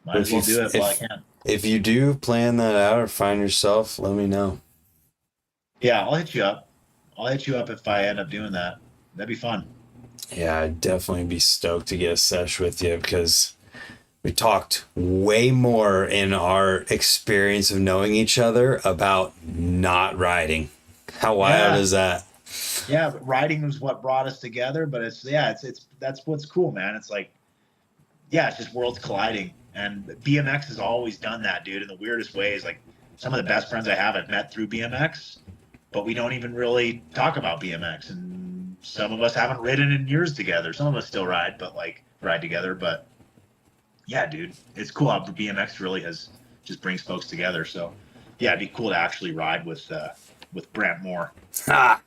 Speaker 2: might as well do it while I can.
Speaker 1: If you do plan that out or find yourself, let me know.
Speaker 2: Yeah, I'll hit you up. I'll hit you up if I end up doing that. That'd be fun.
Speaker 1: Yeah, I'd definitely be stoked to get a sesh with you because we talked way more in our experience of knowing each other about not riding. How wild is that?
Speaker 2: Yeah, but riding was what brought us together, but it's that's what's cool, man. It's like, yeah, it's just worlds colliding. And BMX has always done that, dude, in the weirdest ways. Like some of the best friends I have I've met through BMX, but we don't even really talk about BMX. And some of us haven't ridden in years together. Some of us still ride, but like ride together. But yeah, dude, it's cool how BMX really has just brings folks together. So yeah, it'd be cool to actually ride with Brant Moore.
Speaker 1: Ah,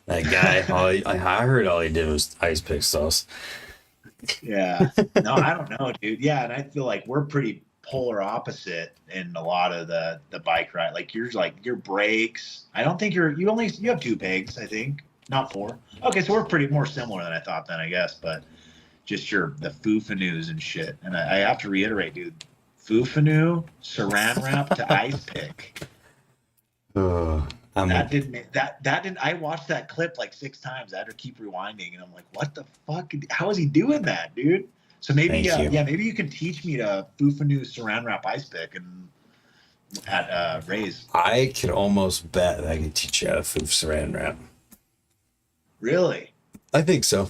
Speaker 1: that guy. I heard all he did was ice pistols.
Speaker 2: Yeah. No, I don't know, dude. Yeah, and I feel like we're pretty polar opposite in a lot of the bike ride. Like your brakes. I don't think you have 2 pegs, I think. Not 4. Okay, so we're pretty more similar than I thought then, I guess. But just the foo-fanoos and shit. And I have to reiterate, dude, foo-fanoo, saran wrap to ice pick. That didn't I watched that clip like 6 times. I had to keep rewinding, and I'm like, what the fuck? How is he doing that, dude? So maybe maybe you can teach me to foo-fanoo saran wrap ice pick and at Ray's.
Speaker 1: I could almost bet that I could teach you how to foof saran wrap.
Speaker 2: Really?
Speaker 1: I think so.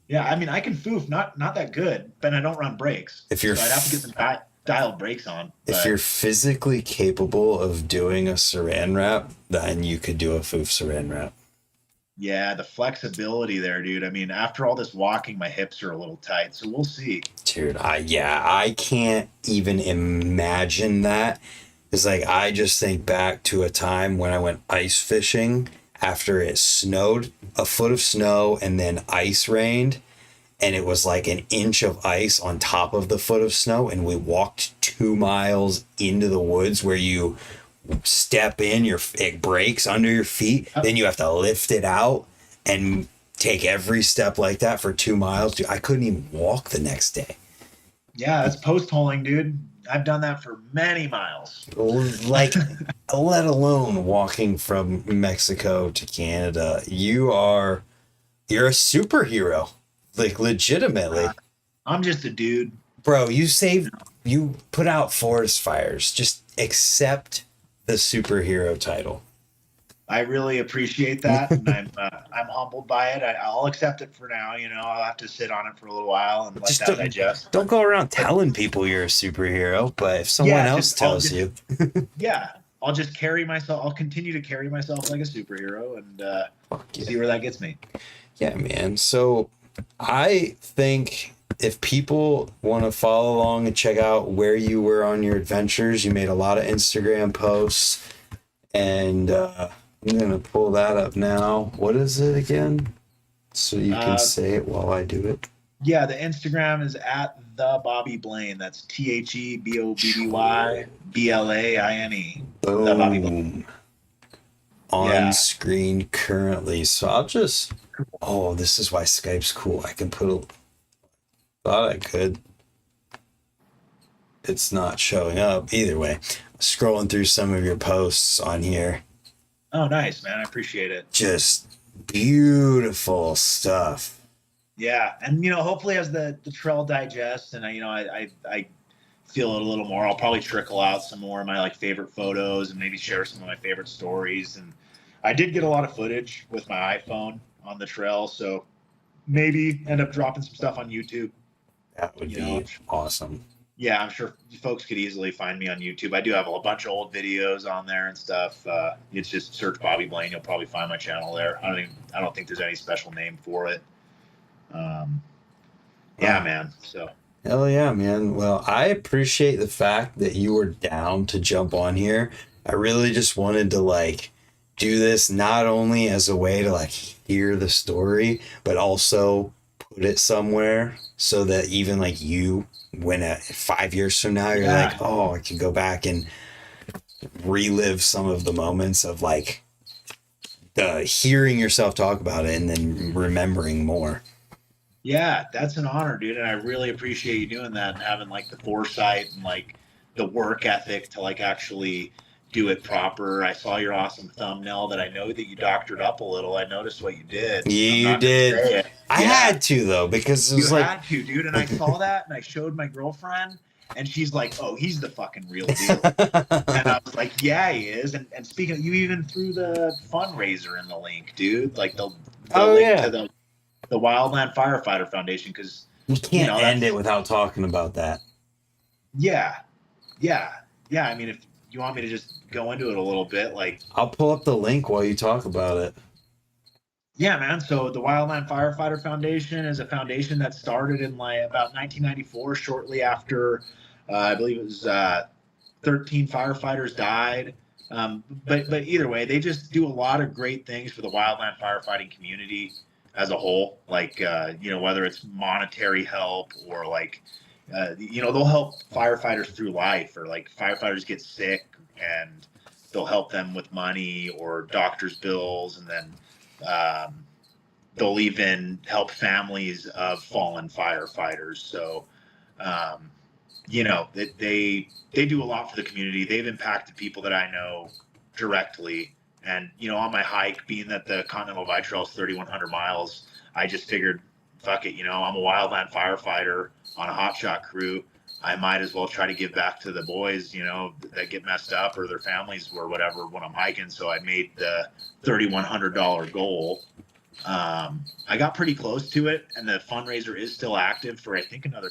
Speaker 2: Yeah, I mean I can foof, not that good, but I don't run brakes. So I'd have to get some dialed brakes on.
Speaker 1: If you're physically capable of doing a saran wrap, then you could do a foof saran wrap.
Speaker 2: Yeah, the flexibility there, dude. I mean, after all this walking, my hips are a little tight, so we'll see.
Speaker 1: Dude, I can't even imagine that. It's like I just think back to a time when I went ice fishing after it snowed, a foot of snow, and then ice rained. And it was like an inch of ice on top of the foot of snow. And we walked 2 miles into the woods where you step in, it breaks under your feet. Then you have to lift it out and take every step like that for 2 miles. Dude, I couldn't even walk the next day.
Speaker 2: Yeah, that's post-holing, dude. I've done that for many miles.
Speaker 1: Like, let alone walking from Mexico to Canada. You're a superhero. Like, legitimately.
Speaker 2: I'm just a dude.
Speaker 1: Bro, you put out forest fires. Just accept the superhero title.
Speaker 2: I really appreciate that, and I'm humbled by it. I'll accept it for now. I'll have to sit on it for a little while and let that digest.
Speaker 1: Don't go around telling people you're a superhero, but if someone else tells you,
Speaker 2: yeah, I'll just carry myself. I'll continue to carry myself like a superhero and see where that gets me.
Speaker 1: Yeah, man. So I think if people want to follow along and check out where you were on your adventures, you made a lot of Instagram posts, and I'm going to pull that up now. What is it again? So you can say it while I do it.
Speaker 2: Yeah, the Instagram is at the Bobby Blaine. That's TheBobbyBlaine.
Speaker 1: Boom.
Speaker 2: The Bobby Blaine.
Speaker 1: On screen currently. So I'll just... Oh, this is why Skype's cool. I can thought I could. It's not showing up. Either way, scrolling through some of your posts on here.
Speaker 2: Oh, nice, man. I appreciate it.
Speaker 1: Just beautiful stuff.
Speaker 2: Yeah, and hopefully as the trail digests, and I feel it a little more. I'll probably trickle out some more of my like favorite photos and maybe share some of my favorite stories. And I did get a lot of footage with my iPhone on the trail, so maybe end up dropping some stuff on YouTube.
Speaker 1: That would be awesome.
Speaker 2: Yeah, I'm sure folks could easily find me on YouTube. I do have a bunch of old videos on there and stuff. It's just search Bobby Blaine. You'll probably find my channel there. I don't think there's any special name for it. Yeah, man. So.
Speaker 1: Hell yeah, man. Well, I appreciate the fact that you were down to jump on here. I really just wanted to like do this not only as a way to like hear the story, but also put it somewhere so that even like you, when 5 years from now, you're like, oh, I can go back and relive some of the moments of like the hearing yourself talk about it and then remembering more.
Speaker 2: Yeah, that's an honor, dude. And I really appreciate you doing that and having like the foresight and like the work ethic to like actually do it proper. I saw your awesome thumbnail that I know that you doctored up a little. I noticed what you did.
Speaker 1: You did. I had to though, because it was
Speaker 2: you had to, dude. And I saw that and I showed my girlfriend and she's like, oh, he's the fucking real deal. And I was like, yeah, he is. And speaking of, you even threw the fundraiser in the link, dude. Like the link to the Wildland Firefighter Foundation, because
Speaker 1: you can't end it without talking about that.
Speaker 2: Yeah. I mean, if you want me to just go into it a little bit, like
Speaker 1: I'll pull up the link while you talk about it.
Speaker 2: Yeah, man. So the Wildland Firefighter Foundation is a foundation that started in like about 1994, shortly after I believe it was 13 firefighters died. But either way, they just do a lot of great things for the wildland firefighting community as a whole, like, whether it's monetary help or like, they'll help firefighters through life, or like firefighters get sick and they'll help them with money or doctor's bills. And then they'll even help families of fallen firefighters. So, they do a lot for the community. They've impacted people that I know directly. And, on my hike, being that the Continental Divide Trail is 3,100 miles, I just figured, fuck it, I'm a wildland firefighter on a hotshot crew. I might as well try to give back to the boys, that get messed up or their families or whatever when I'm hiking. So I made the $3,100 goal. I got pretty close to it, and the fundraiser is still active for I think another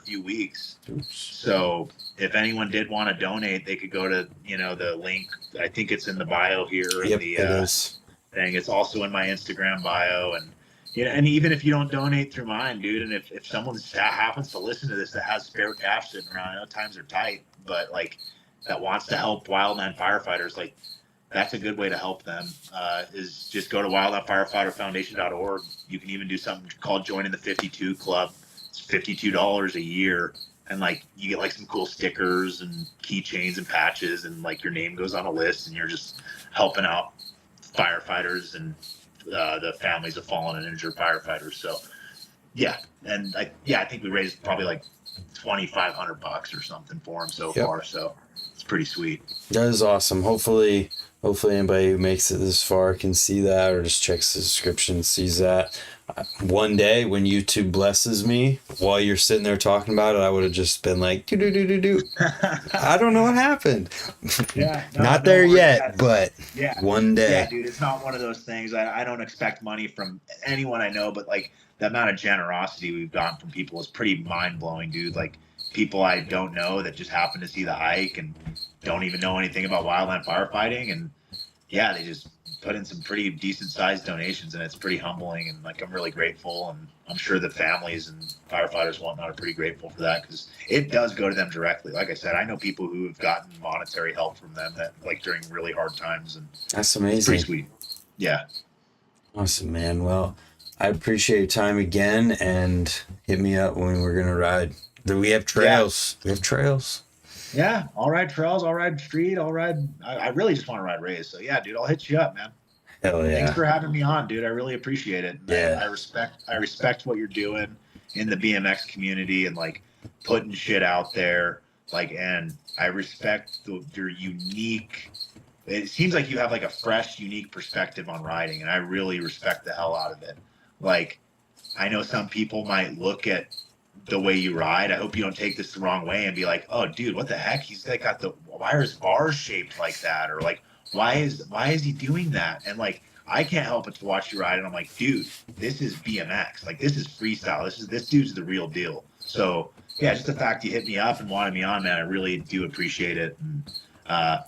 Speaker 2: few weeks. So if anyone did want to donate, they could go to the link. I think it's in the bio here.
Speaker 1: Yep,
Speaker 2: it
Speaker 1: is.
Speaker 2: Thing. It's also in my Instagram bio, and and even if you don't donate through mine, dude, and if someone happens to listen to this that has spare cash sitting around, I know times are tight, but like that wants to help wildland firefighters, like that's a good way to help them, is just go to wildlandfirefighterfoundation.org. You can even do something called Joining the 52 Club. It's $52 a year. And like you get like some cool stickers and keychains and patches, and like your name goes on a list, and you're just helping out firefighters and the families of fallen and injured firefighters. So yeah. And I think we raised probably like $2,500 or something for them so far. So it's pretty sweet.
Speaker 1: That is awesome. Hopefully anybody who makes it this far can see that, or just checks the description and sees that. One day when YouTube blesses me while you're sitting there talking about it, I would have just been like, do. I don't know what happened.
Speaker 2: Yeah.
Speaker 1: Not there yet, but one day.
Speaker 2: Yeah, dude, it's not one of those things. I don't expect money from anyone I know, but like the amount of generosity we've gotten from people is pretty mind blowing, dude. Like people I don't know that just happen to see the hike and don't even know anything about wildland firefighting, and they just put in some pretty decent sized donations, and it's pretty humbling, and like I'm really grateful, and I'm sure the families and firefighters and whatnot are pretty grateful for that, because it does go to them directly. Like I said, I know people who have gotten monetary help from them that like during really hard times, and
Speaker 1: that's amazing.
Speaker 2: It's pretty sweet. Yeah.
Speaker 1: Awesome, man. Well, I appreciate your time again, and hit me up when we're gonna ride. We have trails. We have trails.
Speaker 2: Yeah, I'll ride trails, I'll ride street, I really just want to ride race. So yeah, dude, I'll hit you up, man.
Speaker 1: Hell yeah.
Speaker 2: Thanks for having me on, dude. I really appreciate it.
Speaker 1: Yeah.
Speaker 2: I respect what you're doing in the BMX community and like putting shit out there. Like, and I respect your unique, it seems like you have like a fresh, unique perspective on riding, and I really respect the hell out of it. Like, I know some people might look at the way you ride. I hope you don't take this the wrong way and be like, oh dude, what the heck? He's like got the, why are his bars shaped like that? Or like, why is he doing that? And like, I can't help but to watch you ride. And I'm like, dude, this is BMX. Like, this is freestyle. This dude's the real deal. So yeah, just the fact you hit me up and wanted me on, man, I really do appreciate it. And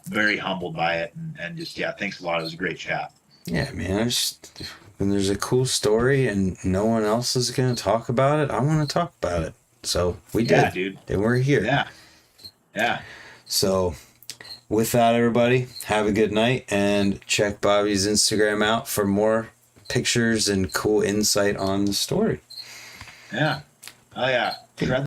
Speaker 2: very humbled by it. And just, yeah, thanks a lot. It was a great chat.
Speaker 1: Yeah, man. When there's a cool story and no one else is going to talk about it, I want to talk about it. So we did.
Speaker 2: Yeah, dude.
Speaker 1: And we're here.
Speaker 2: Yeah. Yeah.
Speaker 1: So with that, everybody, have a good night and check Bobby's Instagram out for more pictures and cool insight on the story.
Speaker 2: Yeah. Oh, yeah.